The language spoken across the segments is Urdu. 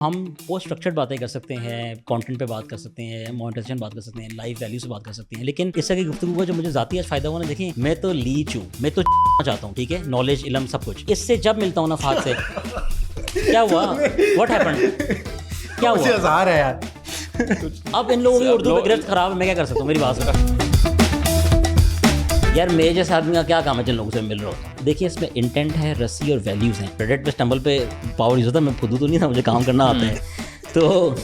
ہم پوسٹ اسٹرکچرڈ باتیں کر سکتے ہیں، کانٹینٹ پہ بات کر سکتے ہیں، مونیٹائزیشن بات کر سکتے ہیں، لائف ویلیو سے بات کر سکتے ہیں، لیکن اس طرح کی گفتگو کا جو مجھے ذاتی آج فائدہ ہوا نا، دیکھیں میں تو لیچ ہوں، میں تو چاہتا ہوں، ٹھیک ہے، نالج، علم، سب کچھ اس سے جب ملتا ہوں نا فات سے کیا ہوا، واٹ ہیپنڈ، کیا ہوا، ہزار ہے یار. اب ان لوگوں کی اردو پہ گرفت خراب ہے، میں کیا کر سکتا ہوں، میری بات سن یار، میرے جیسے آدمی کا کیا کام ہے جن لوگوں سے مل رہا ہوتا ہوں. دیکھیے اس میں انٹینٹ ہے، رسی اور ویلیوز ہیں. ریڈٹ پہ اسٹمبل پہ پاور یوز ہوتا ہے، میں خود تو نہیں تھا، مجھے کام کرنا آتا ہے. تو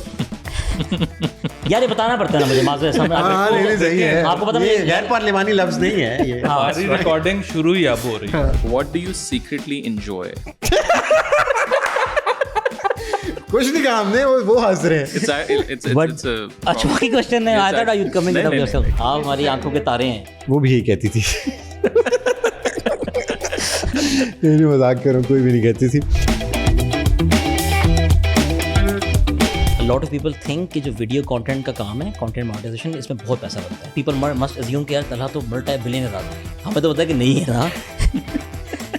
یار یہ بتانا پڑتا ہے نا مجھے، معذرت صحیح ہے، آپ کو پتہ نہیں غیر پارلیمانی لفظ نہیں ہے یہ. ہماری ریکارڈنگ شروع ہی اب ہو رہی ہے. What do you secretly enjoy? کچھ نہیں کہا ہم نے، وہ ہنس رہے ہیں. It's a اچھا وہی کوشچن ہے. I thought you coming up yourself. آپ ہماری آنکھوں کے تارے ہیں. وہ بھی یہی کہتی تھی. نہیں مذاق کر رہا ہوں، کوئی بھی نہیں کہتی تھی. لاٹ آف پیپل تھنک کہ جو ویڈیو کانٹینٹ کا کام ہے، کانٹینٹ مونیٹائزیشن، اس میں بہت پیسہ بنتا ہے. پیپل مسٹ ازیوم کہ یار طلحہ تو ملٹی بلینئر آدمی ہے. ہمیں تو پتا ہے کہ نہیں ہے نا،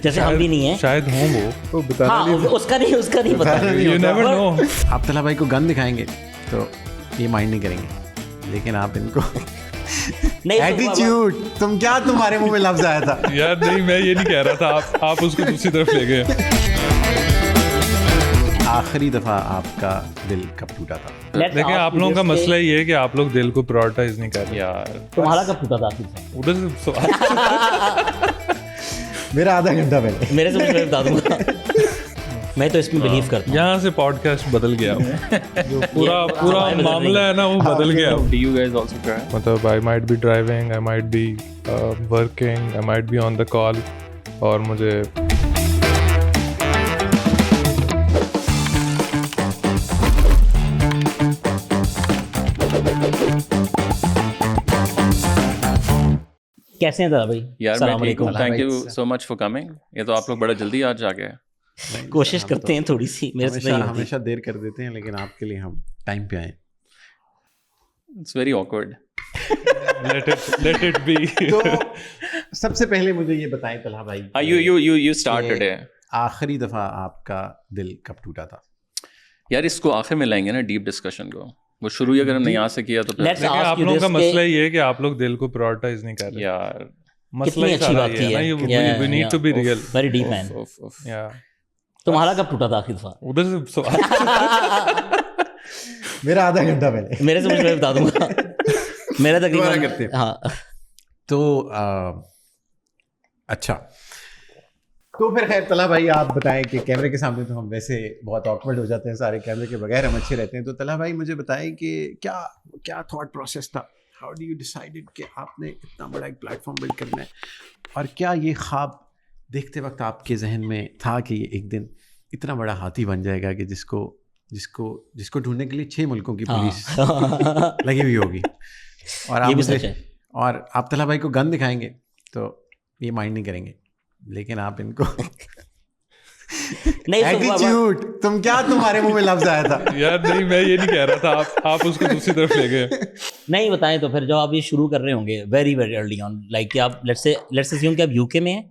جیسے ہم بھی نہیں ہیں. شاید ہوں وہ ہاں اس کا نہیں پتا. You never know. آپ طلحہ بھائی کو گن دکھائیں گے تو یہ مائنڈ نہیں کریں گے، لیکن آپ ان کو ایٹیٹیوڈ، تم کیا تمہارے منہ میں لفظ آیا تھا یار. نہیں میں یہ نہیں کہہ رہا تھا، آپ اس کو دوسری طرف لے گئے. آخری دفعہ آپ کا دل کب ٹوٹا تھا؟ دیکھیں آپ لوگوں کا مسئلہ یہ ہے کہ آپ لوگ دل کو پرائورٹائز نہیں کر رہے. یار تمہارا کب ٹوٹا تھا؟ ادھر سے سوال. میرا آدھا گھنٹہ پہلے. میرے سے مجھے بتا دوں گا، میں تو اس میں بلیو کرتا ہوں. یہاں سے پوڈ کاسٹ بدل گیا، جو پورا معاملہ ہے نا وہ بدل گیا. do you guys also cry? مطلب I might be driving, I might be working, I might be on the call اور مجھے کیسے ہیں بھائی؟ یار السلام میں ٹھیک ہوں. علیکم. Thank you so much for coming. یہ تو آپ لوگ بڑا جلدی آج آ گئے. کوشش کرتے ہیں تھوڑی سی، میرے سے صحیح ہوتی ہے. ہمیشہ دیر کر دیتے ہیں، لیکن آپ کے لیے ہم ٹائم پہ آئے. It's very awkward. let it be. تو سب سے پہلے مجھے یہ بتائیں طلحہ بھائی، You start today. آخری دفعہ آپ کا دل کب ٹوٹا تھا؟ یار اس کو آخر میں لائیں گے نا ڈیپ ڈسکشن کو. وہ شروع ہی اگر ہم نے یہاں سے کیا تو پھر Let's ask آپ you لوگوں this کا کہ مسئلہ یہ ہے کہ آپ لوگ دل کو پرائورٹائز نہیں کر رہے. یار مسئلہ کتنی اچھی بات یہ کی ہے ہے. نا، we need to be real. Very deep man. تمہارا کب ٹوٹا تھا آخری دفعہ؟ ادھر سے سوال. میرا آدھا گھنٹہ پہلے. میرے سے مجھے بتا دوں گا، میرا تقریباً. ہاں تو اچھا، تو پھر خیر طلحہ بھائی آپ بتائیں کہ کیمرے کے سامنے تو ہم ویسے بہت آکورڈ ہو جاتے ہیں سارے، کیمرے کے بغیر ہم اچھے رہتے ہیں. تو طلحہ بھائی مجھے بتائیں کہ کیا تھاٹ پروسیس تھا، ہاؤ ڈو یو ڈیسائیڈڈ کہ آپ نے اتنا بڑا ایک پلیٹ فارم بلڈ کرنا ہے، اور کیا یہ خواب دیکھتے وقت آپ کے ذہن میں تھا کہ یہ ایک دن اتنا بڑا ہاتھی بن جائے گا کہ جس کو ڈھونڈنے کے لیے 6 ملکوں کی پولیس لگی ہوئی ہوگی، اور آپ طلحہ بھائی کو گن دکھائیں گے تو یہ مائنڈ نہیں کریں گے، لیکن آپ ان کو ایٹیٹیوڈ، تم کیا تمہارے منہ میں لفظ آیا تھا یار. نہیں میں یہ نہیں کہہ رہا تھا، آپ اس کو دوسری طرف لے گئے. نہیں بتائیں تو پھر جب آپ یہ شروع کر رہے ہوں گے very very early on, like کہ آپ لیٹس اسیوم کہ آپ یو کے میں ہیں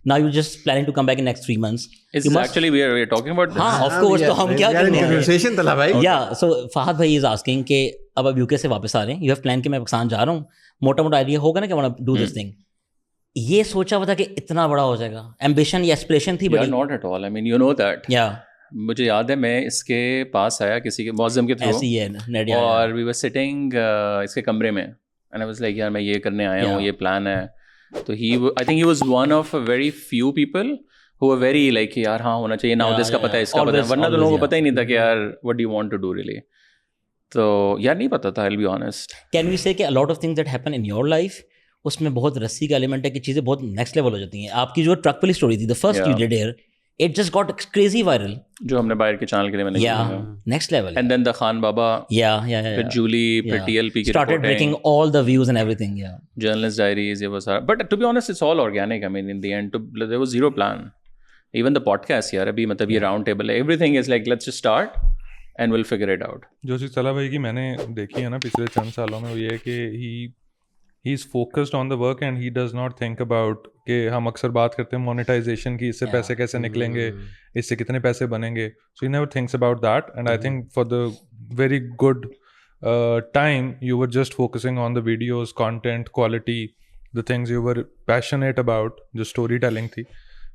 now you just planning to come back in next 3 months. It's actually we are talking about this. ہاں of course. تو ہم کیا کرنے ہیں طلحہ بھائی. Yeah, so فہد بھائی is asking کہ اب آپ یو کے سے واپس آ رہے ہیں، you have planned کہ میں پاکستان جا رہا ہوں، موٹا موٹا آئیڈیا ہوگا نا کہ I want to do this thing. یہ سوچا ہوا تھا کہ اتنا بڑا ہو جائے گا، ایمبیشن یا ایسپریشن تھی بڑی؟ Not at all. I mean you know that. Yeah. مجھے یاد ہے میں اس کے پاس آیا کسی کے معظم کے تھرو، ایسی ہے اور we were sitting اس کے کمرے میں and I was like یار میں یہ کرنے آیا ہوں، یہ پلان ہے. تو I think he was one of a very few people who were very like یار ہاں ہونا چاہیے، نہ اس کا پتہ ہے اس کا پتہ ہے، ورنہ تو لوگوں کو پتہ ہی نہیں تھا کہ یار what do you want to do really. تو یار نہیں پتہ تھا I'll be honest. Can we say کہ a lot of things that happen in your life اس میں بہت رسی کا ایلیمنٹ ہے کہ چیزیں بہت نیکسٹ لیول ہو جاتی ہیں. آپ کی جو ٹرک والی اسٹوری تھی، the first you did here, it just got crazy viral. جو ہم نے باہر کے چینل کے لیے میں نے کیا، next level. and then the Khan بابا، پھر جولی، پھر TLP کی started breaking all the views and everything. journalist diaries, یہ وہ سارا. but to be honest it's all organic. I mean in the end there was zero plan. even the podcast یار ابھی مطلب یہ راؤنڈ ٹیبل ہے، everything is like let's just start and we'll figure it out. جو چیز طلحہ بھائی کی میں نے دیکھی ہے نا پچھلے چند سالوں میں، وہ یہ ہے کہ he's focused on the work and he does not think about کہ ہم اکثر بات کرتے ہیں monetization کی, اس سے پیسے کیسے نکلیں گے, اس سے کتنے پیسے بنیں گے. So he never thinks about that. And I think for the very good time you were just focusing on the videos, content, quality, the things you were passionate about, جو storytelling تھی.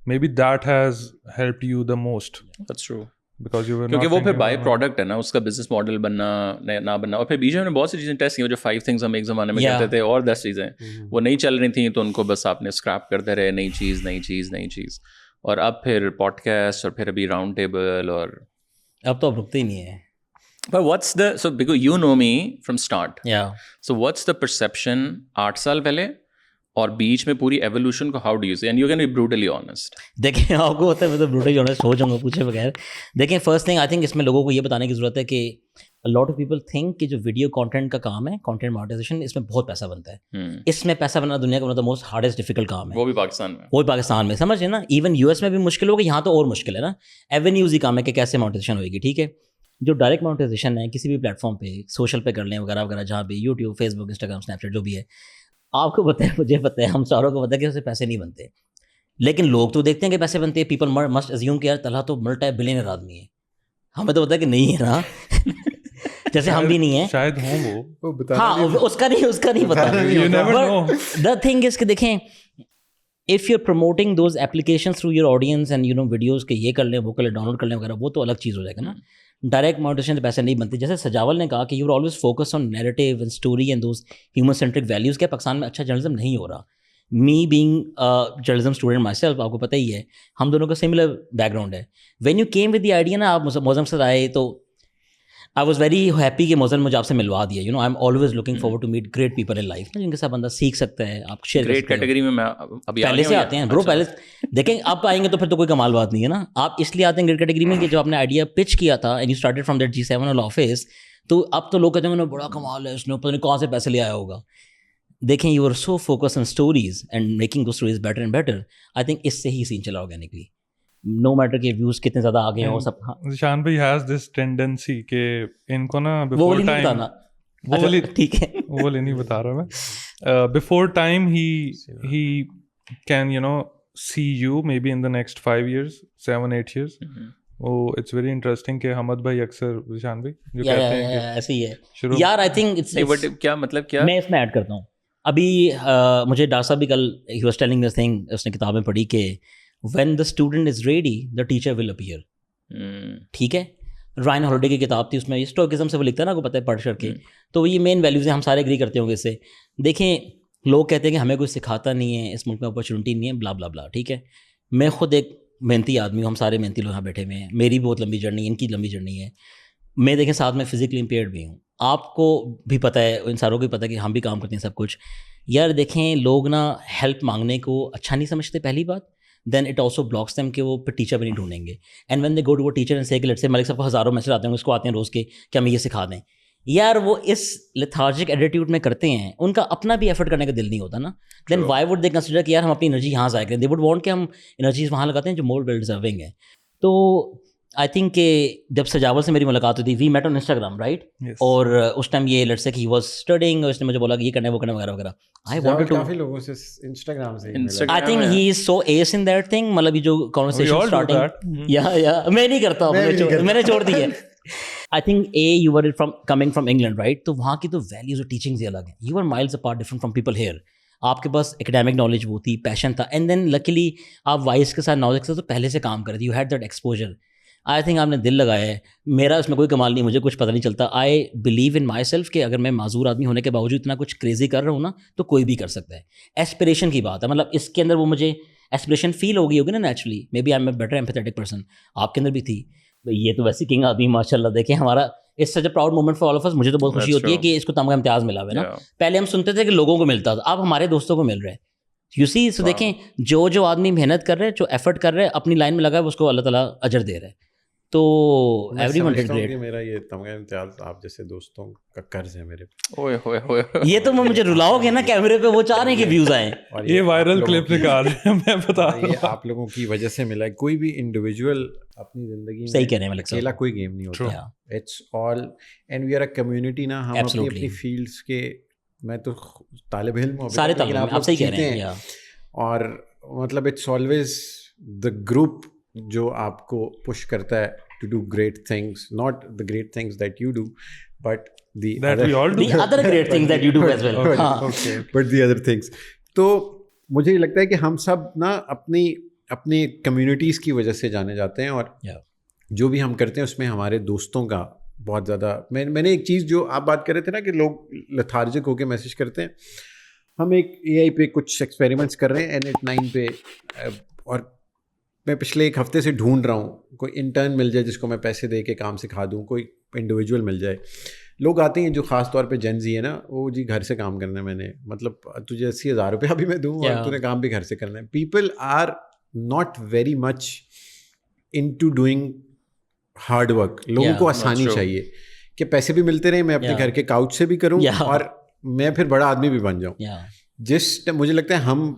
Maybe that has helped you the most. That's true. کیونکہ وہ پھر بائی پروڈکٹ ہے نا, اس کا بزنس ماڈل بننا نہ بننا. اور پھر بیچ میں بہت سی چیزیں ٹیسٹ کی, جو 5 things ہم ایک زمانے میں کرتے تھے اور 10 چیزیں وہ نہیں چل رہی تھیں, تو ان کو بس آپ نے اسکریپ کرتے رہے, نئی چیز. اور اب پھر پوڈ کاسٹ, اور پھر ابھی راؤنڈ ٹیبل, اور اب تو اب رکتے ہی نہیں ہے. But what's the, so because you know me from start, so what's the perception 8 سال پہلے اور بیچ میں پوری ایولیوشن کو, how do you see, and you can be brutally honest. دیکھیں آپ کو ہوتا ہے, میں تو brutally honest ہو جاؤں گا پوچھے بغیر. دیکھیں فرسٹ تھنگ آئی تھنک اس میں لوگوں کو یہ بتانے کی ضرورت ہے کہ لاٹ آف پیپل تھنک کہ جو ویڈیو کانٹینٹ کا کام ہے, کانٹینٹ مانیٹائزیشن, اس میں بہت پیسہ بنتا ہے. اس میں پیسہ بنانا دنیا کا one of the most hardest difficult کام ہے, وہ بھی پاکستان میں سمجھے نا. ایون یو ایس میں بھی مشکل ہوگا, یہاں تو اور مشکل ہے نا. ایونیوز ہی کام ہے کہ کیسے مانیٹائزیشن ہوئے گی. ٹھیک ہے, جو ڈائریکٹ مانیٹائزیشن ہے کسی بھی پلیٹ فارم پہ, سوشل پہ کر لیں وغیرہ وغیرہ, جہاں پہ یوٹیوب, فیس بک, انسٹاگرام, اسنیپ چیٹ جو بھی ہے, آپ کو پتہ ہے, مجھے پتہ ہے, ہم ساروں کو پتہ ہے کہ اس سے پیسے نہیں بنتے. لیکن لوگ تو دیکھتے ہیں کہ پیسے بنتے ہیں. پیپل مسٹ ازیوم کہ یار طلحہ تو ملٹی بلینئر آدمی ہے. ہمیں تو پتہ ہے کہ نہیں ہے نا, جیسے ہم بھی نہیں ہیں شاید ہوں وہ. ہاں اس کا نہیں پتا. دا تھنگ از کہ دیکھیں, if you're promoting those applications through your audience and you know videos کہ یہ کر لیں, وہ کر لیں, ڈاؤن لوڈ کر لیں وغیرہ, وہ تو الگ چیز ہو جائے گا نا. ڈائریکٹ مانیٹائزیشن سے پیسے نہیں بنتے. جیسے سجاول نے کہا کہ you are always focus on narrative and story and those human centric values. کیا پاکستان میں اچھا جرنلزم نہیں ہو رہا؟ Me being journalism student myself, آپ کو پتہ ہی ہے ہم دونوں کا سملر بیک گراؤنڈ ہے. When you came with the idea نا, آپ موزم سے آئے, تو آئی واز ویری ہیپی کہ موزن مجھے آپ سے ملوا دیا. You know I am always looking forward to meet great people in life, جن کے ساتھ بندہ سیکھ سکتا ہے. آپ شیئر گریٹ کیٹیگری میں ابھی پہلے سے آتے ہیں برو, پہلے دیکھیں آپ آئیں گے تو پھر تو کوئی کمال بات نہیں ہے نا. آپ اس لیے آتے ہیں گریٹ کیٹیگری میں کہ جو آپ نے آئیڈیا پچ کیا تھا and you started from that G7 والا آفس, تو اب تو لوگ کہتے ہیں بڑا کمال ہے, اس نے پتہ نہیں کہاں سے پیسے لے آیا ہوگا. دیکھیں you are so focus on stories and making those stories better and better. I think اس سے ہی سین چلا آرگینکلی, نو میٹر کہ ویوز کتنے زیادہ آگے ہیں اور سب. ذیشان بھائی ہیز دس ٹینڈنسی کہ ان کو نا وہ ٹھیک ہے, وہ نہیں بتا رہا میں, بفور ٹائم ہی can you know see you maybe in the next 5 years 7-8 years. وہ اٹس ویری انٹرسٹنگ کہ حمد بھائی اکثر ذیشان بھائی جو کہتے ہیں کہ ایسے ہی ہے یار. آئی تھنک کیا مطلب کیا میں اس میں ایڈ کرتا ہوں. ابھی مجھے ڈاکٹر صاحب بھی کل ہی واز ٹیلنگ دس تھنگ, اس نے کتابیں پڑھی کہ when the student is ready the teacher will appear. ٹھیک ہے, رائن ہالیڈے کی کتاب تھی, اس میں اسٹوکزم سے وہ لکھتا ہے نا, کو پتہ ہے پڑھ کر کے, تو یہ مین ویلیوز ہیں, ہم سارے ایگری کرتے ہوں گے اس سے. دیکھیں لوگ کہتے ہیں کہ ہمیں کوئی سکھاتا نہیں ہے, اس ملک میں اپرچونیٹی نہیں ہے, بلا بلا بلا. ٹھیک ہے, میں خود ایک محنتی آدمی ہوں, ہم سارے محنتی لوگ یہاں بیٹھے ہوئے ہیں, میری بھی بہت لمبی جرنی ہے, ان کی لمبی جرنی ہے. میں دیکھیں ساتھ میں فزیکلی امپیئرڈ بھی ہوں, آپ کو بھی پتہ ہے, ان ساروں کو بھی پتہ ہے کہ ہم بھی کام کرتے ہیں سب کچھ. یار دیکھیں لوگ نا ہیلپ مانگنے کو اچھا نہیں سمجھتے, پہلی بات. Then it also blocks them کہ وہ پھر ٹیچر بھی نہیں ڈھونڈیں گے. And when they go to وہ ٹیچر اینڈ سے کہ لیٹس سے ملک صاحب کو ہزاروں میسج آتے ہیں, اس کو آتے ہیں روز کے کہ ہمیں یہ سکھا دیں. یار وہ اس لیتھارجک ایٹیٹیوڈ میں کرتے ہیں, ان کا اپنا بھی ایفرٹ کرنے کا دل نہیں ہوتا نا. دین وائی وڈ دے کنسیڈر کہ یار ہم اپنی انرجی یہاں ضائع کریں. دے وڈ وانٹ کہ ہم انرجیز وہاں لگاتے ہیں جو مور ویل ڈیزرونگ ہے. تو آئی تھنک کہ جب سجاول سے میری ملاقات ہوئی تھی, وی میٹ آن انسٹاگرام رائٹ, اور اس ٹائم یہ لیٹس سے کہ ہی واز اسٹڈنگ, اور اس نے مجھے بولا کہ یہ کرنا ہے وہ کرنا وغیرہ وغیرہ. آئی وانٹڈ ٹو, کافی لوگوں سے انسٹاگرام سے I think he is so S in that thing. مطلب یہ جو کانورسیشن اسٹارٹنگ, یا میں نہیں کرتا ہوں, میں نے چھوڑ دی ہے. I think you are coming from England right, تو وہاں کی تو ویلیوز اور ٹیچنگز الگ ہیں. You are miles apart different from people here. آپ کے پاس اکیڈیمک نالج وہ تھی, پیشن تھا, اینڈ دین لکیلی آپ وائس کے ساتھ نالج کے ساتھ تو پہلے سے کام کر رہے تھے. You had that exposure. I think آپ نے دل لگایا ہے. میرا اس میں کوئی کمال نہیں, مجھے کچھ پتہ نہیں چلتا. I believe in my self کہ اگر میں معذور آدمی ہونے کے باوجود اتنا کچھ کریزی کر رہا ہوں نا, تو کوئی بھی کر سکتا ہے. ایسپریشن کی بات ہے, مطلب اس کے اندر وہ مجھے ایسپریشن فیل ہو گئی ہوگی نا naturally. Maybe I am a better empathetic person. آپ کے اندر بھی تھی. یہ تو ویسے کنگ آدمی ماشاء اللہ. دیکھیں ہمارا اس such a proud moment for all of us. مجھے تو بہت خوشی ہوتی ہے کہ اس کو تمغہ امتیاز ملا ہوا ہے نا. پہلے ہم سنتے تھے کہ لوگوں کو ملتا تھا, اب ہمارے دوستوں کو مل رہا ہے. یو سی, سو دیکھیں جو آدمی محنت کر رہے ہے, جو ایفرٹ کر رہے ہے, اپنی لائن میں لگا ہے, اس کو اللہ تعالیٰ اجر دے رہا ہے. تو ایوری ون ڈیڈ گریٹ. میرا یہ تمغہ امتیاز آپ جیسے دوستوں کا قرض ہے میرے. یہ تو مجھے رلاؤ گے نا کیمرے پہ, وہ چاہ رہے ہیں کہ ویوز آئیں. یہ وائرل کلپ نکال رہے ہیں, میں بتا رہا ہوں, یہ آپ لوگوں کی وجہ سے ملا ہے. کوئی بھی انڈیویجول اپنی زندگی میں صحیح کہہ رہے ہیں ملک صاحب, اکیلا کوئی گیم نہیں ہوتا. It's all and we are a community نا. ہم اپنی فیلڈس کے میں تو طالب علم ہوں سارے طالب علم آپ صحیح کہہ رہے ہیں. اور مطلب اٹس آلویز دا گروپ جو آپ کو پش کرتا ہے to do great things, not the great things that you do but the other great things that you do as well. But the other things. تو مجھے یہ لگتا ہے کہ ہم سب نا اپنی کمیونٹیز کی وجہ سے جانے جاتے ہیں, اور جو بھی ہم کرتے ہیں اس میں ہمارے دوستوں کا بہت زیادہ. میں نے ایک چیز جو آپ بات کر رہے تھے نا کہ لوگ لتھارجک ہو کے میسج کرتے ہیں, ہم ایک اے آئی پہ کچھ ایکسپیریمنٹس کر رہے ہیں N9 پہ, اور میں پچھلے ایک ہفتے سے ڈھونڈ رہا ہوں کوئی انٹرن مل جائے جس کو میں پیسے دے کے کام سکھا دوں, کوئی انڈیویجول مل جائے. لوگ آتے ہیں جو خاص طور پہ جن زی ہے نا, وہ جی گھر سے کام کرنا ہے, میں نے مطلب تجھے 80,000 روپیہ بھی میں دوں اور تو نے کام بھی گھر سے کرنا ہے. People are not very much into doing hard work. لوگوں کو آسانی چاہیے کہ پیسے بھی ملتے رہیں, میں اپنے گھر کے کاؤچ سے بھی کروں اور میں پھر بڑا آدمی بھی بن جاؤں. جس مجھے لگتا ہے ہم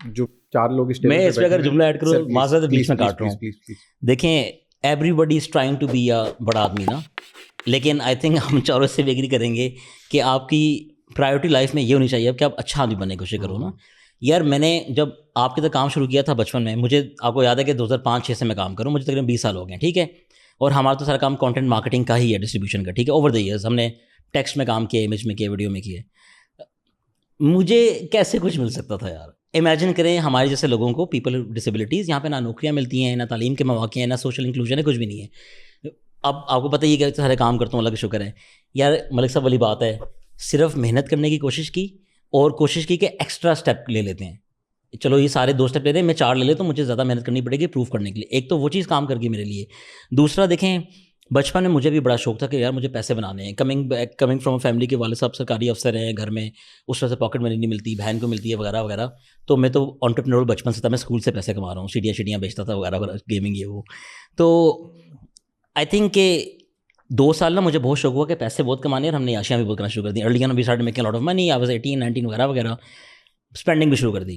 جو 4 لوگ میں اس پہ اگر جملہ ایڈ کروں, معذرت بیچ میں کاٹ رہا ہوں. دیکھیں everybody is trying to be a بڑا آدمی نا, لیکن آئی تھنک ہم چاروں سے بھی ایگری کریں گے کہ آپ کی پرائیورٹی لائف میں یہ ہونی چاہیے کہ آپ اچھا آدمی بننے کی کوشش کرو نا. یار میں نے جب آپ کے ساتھ کام شروع کیا تھا بچپن میں, مجھے آپ کو یاد ہے کہ 2005-6 سے میں کام کروں, مجھے تقریباً 20 سال ہو گئے ہیں, ٹھیک ہے. اور ہمارا تو سارا کام کانٹینٹ مارکیٹنگ کا ہی ہے, ڈسٹریبیوشن کا, ٹھیک ہے. اوور دا ایئرز ہم نے ٹیکسٹ میں کام کیا, امیج میں کیا, ویڈیو میں کیا. مجھے کیسے کچھ مل سکتا تھا یار. امیجن کریں ہمارے جیسے لوگوں کو, پیپل ڈسیبلٹیز, یہاں پہ نہ نوکریاں ملتی ہیں, نہ تعلیم کے مواقع ہیں, نہ سوشل انکلوژن ہے, کچھ بھی نہیں ہے. اب آپ کو پتہ ہی کہ سارے کام کرتا ہوں, اللہ کا شکر ہے. یار ملک صاحب والی بات ہے, صرف محنت کرنے کی کوشش کی اور کوشش کی کہ ایکسٹرا اسٹیپ لے لیتے ہیں. چلو یہ سارے 2 اسٹیپ لے رہے ہیں, میں 4 لے لیتا ہوں, مجھے زیادہ محنت کرنی پڑے گی پروف کرنے کے لیے. ایک تو وہ چیز کام کر گئی میرے لیے. دوسرا دیکھیں بچپن میں مجھے بھی بڑا شوق تھا کہ یار مجھے پیسے بنانے ہیں. کمنگ فرام اے فیملی کے والد صاحب سرکاری افسر ہیں گھر میں, اس وجہ سے پاکٹ منی نہیں ملتی, بہن کو ملتی ہے وغیرہ وغیرہ. تو میں تو انٹرپرینور بچپن سے تھا, میں اسکول سے پیسے کما رہا ہوں, سیڈیاں بیچتا تھا وغیرہ وغیرہ, گیمنگ یہ وہ. تو آئی تھنک کہ 2 سال نا مجھے بہت شوق ہوا کہ پیسے بہت کمانے, اور ہم نے عیاشیاں بھی بہت کرنا شروع کر دی. Early on we started making lot of money, I was 18-19 وغیرہ وغیرہ, اسپینڈنگ بھی شروع کر دی.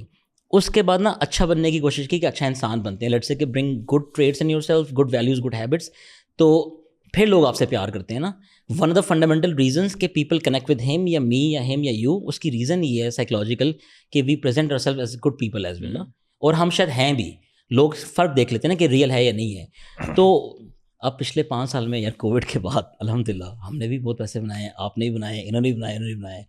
اس کے بعد نا اچھا بننے کی کوشش کی کہ اچھا انسان بنتے ہیں, لیٹس سے کہ bring good traits in yourself, good values, good habits. تو پھر لوگ آپ سے پیار کرتے ہیں نا. One of the fundamental reasons کہ پیپل کنیکٹ ود ہیم یا می یا ہیم یا یو, اس کی ریزن یہ ہے سائیکولوجیکل کہ we present our self as good people as well نا. اور ہم شاید ہیں بھی, لوگ فرق دیکھ لیتے ہیں نا کہ ریئل ہے یا نہیں ہے. تو اب پچھلے 5 سال میں یار کووڈ کے بعد الحمدللہ ہم نے بھی بہت پیسے بنائے ہیں, آپ نے بھی بنائے, انہوں نے بھی بنائے, انہوں نے بھی بنائے.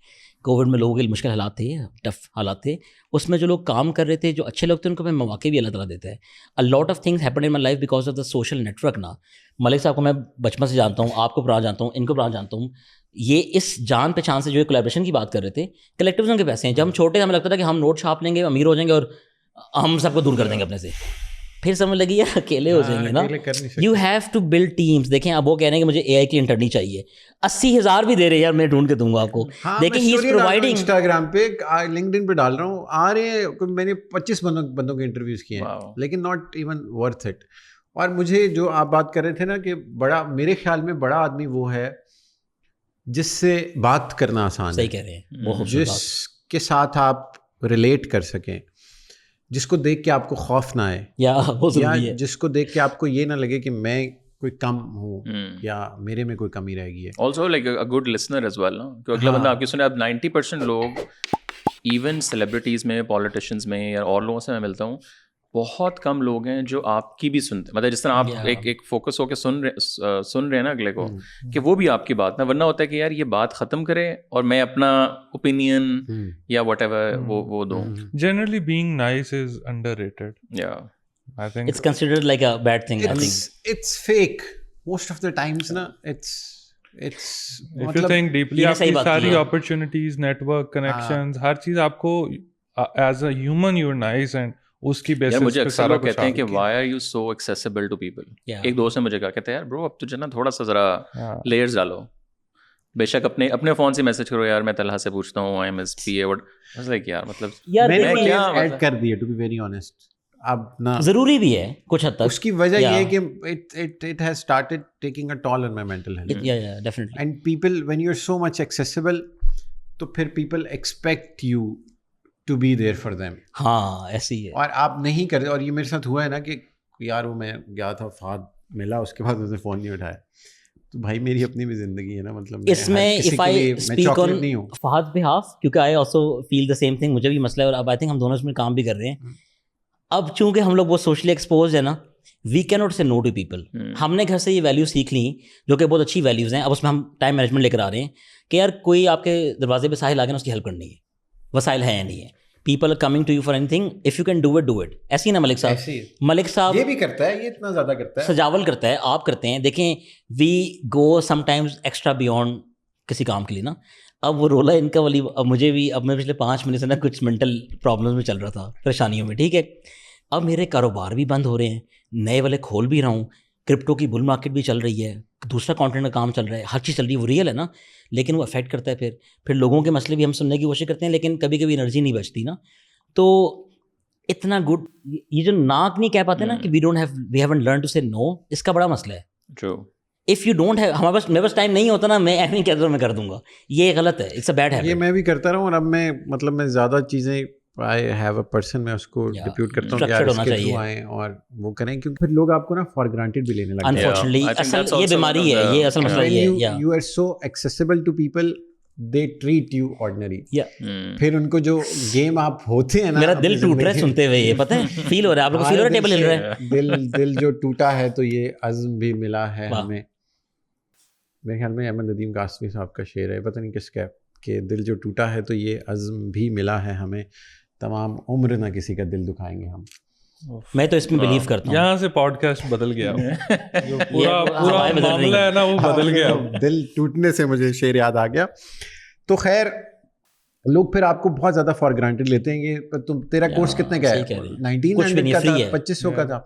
کووڈ میں لوگوں کے مشکل حالات تھے, ٹف حالات تھے, اس میں جو لوگ کام کر رہے تھے, جو اچھے لوگ تھے, ان کو ہمیں مواقع بھی اللہ تعالیٰ دیتا ہے. A lot of things happened in my life because of the social network نا. ملک صاحب کو میں بچپن سے جانتا ہوں, آپ کو پرانا جانتا ہوں, ان کو پرانا جانتا ہوں. یہ اس جان پہچان سے جو ہے کولیبریشن کی بات کر رہے تھے, کلیکٹیوزم کے پیسے ہیں. جب ہم چھوٹے ہمیں لگتا تھا کہ ہم نوٹ چھاپ لیں گے, امیر ہو جائیں گے اور ہم سب کو دور کر دیں گے اپنے سے. پھر سمجھ لگی یار اکیلے ہو جائیں گے نا. You have to build teams. دیکھیں اب وہ کہہ رہے ہیں کہ مجھے اے آئی کی انٹرنی چاہیے, 80,000 بھی دے رہے ہیں یار, میں ڈھونڈ کے دوں گا آپ کو. دیکھیں ہی از پرووائڈنگ, انسٹاگرام پہ, لنکڈن پہ ڈال رہا ہوں, آ رہے ہیں, میں نے 25 بندوں کے انٹرویوز کیے ہیں, لیکن ناٹ ایون ورتھ اٹ. اور مجھے جو آپ بات کر رہے تھے نا کہ بڑا, میرے خیال میں بڑا آدمی وہ ہے جس سے بات کرنا آسان ہے. صحیح کہہ رہے ہیں, جس کے ساتھ آپ ریلیٹ کر سکیں, جس کو دیکھ کے آپ کو خوف نہ آئے, یا جس کو دیکھ کے آپ کو یہ نہ لگے کہ میں کوئی کم ہوں یا میرے میں کوئی کمی رہ گئی ہے. Also like a good listener as well نا, کہ اگلا بندہ آپ کی سنے. اب 90% لوگ ایون سیلیبریٹیز میں, پالیٹیشینس میں یا اور لوگوں سے میں ملتا ہوں, بہت کم لوگ ہیں جو آپ کی بھی سنتے, مطلب جس طرح آپ ایک فوکس ہو کے سن رہے ہیں نا اگلے کو, کہ وہ بھی آپ کی بات نہ, ورنہ ہوتا ہے کہ یار یہ بات ختم کرے اور میں اپنا اوپینین یا واٹ ایور وہ دوں. Generally being nice is underrated. Yeah. I think it's considered like a bad thing. It's fake most of the times na. It's if you think deeply, آپ کی ساری opportunities, network, connections, ہر چیز آپ کو as a human you're nice, and اس کی بیسس مجھے اکثر لوگ کہتے ہیں کہ why are you so accessible to people. ایک دوست نے مجھے کہا, کہتے ہیں یار برو اب تو جو نا تھوڑا سا ذرا لیئرز ڈالو, بے شک اپنے فون سے میسج کرو, یار میں طلحہ سے پوچھتا ہوں, I am S P a, like یار مطلب میں کیا ایڈ کر دیے ٹو بی ویری آنیسٹ. اب نا ضروری بھی ہے کچھ حد تک, اس کی وجہ یہ ہے کہ it has started taking a toll on my mental health. Yeah, definitely. And people, when you're so much accessible, تو پھر people expect you to be there for them. ہاں ایسی ہے, اور آپ نہیں کرتے. اور یہ میرے ساتھ ہوا ہے نا کہ یار وہ میں گیا تھا, فہد ملا, اس کے بعد اس نے فون نہیں اٹھایا, تو بھائی میری اپنی بھی زندگی ہے نا, مطلب اس میں if I speak on Fahad's behalf, کیونکہ I also feel the same thing, مجھے بھی مسئلہ ہے, اور اب I think ہم دونوں اس میں کام بھی کر رہے ہیں. اب چونکہ ہم لوگ بہت سوشلی ایکسپوزڈ ہے نا, وی کی ناٹ سے نو ٹو پیپل. ہم نے گھر سے یہ ویلیوز سیکھ لی جو کہ بہت اچھی ویلیوز ہیں. اب اس میں ہم ٹائم مینجمنٹ لے کر آ رہے ہیں کہ یار کوئی آپ کے دروازے پہ ساحل آ گیا نا, اس کی ہیلپ کرنی ہے, وسائل ہے یا نہیں ہے. People are coming to you for anything, if you can do it do it. ایسی نا ملک صاحب, ملک صاحب یہ بھی کرتا ہے, یہ اتنا زیادہ کرتا ہے, سجاول کرتا ہے, آپ کرتے ہیں. دیکھیں وی گو سم ٹائمز ایکسٹرا بیونڈ کسی کام کے لیے نا. اب وہ رولا ان کا والی, اب مجھے بھی, اب میں پچھلے 5 مہینے سے نا کچھ مینٹل پرابلمس میں چل رہا تھا, پریشانیوں میں, ٹھیک ہے. اب میرے کاروبار بھی بند ہو رہے ہیں, نئے والے کھول بھی رہا ہوں, کرپٹو کی بل مارکیٹ بھی چل رہی ہے, دوسرا کانٹینٹ کا کام چل رہا ہے, ہر چیز چل رہی ہے, وہ ریئل ہے نا, لیکن وہ افیکٹ کرتا ہے. پھر لوگوں کے مسئلے بھی ہم سننے کی کوشش کرتے ہیں, لیکن کبھی کبھی انرجی نہیں بچتی نا. تو اتنا گڈ, یہ جو ناک نہیں کہہ پاتے نا کہ وی ہیونٹ لرن ٹو سے نو, اس کا بڑا مسئلہ ہے. True. If you don't have, ہمارے پاس, میرے پاس ٹائم نہیں ہوتا نا, میں ایسے نہیں کہتا میں کر دوں گا, یہ غلط ہے, اٹس اے بیڈ ہیبٹ. یہ میں بھی کرتا رہا ہوں, اور اب میں مطلب میں زیادہ چیزیں آئی ہیو اے پرسن, میں اس کو ڈپیوٹ کرتا ہوں کہ یار اس کے تھرو آئیں اور وہ کریں, کیونکہ پھر لوگ آپ کو نا فار گرانٹیڈ بھی لینے لگتے ہیں. انفارچونیٹلی اصل یہ بیماری ہے, یہ اصل مسئلہ یہ ہے. You are so accessible to people, they treat you ordinary. پھر ان کو جو گیم آپ ہوتے ہیں نا, میرا دل ٹوٹ رہا ہے سنتے ہوئے, یہ پتہ ہے, فیل ہو رہا ہے, آپ لوگ کو فیل ہو رہا ہے, ٹیبل ہل رہا ہے. دل جو ٹوٹا ہے تو یہ عزم بھی ملا ہے ہمیں. میرے خیال میں احمد ندیم قاسمی صاحب کا شعر ہے, پتہ نہیں کس کا, کہ دل جو ٹوٹا ہے تو یہ عزم بھی ملا ہے ہمیں, تمام عمر نہ کسی کا دل دکھائیں گے ہم. میں تو اس میں بلیو کرتا ہوں. یہاں سے پوڈ کاسٹ بدل گیا, جو پورا معاملہ ہے نا وہ بدل گیا. دل ٹوٹنے سے مجھے شعر یاد آ گیا. تو خیر لوگ پھر آپ کو بہت زیادہ فار گرانٹیڈ لیتے ہیں کہ تم, تیرا کورس کتنے کا ہے, 1900 کا تھا, 2500 کا تھا,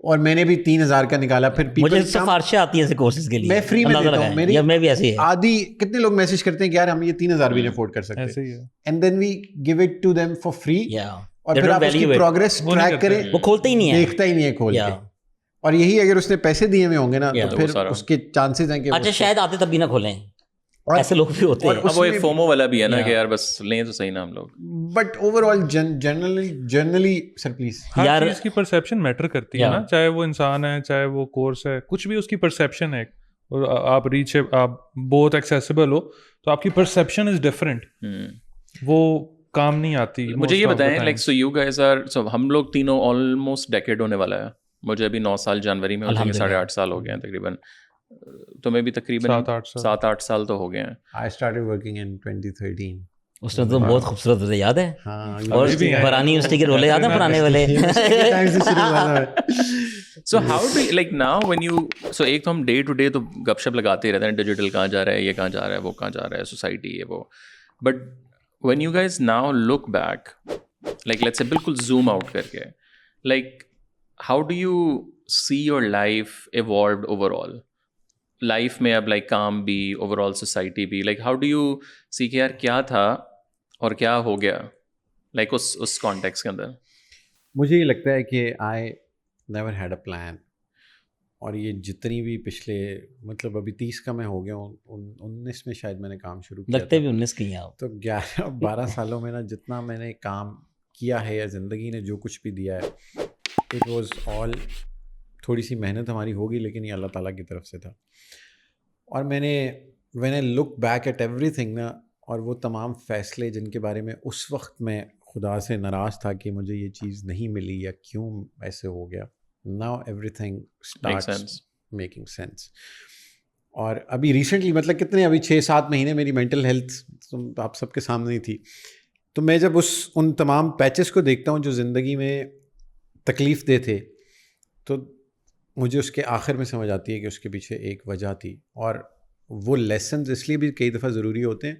اور میں نے بھی 3000 کا نکالا. پھر مجھے سفارشیں آتی ہیں ایسے کورسز کے لیے, میں فری میں دیتا ہوں. میری میں بھی ایسے ہی ہے. آدھی کتنے لوگ میسج کرتے ہیں کہ یار ہم یہ 3000 بھی نہیں افورڈ کر سکتے, and then we give it to them for free. اور پھر آپ اس کی پروگریس ٹریک کریں, وہ کھولتے ہی نہیں ہے, دیکھتا ہی نہیں ہے کھول کے. اور یہی اگر اس نے پیسے دیے ہوئے ہوں گے نا, تو پھر اس کے چانسز ہیں کہ اچھا شاید آتے تب بھی نہ کھولیں, ایسے لوگ بھی ہوتے ہیں. اب وہ ایک فومو والا بھی ہے نا کہ یار بس لیں تو صحیح نا ہم لوگ. But overall generally sir please, ہر چیز کی پرسیپشن میٹر کرتی ہے نا, چاہے وہ انسان ہے, چاہے وہ کورس ہے, کچھ بھی اس کی پرسیپشن ہے. اور آپ ریچ, آپ بہت ایکسیسیبل ہو تو آپ کی پرسیپشن از ڈفرینٹ, وہ کام نہیں آتی. مجھے یہ بتائیں, like so you guys are, so ہم لوگ تینوں آلموسٹ ڈیکیڈ ہونے والا ہے. مجھے ابھی 9 سال جنوری میں, 8.5 سال ہو گئے ہیں تقریباً. تمہیں بھی تقریباً 7-8 سال تو ہو گئے ہیں. I started working in 2013. اس نے تو بہت خوبصورت رہے یاد ہے, ہاں, اور برانی یونیورسٹی کے رولے یاد ہیں پرانے والے. So how do you, like now when you, so ایک تو ہم ڈے ٹو ڈے تو گپ شپ لگاتے رہتے ہیں, ڈیجیٹل کہاں جا رہا ہے, یہ کہاں جا رہا ہے, وہ کہاں جا رہا ہے, سوسائٹی یہ وہ. But when you guys now look back, like let's say بالکل zoom out کر کے, like how do you see your life evolved overall? Life میں اب لائک کام بھی, اوور آل سوسائٹی بھی, لائک ہاؤ ڈو یو سی کہ یار کیا تھا اور کیا ہو گیا, لائک اس کانٹیکس کے اندر. مجھے یہ لگتا ہے کہ I never had a plan, اور یہ جتنی بھی پچھلے, مطلب ابھی 30 کا میں ہو گیا ہوں, 19 میں شاید میں نے کام شروع کیا, لگتے بھی 19 کی ہیں آپ. تو 11-12 سالوں میں نا جتنا میں نے کام کیا ہے, یا زندگی نے جو کچھ بھی دیا ہے, اٹ واز آل, تھوڑی سی محنت ہماری ہوگی لیکن یہ اللہ تعالیٰ کی طرف سے تھا. اور میں نے when I look back at everything نا, اور وہ تمام فیصلے جن کے بارے میں اس وقت میں خدا سے ناراض تھا کہ مجھے یہ چیز نہیں ملی یا کیوں ایسے ہو گیا, now every thing starts making sense. اور ابھی ریسنٹلی, مطلب کتنے, ابھی 6-7 مہینے میری مینٹل ہیلتھ آپ سب کے سامنے ہی تھی. تو میں جب ان تمام پیچز کو دیکھتا ہوں جو زندگی میں تکلیف دہ تھے, تو مجھے اس کے آخر میں سمجھ آتی ہے کہ اس کے پیچھے ایک وجہ تھی. اور وہ لیسنز اس لیے بھی کئی دفعہ ضروری ہوتے ہیں,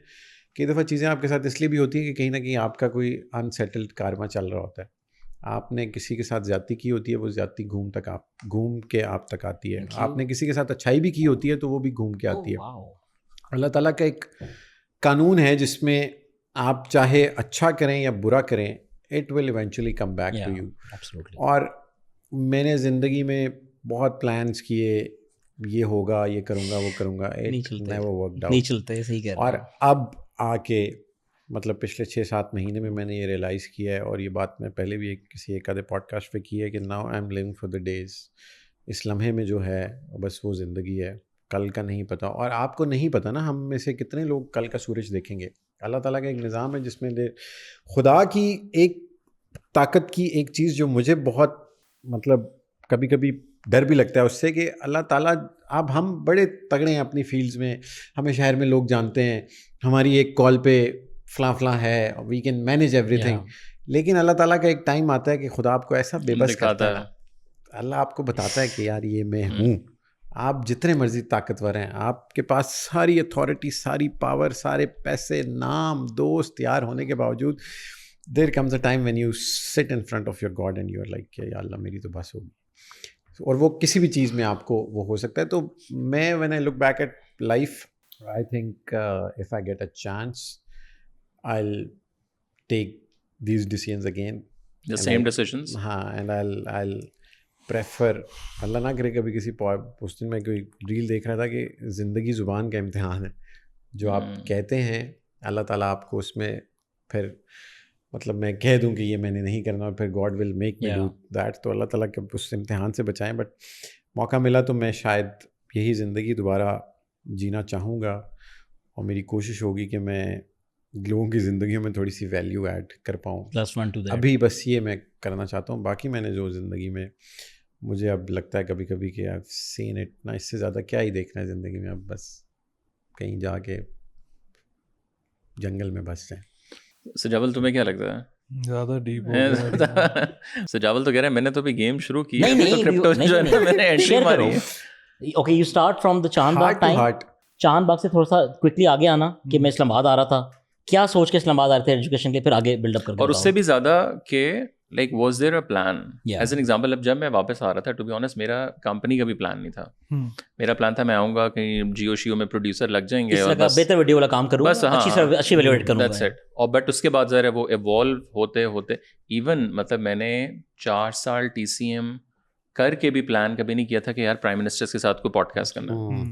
کئی دفعہ چیزیں آپ کے ساتھ اس لیے بھی ہوتی ہیں کہ کہیں نہ کہیں آپ کا کوئی انسیٹلڈ کارما چل رہا ہوتا ہے, آپ نے کسی کے ساتھ زیادتی کی ہوتی ہے, وہ زیادتی گھوم کے آپ تک آتی ہے. آپ نے کسی کے ساتھ اچھائی بھی کی ہوتی ہے تو وہ بھی گھوم کے آتی ہے. اللہ تعالیٰ کا ایک قانون ہے جس میں آپ چاہے اچھا کریں یا برا کریں, it will eventually come back to you. اور میں نے زندگی میں بہت پلانس کیے, یہ ہوگا, یہ کروں گا, وہ کروں گا, نہیں چلتے, صحیح کہہ رہے ہیں. اور اب آ کے مطلب پچھلے 6-7 مہینے میں نے یہ ریئلائز کیا ہے, اور یہ بات میں پہلے بھی کسی ایک آدھے پوڈ کاسٹ پہ کی ہے, کہ now I am living for the days. اس لمحے میں جو ہے بس وہ زندگی ہے, کل کا نہیں پتہ. اور آپ کو نہیں پتہ نا ہم میں سے کتنے لوگ کل کا سورج دیکھیں گے. اللہ تعالیٰ کا ایک نظام ہے جس میں خدا کی ایک طاقت کی ایک چیز جو مجھے بہت مطلب کبھی کبھی ڈر بھی لگتا ہے اس سے, کہ اللہ تعالیٰ اب ہم بڑے تگڑے ہیں اپنی فیلڈز میں, ہمیں شہر میں لوگ جانتے ہیں, ہماری ایک کال پہ فلاں فلاں ہے, we can manage everything. لیکن اللہ تعالیٰ کا ایک ٹائم آتا ہے کہ خدا آپ کو ایسا بے بس کرتا ہے, اللہ آپ کو بتاتا ہے کہ یار یہ میں ہوں. آپ جتنے مرضی طاقتور ہیں, آپ کے پاس ساری اتھارٹی, ساری پاور, سارے پیسے, نام, دوست یار ہونے کے باوجود there comes a time when you sit in front of your God and you are like کہ یا اللہ میری تو بس ہوگی. اور وہ کسی بھی چیز میں آپ کو وہ ہو سکتا ہے. تو میں when I look back at life I think if I get a chance I will take these decisions again, the same decisions. ہاں, and I will prefer, Allah نہ کرے کبھی کسی اس دن میں کوئی ریل دیکھ رہا تھا کہ زندگی زبان کا امتحان ہے. جو آپ کہتے ہیں اللہ تعالیٰ آپ کو اس میں پھر مطلب میں کہہ دوں کہ یہ میں نے نہیں کرنا اور پھر God will make me do that. تو اللہ تعالیٰ کے اس امتحان سے بچائیں. بٹ موقع ملا تو میں شاید یہی زندگی دوبارہ جینا چاہوں گا, اور میری کوشش ہوگی کہ میں لوگوں کی زندگیوں میں تھوڑی سی ویلیو ایڈ کر پاؤں. ابھی بس یہ میں کرنا چاہتا ہوں. باقی میں نے جو زندگی میں مجھے اب لگتا ہے کبھی کبھی کہ I've seen it نا, اس سے زیادہ کیا ہی دیکھنا ہے زندگی میں. اب بس کہیں جا کے جنگل میں بس جائیں. سجاول تمہیں کیا لگتا ہے؟ زیادہ ڈیپ ہو گیا. سجاول تو کہہ رہے ہیں میں نے تو ابھی گیم شروع کی ہے, نہیں تو کرپٹو جو ہے نا میں نے انٹری ماری ہے. Okay you start from the چاند باغ ٹائم. چاند باغ سے تھوڑا سا کوئکلی آگے آنا کہ میں اسلام آباد آ رہا تھا, کیا سوچ کے اسلام آباد آ رہے تھے ایجوکیشن کے لیے, پھر آگے بلڈ اپ کر کے. اور اس سے بھی زیادہ کہ like was there a plan as an example. اب جب میں واپس آ رہا تھا ٹو بی آنیسٹ میرا کمپنی کا بھی پلان نہیں تھا. میرا پلان تھا میں آؤں گا کہیں جیو شیو میں پروڈیوسر لگ جائیں گے اور بس بہتر ویڈیو والا کام کروں بس اچھی ویلیویٹ کروں دیٹس اٹ. اور بٹ اس کے بعد ذرا وہ ایوالو ہوتے ہوتے ایون مطلب میں نے 4 سال TCM کر کے بھی پلان کبھی نہیں کیا تھا کہ یار پرائم منسٹر کے ساتھ کوئی پوڈ کاسٹ کرنا ہے.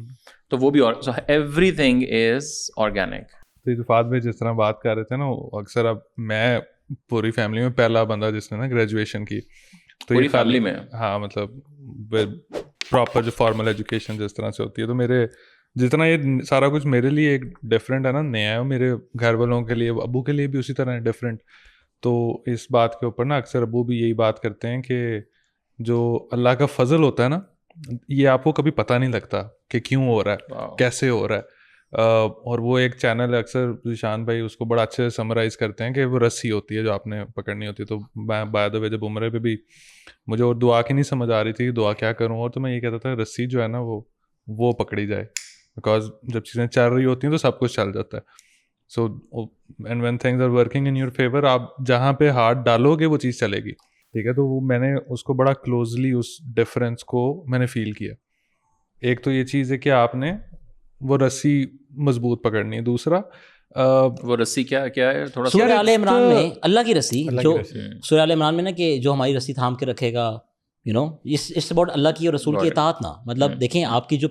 تو وہ بھی ایوری تھنگ از آرگینک. تو اتفاق میں جس طرح بات کر رہے تھے نا, اکثر اب میں پوری فیملی میں پہلا بندہ جس نے نا گریجویشن کی, تو پوری فیملی میں ہاں مطلب پراپر جو فارمل ایجوکیشن جس طرح سے ہوتی ہے. تو میرے جتنا یہ سارا کچھ میرے لیے ایک ڈفرینٹ ہے نا, نیا ہے, میرے گھر والوں کے لیے, ابو کے لیے بھی اسی طرح ہے ڈفرینٹ. تو اس بات کے اوپر نا اکثر ابو بھی یہی بات کرتے ہیں کہ جو اللہ کا فضل ہوتا ہے نا, یہ آپ کو کبھی پتہ نہیں لگتا کہ کیوں ہو رہا ہے, کیسے ہو رہا ہے. اور وہ ایک چینل اکثر ذیشان بھائی اس کو بڑا اچھے سے سمرائز کرتے ہیں کہ وہ رسی ہوتی ہے جو آپ نے پکڑنی ہوتی ہے. تو بائی دا وے جب عمرے پہ بھی مجھے اور دعا کی نہیں سمجھ آ رہی تھی کہ دعا کیا کروں, اور تو میں یہ کہتا تھا رسی جو ہے نا وہ پکڑی جائے, بیکاز جب چیزیں چل رہی ہوتی ہیں تو سب کچھ چل جاتا ہے. So and when things are working in your favour, آپ جہاں پہ ہاتھ ڈالو گے وہ چیز چلے گی. ٹھیک ہے, تو وہ میں نے اس کو بڑا کلوزلی اس ڈفرینس کو میں نے فیل کیا. ایک تو یہ چیز ہے کہ آپ نے وہ رسی مضبوط پکڑنی ہے. دوسرا وہ رسی کیا ہے تھوڑا سورہ آل عمران میں اللہ کی رسی, جو سورہ آل عمران میں نا کہ جو ہماری رسی تھام کے رکھے گا, یو نو اس اباؤٹ اللہ کی اور رسول کی اطاعت نا. مطلب دیکھیں آپ کی جو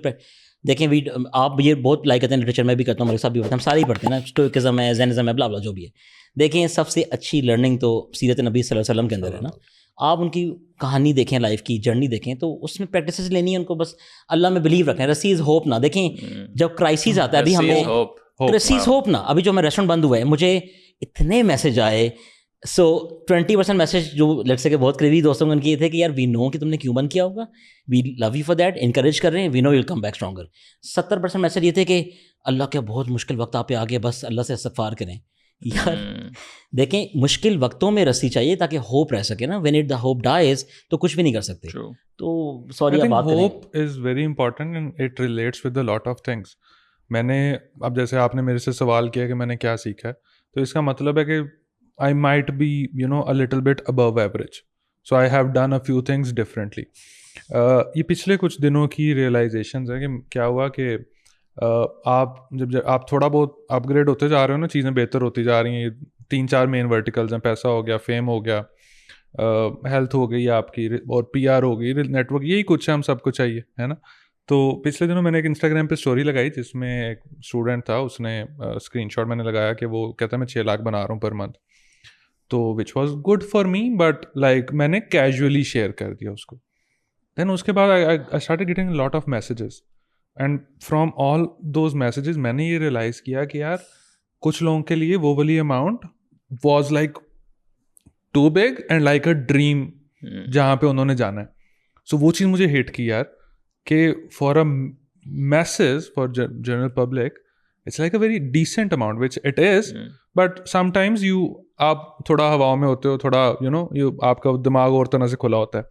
دیکھیں آپ یہ بہت لائک کرتے ہیں, لٹریچر میں بھی کرتا ہوں, میرے ساتھ بھی پڑھتے ہیں, ہم سارے ہی پڑھتے ہیں نا, اسٹوئکزم ہے, زینزم ہے, بلا بلا جو بھی ہے. دیکھیں سب سے اچھی لرننگ تو سیرت نبی صلی اللہ علیہ وسلم کے اندر ہے نا. آپ ان کی کہانی دیکھیں, لائف کی جرنی دیکھیں, تو اس میں پریکٹسز لینی ہے ان کو, بس اللہ میں بلیو رکھیں. رسی از ہوپ نا. دیکھیں جب کرائسس آتا ہے, ابھی ہمیں رسی از ہوپ نا, ابھی جو میں ریسٹورینٹ بند ہوا ہے مجھے اتنے میسج آئے. سو 20% میسج جو لیٹس سے کہ بہت قریبی دوستوں ان کے یہ تھے کہ یار وی نو کہ تم نے کیوں بند کیا ہوگا, we love you for that, encourage کر رہے ہیں, we know you will come back stronger. 70% message یہ تھے کہ اللہ کیا بہت مشکل وقت آپ پہ آ گیا, بس اللہ سے استغفار کریں. یار دیکھیں مشکل وقتوں میں رسی چاہیے تاکہ ہوپ رہ سکے نا. When it the hope dies تو کچھ بھی نہیں کر سکتے. تو سوری آپ بات کریں, hope is very important and it relates with a lot of things. میں نے اب جیسے آپ نے میرے سے سوال کیا کہ میں نے کیا سیکھا ہے, تو اس کا مطلب ہے کہ I might be, you know, a little bit above average. So I have done a few things differently. یہ پچھلے کچھ دنوں کی ریئلائزیشنز ہیں کہ کیا ہوا کہ آپ جب آپ تھوڑا بہت اپ گریڈ ہوتے جا رہے ہو نا, چیزیں بہتر ہوتی جا رہی ہیں. 3-4 مین ورٹیکلز ہیں, پیسہ ہو گیا, فیم ہو گیا, ہیلتھ ہو گئی آپ کی, اور PR ہو گئی, نیٹ ورک, یہی کچھ ہے, ہم سب کو چاہیے ہے نا. تو پچھلے دنوں میں نے ایک انسٹاگرام پہ اسٹوری لگائی جس میں ایک اسٹوڈنٹ تھا, اس نے اسکرین شاٹ میں نے لگایا کہ وہ کہتا ہے میں 6 لاکھ بنا رہا ہوں پر منتھ. تو which was good for me, but like میں نے کیجولی شیئر کر دیا اس کو. دین اس کے بعد I started getting lot of messages and from all those messages میں نے یہ ریئلائز کیا کہ یار کچھ لوگوں کے لیے وہ والی amount was like too big and like a dream جہاں پہ انہوں نے جانا ہے. سو وہ چیز مجھے ہیٹ کی یار کہ for a masses for general public it's like a very decent amount which it is, but sometimes آپ تھوڑا ہواؤں میں ہوتے ہو, تھوڑا آپ کا دماغ اور طرح سے کھلا ہوتا ہے.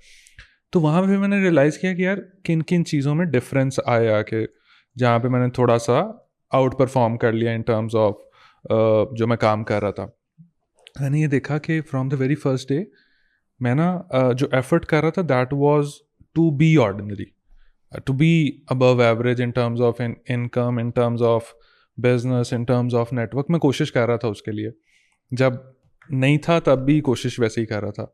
تو وہاں پہ میں نے ریئلائز کیا کہ یار کن کن چیزوں میں ڈفرینس آیا کہ جہاں پہ میں نے تھوڑا سا آؤٹ پرفارم کر لیا ان ٹرمز آف جو میں کام کر رہا تھا. میں نے یہ دیکھا کہ from the very first day میں نا جو ایفرٹ کر رہا تھا that was to be ordinary, to be above average in terms of income, in terms of business, in terms of network. میں کوشش کر رہا تھا اس کے لیے, جب نہیں تھا تب بھی کوشش ویسے ہی کر رہا تھا.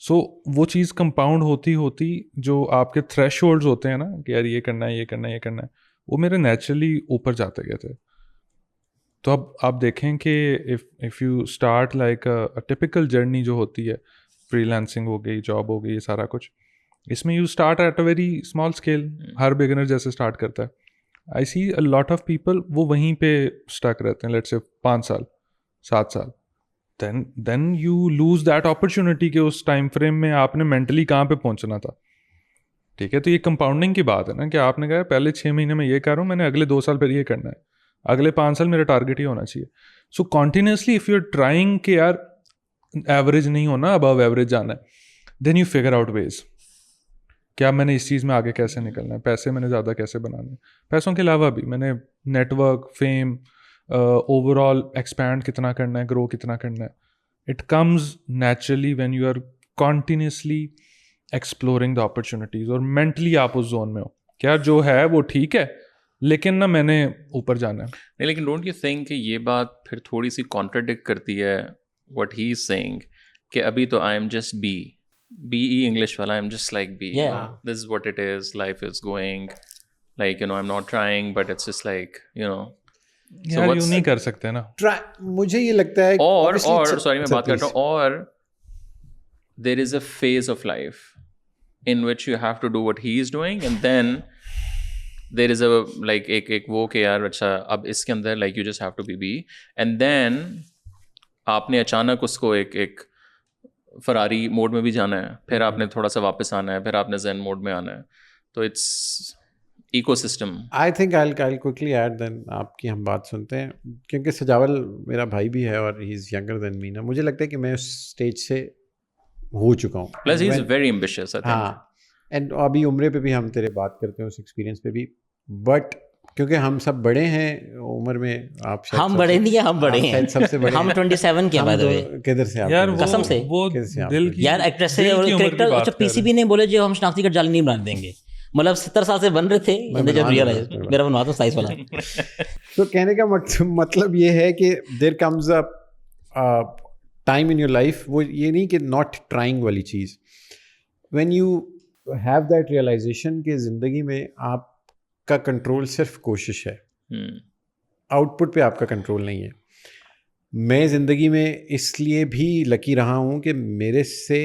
سو وہ چیز کمپاؤنڈ ہوتی ہوتی جو آپ کے تھریش ہولڈز ہوتے ہیں نا کہ یار یہ کرنا ہے, یہ کرنا ہے, یہ کرنا ہے, وہ میرے نیچرلی اوپر جاتے گئے تھے. تو اب آپ دیکھیں کہ if you start like typical journey جو ہوتی ہے, فری لانسنگ ہو گئی, جاب ہو گئی, یہ سارا کچھ, اس میں you start at a very small scale. ہر بگنر جیسے اسٹارٹ کرتا ہے. آئی سی اے لاٹ آف پیپل وہ وہیں پہ اسٹک رہتے ہیں, لیٹ سے 5 سال 7 سال. then you lose that opportunity کہ اس ٹائم فریم میں آپ نے مینٹلی کہاں پہ پہنچنا تھا. ٹھیک ہے, تو یہ کمپاؤنڈنگ کی بات ہے نا کہ آپ نے کہا پہلے 6 مہینے میں یہ کر رہا ہوں, میں نے اگلے 2 سال پھر یہ کرنا ہے, اگلے 5 سال میرا ٹارگیٹ ہی ہونا چاہیے. So continuously if you are trying کہ یار ایوریج نہیں ہونا, ابو ایوریج جانا ہے, then you figure out ways کیا میں نے اس چیز میں آگے کیسے نکلنا ہے, پیسے میں نے زیادہ کیسے بنانے ہیں. پیسوں کے علاوہ بھی میں نے network, fame, overall expand کتنا کرنا ہے, گرو کتنا کرنا ہے. It comes naturally when you are continuously exploring the opportunities, اور مینٹلی آپ اس زون میں ہو کیا جو ہے وہ ٹھیک ہے لیکن نا میں نے اوپر جانا ہے. نہیں, لیکن ڈونٹ یو تھنک کہ یہ بات پھر تھوڑی سی کانٹراڈکٹ کرتی ہے وٹ ہی از سیئنگ کہ ابھی تو I am just B E English والا, I am just like be, this is what it is, life is going, like I am not trying but it's just like یار یوں نہیں کر سکتے نا. مجھے یہ لگتا ہے اور سوری میں بات کر رہا ہوں, اور there is a phase of life in which you have to do what he is doing, and then there is a like ایک وہ کہ یار اچھا اب اس کے اندر like you just have to be, and then آپ نے اچانک اس کو ایک فراری موڈ میں بھی جانا ہے, پھر آپ نے تھوڑا سا واپس آنا ہے, پھر آپ نے زین موڈ میں آنا ہے. تو it's ecosystem. I think I'll quickly add then آپ کی ہم بات سنتے ہیں کیونکہ سجاول میرا بھائی بھی ہے اور he is younger than me نا. مجھے لگتا ہے کہ میں اس اسٹیج سے ہو چکا ہوں. Plus he is very ambitious. ہاں, اینڈ ابھی عمرے پہ بھی ہم تیرے بات کرتے ہیں اس ایکسپیرینس پہ بھی, بٹ کیونکہ ہم سب بڑے ہیں عمر میں. آپ ہم بڑے نہیں ہیں, ہم بڑے ہیں, سب سے بڑے, ہم 27 کے بعد ہوئے. کدھر سے یار قسم سے وہ دل کی یار ایکٹریس سے اور کریکٹر اچھا پی سی بھی نہیں بولے جو ہم شناختی کارڈ جعلی نہیں بنا دیں گے. مطلب 70 سال سے بن رہے تھے, جب ریئلائز میرا بنوا دو سائز والا. تو کہنے کا مطلب یہ ہے کہ there comes a time in your life, وہ یہ نہیں کہ ناٹ ٹرائنگ والی چیز, when you have that realisation کہ زندگی میں آپ کا کنٹرول صرف کوشش ہے, آؤٹ پٹ پہ آپ کا کنٹرول نہیں ہے. میں زندگی میں اس لیے بھی لکی رہا ہوں کہ میرے سے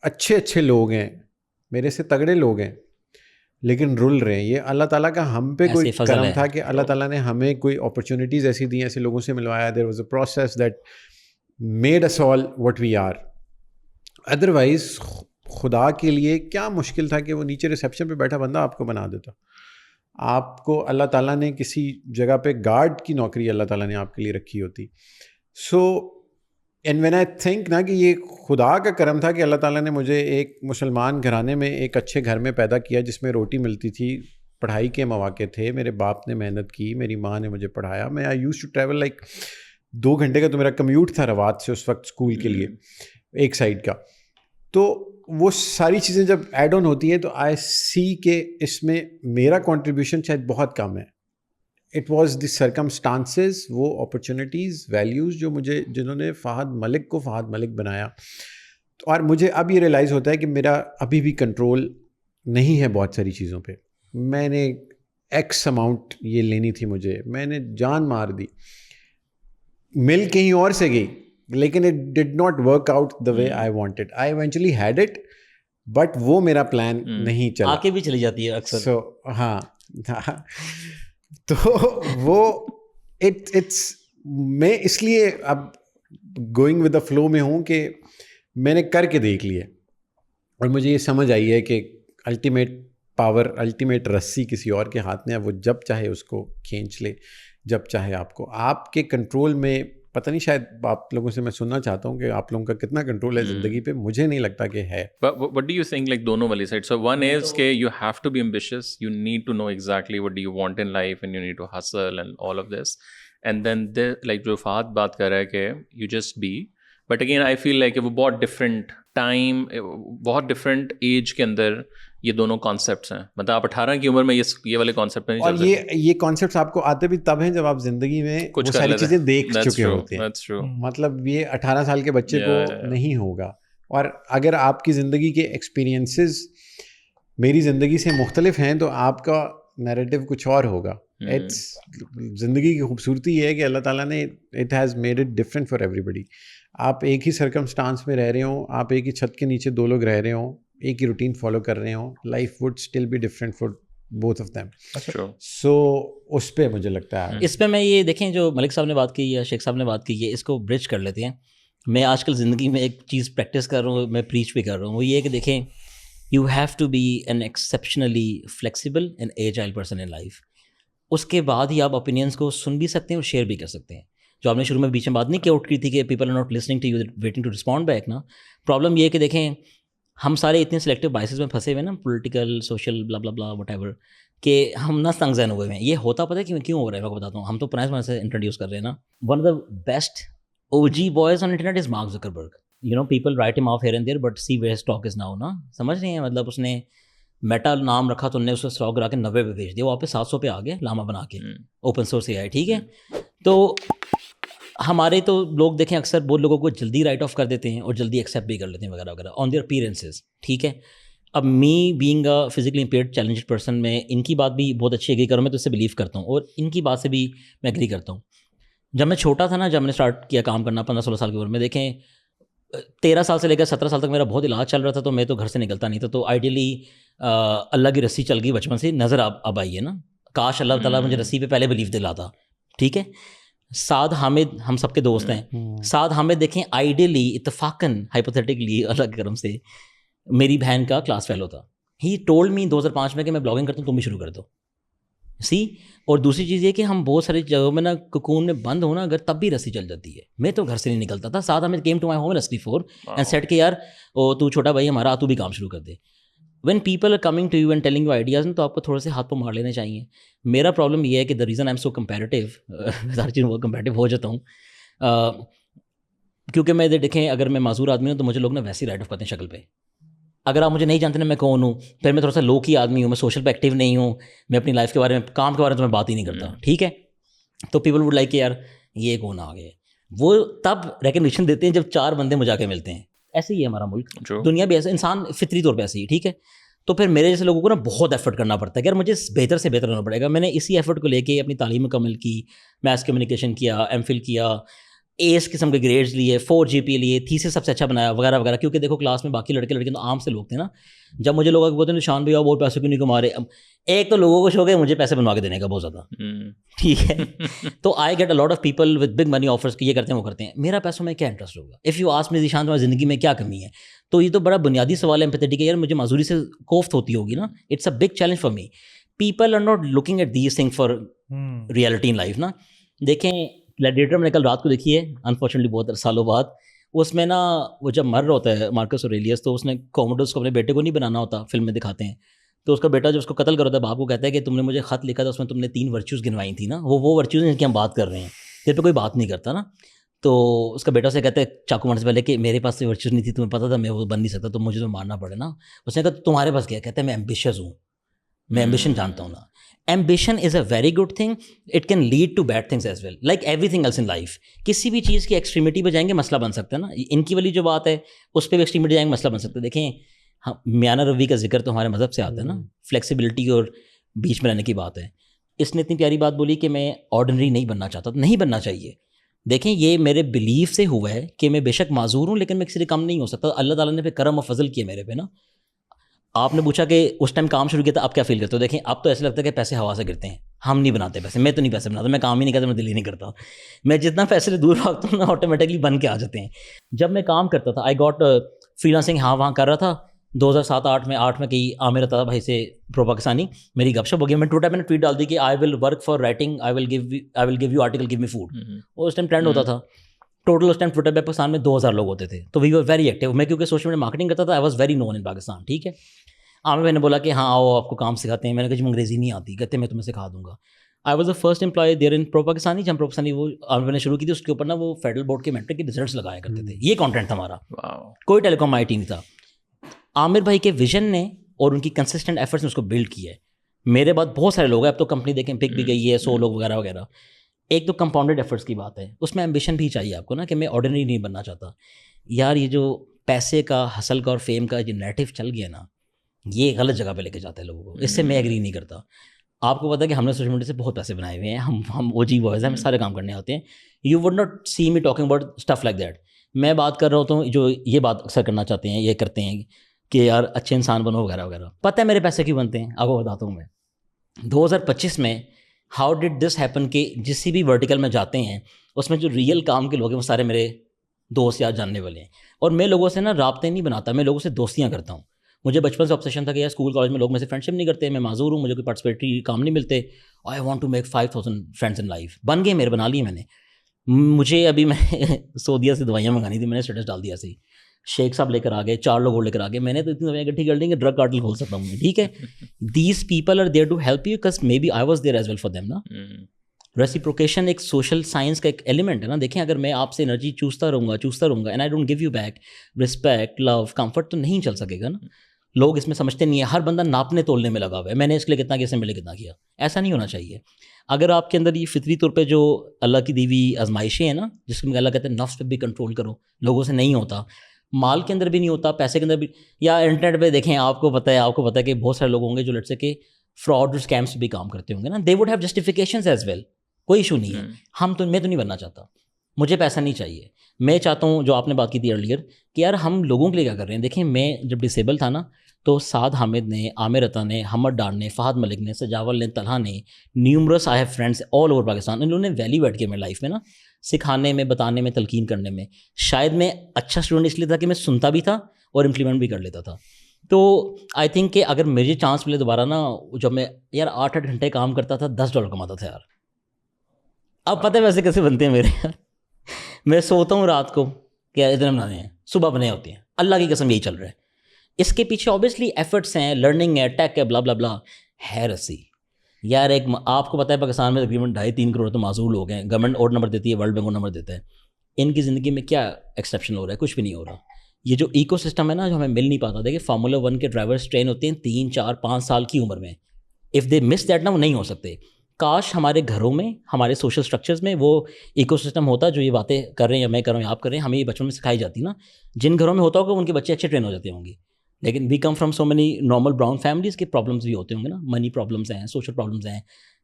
اچھے لوگ ہیں, میرے سے تگڑے لوگ ہیں, لیکن رول رہے ہیں. یہ اللہ تعالیٰ کا ہم پہ کوئی کرم تھا کہ اللہ تعالیٰ نے ہمیں کوئی اپرچونیٹیز ایسی دی, ایسے لوگوں سے ملوایا. There was a process that made us all what we are. Otherwise خدا کے لیے کیا مشکل تھا کہ وہ نیچے ریسیپشن پہ بیٹھا بندہ آپ کو بنا دیتا. آپ کو اللہ تعالیٰ نے کسی جگہ پہ گارڈ کی نوکری اللہ تعالیٰ نے آپ کے لیے رکھی ہوتی. سو اینڈ وین آئی تھنک نا کہ یہ خدا کا کرم تھا کہ اللہ تعالیٰ نے مجھے ایک مسلمان گھرانے میں ایک اچھے گھر میں پیدا کیا جس میں روٹی ملتی تھی, پڑھائی کے مواقع تھے, میرے باپ نے محنت کی, میری ماں نے مجھے پڑھایا. میں آئی یوز ٹو ٹریول لائک 2 گھنٹے کا تو میرا کمیوٹ تھا روات سے اس وقت اسکول کے لیے, ایک سائڈ کا. تو وہ ساری چیزیں جب ایڈ آن ہوتی ہیں تو آئی سی کہ اس میں میرا کنٹریبیوشن شاید بہت کم ہے. اٹ واز دی سرکمسٹانسز, وہ اپرچونیٹیز, ویلیوز جو جنہوں نے فہد ملک کو فہد ملک بنایا. اور مجھے اب یہ ریئلائز ہوتا ہے کہ میرا ابھی بھی کنٹرول نہیں ہے بہت ساری چیزوں پہ. میں نے ایکس اماؤنٹ یہ لینی تھی مجھے, میں نے جان مار دی, مل کہیں اور سے گئی, لیکن it did not work out the way I wanted. I eventually had it, but وہ میرا پلان نہیں چلا. آ کے بھی چلی جاتی ہے اکثر. سو ہاں, تو وہ اٹس میں اس لیے اب گوئنگ ود دا فلو میں ہوں کہ میں نے کر کے دیکھ لیا اور مجھے یہ سمجھ آئی ہے کہ الٹیمیٹ پاور, الٹیمیٹ رسی کسی اور کے ہاتھ میں ہے. وہ جب چاہے اس کو کھینچ لے, جب چاہے آپ کو, آپ کے کنٹرول میں. پتہ نہیں, شاید آپ لوگوں سے میں سننا چاہتا ہوں کہ آپ لوگوں کا کتنا کنٹرول ہے زندگی پہ. مجھے نہیں لگتا کہ ہے. What do you think, like دونوں والی سائڈ؟ So one is کہ you have to be ambitious, you need to know exactly what do you want in life and you need to hustle and all of this. And then like جو فہد بات کر رہا ہے کہ you just be. But again I feel like وہ بہت ڈفرینٹ ٹائم, بہت ڈفرینٹ ایج کے اندر یہ دونوں کانسیپٹس ہیں. مطلب آپ 18 کی عمر میں یہ والے کانسیپٹ نہیں چل سکتے. اور یہ کانسیپٹس آپ کو آتے بھی تب ہیں جب آپ زندگی میں وہ ساری چیزیں دیکھ چکے ہوتے ہیں. مطلب یہ 18 سال کے بچے کو نہیں ہوگا. اور اگر آپ کی زندگی کے ایکسپیرینسز میری زندگی سے مختلف ہیں تو آپ کا نیریٹو کچھ اور ہوگا. زندگی کی خوبصورتی یہ ہے کہ اللہ تعالیٰ نے it has made it different for everybody. آپ ایک ہی سرکمسٹانس میں رہ رہے ہوں, آپ ایک ہی چھت کے نیچے 2 لوگ رہ رہے ہوں, ایک ہی روٹین فالو کر رہے ہوں, life would still be different for both of them. So اس پہ مجھے لگتا ہے, اس پہ میں یہ دیکھیں جو ملک صاحب نے بات کی یا شیخ صاحب نے بات کی ہے, اس کو برج کر لیتے ہیں. میں آج کل زندگی میں ایک چیز پریکٹس کر رہا ہوں, میں پریچ بھی کر رہا ہوں, وہ یہ ہے کہ دیکھیں you have to be an exceptionally flexible and agile person in life. اس کے بعد ہی آپ اوپینینس کو سن بھی سکتے ہیں اور شیئر بھی کر سکتے ہیں. جو آپ نے شروع میں بیچ میں بات نہیں کی اٹھ کی تھی کہ people are not listening to you, waiting to respond back نا. پرابلم یہ ہے کہ دیکھیں ہم سارے اتنے سلیکٹیو بائسز میں پھنسے ہوئے نا, پولیٹیکل, سوشل, بلا بلا بلا وٹ ایور, کہ ہم نہ تنگ ذہن ہوئے ہیں. یہ ہوتا پتہ ہے کیوں ہو رہا ہے, میں کو بتاتا ہوں. ہم تو پرانے زمانے سے انٹروڈیوس کر رہے ہیں نا. One of the best OG boys on internet is Mark Zuckerberg. You know, people write him off here and there, but see where his stock is now, نا سمجھ رہے ہیں. مطلب اس نے میٹا نام رکھا تو انہوں نے اس کو اسٹاک گرا کے 90 پہ بیچ دیا, وہ واپس 700 پہ آ گئے لاما بنا کے, اوپن سورس AI. ٹھیک ہے, تو ہمارے تو لوگ دیکھیں اکثر بہت لوگوں کو جلدی رائٹ آف کر دیتے ہیں اور جلدی ایکسیپٹ بھی کر لیتے ہیں وغیرہ وغیرہ آن دیئر اپیرنسز. ٹھیک ہے, اب me being a physically impaired challenged person, میں ان کی بات بھی بہت اچھی ایگری کروں, میں تو اس سے بلیو کرتا ہوں, اور ان کی بات سے بھی میں ایگری کرتا ہوں. جب میں چھوٹا تھا نا, جب میں نے اسٹارٹ کیا کام کرنا 15-16 سال کی عمر میں, دیکھیں 13 سال سے لے کر 17 سال تک میرا بہت علاج چل رہا تھا, تو میں تو گھر سے نکلتا نہیں تھا. تو آئیڈیلی اللہ کی رسی چل گئی بچپن سے نظر اب آئی ہے نا. کاش اللہ تعالیٰ مجھے رسی پہ پہلے بلیف دلاتا. ٹھیک ہے, سعد حامد ہم سب کے دوست ہیں. سعد حامد دیکھیں آئیڈیلی اتفاقاً ہائپوتھیٹکلی اللہ کے کرم سے میری بہن کا کلاس فیلو تھا. ہی ٹولڈ می 2005 میں کہ میں بلاگنگ کرتا ہوں, تم بھی شروع کر دو. سی, اور دوسری چیز یہ کہ ہم بہت ساری جگہوں میں نا ککون میں بند ہونا اگر تب بھی رسی چل جاتی ہے. میں تو گھر سے نہیں نکلتا تھا. Saad Hamid came to my home in ST 4 and said کہ یار تو چھوٹا بھائی ہمارا, تو بھی کام شروع کر دے. When people are coming to you and telling you ideas, تو آپ کو تھوڑے سے ہاتھ پہ مار لینے چاہیے. میرا پرابلم یہ ہے کہ the reason I am so comparative, ہر چیز بہت کمپیریٹیو ہو جاتا ہوں, کیونکہ میں دیکھیں اگر میں معذور آدمی ہوں تو مجھے لوگ نا ویسے ہی رائٹ آف کرتے ہیں شکل پہ. اگر آپ مجھے نہیں جانتے نا میں کون ہوں, پھر میں تھوڑا سا لو کی آدمی ہوں, میں سوشل پہ ایکٹیو نہیں ہوں, میں اپنی لائف کے بارے میں, کام کے بارے میں تو میں بات ہی نہیں کرتا. ٹھیک ہے, تو پیپل وڈ لائک کہ یار یہ کون آ گئے. وہ تب ریکگنیشن دیتے ہیں جب 4 بندے مجھے آ کے ملتے ہیں. ایسے ہی ہے ہمارا ملک, دنیا بھی ایسے, انسان فطری طور پہ ایسے ہی. ٹھیک ہے, تو پھر میرے جیسے لوگوں کو نا بہت ایفرٹ کرنا پڑتا ہے کہ یار مجھے بہتر سے بہتر ہونا پڑے گا. میں نے اسی ایفرٹ کو لے کے اپنی تعلیم مکمل کی, میتھس کمیونیکیشن کیا, MPhil کیا, ایس قسم کے گریڈز لیے, 4 GPA لیے, تھیسس سب سے اچھا بنایا وغیرہ وغیرہ. کیونکہ دیکھو کلاس میں باقی لڑکے تو عام سے لوگ تھے نا. جب مجھے لوگ بولتے ہیں شان بھائی بہت پیسے کیوں نہیں کما رہے, ایک تو لوگوں کو شوق ہے مجھے پیسے بنوا کے دینے کا بہت زیادہ. ٹھیک ہے, تو I get a lot of people with big money offers کہ یہ کرتے ہیں وہ کرتے ہیں. میرا پیسوں میں کیا انٹرسٹ ہوگا؟ If you ask me Zeeshan تمہاری زندگی میں کیا کمی ہے, تو یہ تو بڑا بنیادی سوال ہے ایمپیتھیٹک ہے. یار مجھے معذوری سے کوفت ہوتی ہوگی نا. It's a big challenge for me. People are not looking at these thing for reality in life نا. دیکھیں گلیڈیٹر میں نے کل رات کو دیکھی ہے, انفارچونیٹلی بہت سالوں بعد. اس میں نا وہ جب مر رہا ہوتا ہے مارکس اوریلیس, تو اس نے کوموڈوس کو اپنے بیٹے کو نہیں بنانا ہوتا, فلم میں دکھاتے ہیں. تو اس کا بیٹا جب اس کو قتل کرتا ہے, باپ کو کہتا ہے کہ تم نے مجھے خط لکھا تھا, اس میں تم نے 3 ورچوز گنوائی تھی نا, وہ ورچوز ہیں جن کی ہم بات کر رہے ہیں, پھر پہ کوئی بات نہیں کرتا نا. تو اس کا بیٹا سے کہتا ہے چاقو مارنے سے پہلے کہ میرے پاس ورچوز نہیں تھی, تمہیں پتا تھا میں وہ بن نہیں سکتا, تو مجھے تو مارنا پڑے نا. اس نے کہا تمہارے پاس کیا؟ کہتا ہے میں ایمبیشیس ہوں, میں ایمبیشن جانتا ہوں نا. Ambition is a very good thing. It can lead to bad things as well. Like everything else in life. کسی بھی چیز کی ایکسٹریمٹی پہ جائیں گے مسئلہ بن سکتا ہے نا. ان کی والی جو بات ہے اس پہ بھی ایکسٹریمٹی جائیں گے مسئلہ بن سکتا ہے. دیکھیں میانہ روی کا ذکر تو ہمارے مذہب سے آتا ہے نا, فلیکسیبلٹی اور بیچ میں رہنے کی بات ہے. اس نے اتنی پیاری بات بولی کہ میں آرڈنری نہیں بننا چاہتا, نہیں بننا چاہیے. دیکھیں یہ میرے بلیف سے ہوا ہے کہ میں بے شک معذور ہوں لیکن میں کسی سے کم نہیں ہو سکتا. اللہ تعالیٰ نے پھر کرم و فضل کیا میرے پہ نا. آپ نے پوچھا کہ اس ٹائم کام شروع کیا تھا آپ کیا فیل کرتے ہو؟ دیکھیں اب تو ایسا لگتا ہے کہ پیسے ہوا سے گرتے ہیں, ہم نہیں بناتے پیسے, میں تو نہیں پیسے بناتا, میں کام ہی نہیں کرتا, میں دل ہی نہیں کرتا, میں جتنا پیسے سے دور بھاگتا ہوں نا آٹومیٹکلی بن کے آ جاتے ہیں. جب میں کام کرتا تھا آئی گاٹ فری لانسنگ ہاں وہاں کر رہا تھا 2007-8 میں کہیں عامر عطا بھائی سے پرو پاکستانی میری گپ شپ ہو گیا, میں ٹوٹا, میں نے ٹویٹ ڈال دی کہ I will work for writing, I will give you article, give me food. وہ اس ٹائم ٹرینڈ ہوتا تھا. ٹوٹل اس ٹائم ٹویٹر پہ پاکستان میں 2000 لوگ ہوتے تھے, تو وی ور ویری ایکٹیو. میں کیونکہ سوشل میڈیا مارکیٹنگ کرتا تھا, آئی واز ویری نون ان پاکستان. ٹھیک ہے, عامر بھائی نے بولا کہ ہاں آؤ آپ کو کام سکھاتے ہیں. میں نے کہا جی انگریزی نہیں آتی, کہتے میں تمہیں سکھا دوں گا. I was the first employee there in ProPakistani. جب پرو پاکستانی وہ عامر بھائی نے شروع کی تھی, اس کے اوپر نا وہ فیڈرل بورڈ کے میٹرک کے ریزلٹس لگایا کرتے تھے. یہ کانٹینٹ تھا ہمارا, کوئی ٹیلی کام آئی ٹی نہیں تھا. عامر بھائی کے ویژن نے اور ان کی کنسسٹنٹ ایفرٹس نے اس کو بلڈ کیا ہے. میرے بعد بہت سارے لوگ ہیں, اب تو کمپنی دیکھیں بک بھی گئی ہے, 100 لوگ وغیرہ وغیرہ. ایک تو کمپاؤنڈیڈ ایفرٹس کی بات ہے, اس میں ایمبیشن بھی چاہیے آپ کو نا, کہ میں آرڈینری نہیں بننا چاہتا. یار یہ جو پیسے کا, حسل کا اور فیم کا جو نیریٹو چل گیا نا, یہ غلط جگہ پہ لے کے جاتا ہے لوگوں کو. اس سے میں ایگری نہیں کرتا. آپ کو پتا ہے کہ ہم نے سوشل میڈیا سے بہت پیسے بنائے ہوئے ہیں, ہم او جی بوائز ہیں, ہمیں سارے کام کرنے ہوتے ہیں. You would not see me talking about stuff like that. میں بات کر رہا ہوتا ہوں جو یہ بات اکثر کرنا چاہتے ہیں, یہ کرتے ہیں کہ یار اچھے انسان بنو وغیرہ وغیرہ. پتہ ہے میرے پیسے کیوں بنتے ہیں, آپ کو بتاتا ہوں میں. 2025 میں ہاؤ ڈڈ دس ہیپن کہ جس بھی ورٹیکل میں جاتے ہیں اس میں جو ریئل کام کے لوگ ہیں وہ سارے میرے دوست یا جاننے والے ہیں. اور میں لوگوں سے نا رابطے نہیں بناتا, میں لوگوں سے دوستیاں کرتا ہوں. مجھے بچپن سے آبسیشن تھا کہ یار اسکول کالج میں لوگ میں سے فرینڈ شپ نہیں کرتے, میں معذور ہوں, مجھے کوئی پارٹیسپیٹری کام نہیں ملتے. I want to make 5000 friends in life. بن گئے میرے, بنا لیے میں نے. مجھے ابھی میں سعودیہ سے دوائیاں منگانی تھی, میں نے اسٹیٹس ڈال دیا سی, شیخ صاحب لے کر آ گئے, 4 لوگ اور لے کر آ گئے. میں نے تو اتنی دوائیاں اکٹھی کر لی کہ ڈرگ کارٹل کھول سکتا ہوں میں. ٹھیک ہے, these people are there to help you because maybe I was there as well for them نا. ریسیپروکیشن ایک سوشل سائنس کا ایک ایلیمنٹ ہے نا. دیکھیں اگر میں آپ سے انرجی چوستا رہوں گا and I don't give you back respect, love, comfort, تو نہیں چل سکے گا نا. لوگ اس میں سمجھتے نہیں ہیں, ہر بندہ ناپنے تولنے میں لگا ہوا ہے, میں نے اس کے لیے کتنا کیا, اس نے میرے کتنا کیا. ایسا نہیں ہونا چاہیے. اگر آپ کے اندر یہ فطری طور پہ جو اللہ کی دی ہوئی آزمائشیں ہیں نا, جس میں اللہ کہتے ہیں نفس پہ بھی کنٹرول کرو, لوگوں سے نہیں ہوتا, مال کے اندر بھی نہیں ہوتا, پیسے کے اندر بھی. یا انٹرنیٹ پہ دیکھیں, آپ کو پتہ ہے کہ بہت سارے لوگ ہوں گے جو لٹ سے کہ فراڈ اور اسکیمس پہ بھی کام کرتے ہوں گے نا. They would have justifications as well, کوئی ایشو نہیں ہے. میں تو نہیں بننا چاہتا, مجھے پیسہ نہیں چاہیے. میں چاہتا ہوں, جو آپ نے بات کی تھی ارلیئر, کہ یار ہم لوگوں کے لیے کیا کر رہے ہیں. دیکھیں میں جب ڈسیبل تھا نا, تو سعد حامد نے, عامر عطا نے, حمد ڈار نے, فہد ملک نے, سجاول نے, طلحہ نے, numerous I have friends all over Pakistan, ان لوگوں نے ویلیو ایڈ کیا میری لائف میں نا, سکھانے میں, بتانے میں, تلقین کرنے میں. شاید میں اچھا اسٹوڈنٹ اس لیے تھا کہ میں سنتا بھی تھا اور امپلیمنٹ بھی کر لیتا تھا. تو آئی تھنک کہ اگر مجھے چانس ملے دوبارہ نا, جب میں یار 8-8 گھنٹے کام کرتا تھا, $10 کماتا تھا یار. اب پتہ ہے ویسے کیسے بنتے ہیں میرے یار. میں سوتا ہوں رات کو کہ یار اتنے بنانے ہیں, صبح بنے ہوتے ہیں, اللہ کی قسم یہی چل رہا ہے. اس کے پیچھے اوبیسلی ایفرٹس ہیں, لرننگ ہے, ٹیک ہے, بلا بلا بلا ہے. رسی یار ایک آپ کو پتہ ہے پاکستان میں تقریباً 2.5-3 کروڑ تو معذور لوگ ہیں. گورنمنٹ اور نمبر دیتی ہے, ورلڈ بینک اور نمبر دیتا ہے. ان کی زندگی میں کیا ایکسیپشن ہو رہا ہے؟ کچھ بھی نہیں ہو رہا. یہ جو ایکو سسٹم ہے نا, جو ہمیں مل نہیں پاتا. دیکھیں فارمولا 1 کے ڈرائیورس ٹرین ہوتے ہیں 3-4-5 سال کی عمر میں. اف دے مس دیٹ نا, وہ نہیں ہو سکتے. کاش ہمارے گھروں میں, ہمارے سوشل اسٹرکچرز میں وہ ایکو سسٹم ہوتا جو یہ باتیں کر رہے ہیں, یا میں کر رہا ہوں, یا آپ کر رہے ہیں, ہمیں یہ بچپن میں سکھائی جاتی نا. جن گھروں میں ہوتا ہوگا ان کے بچے اچھے ٹرین ہو جاتے ہوں گے. لیکن we come from so many normal brown families کے پرابلمس بھی ہوتے ہوں گے نا, منی پرابلمس ہیں, سوشل پرابلمس ہیں,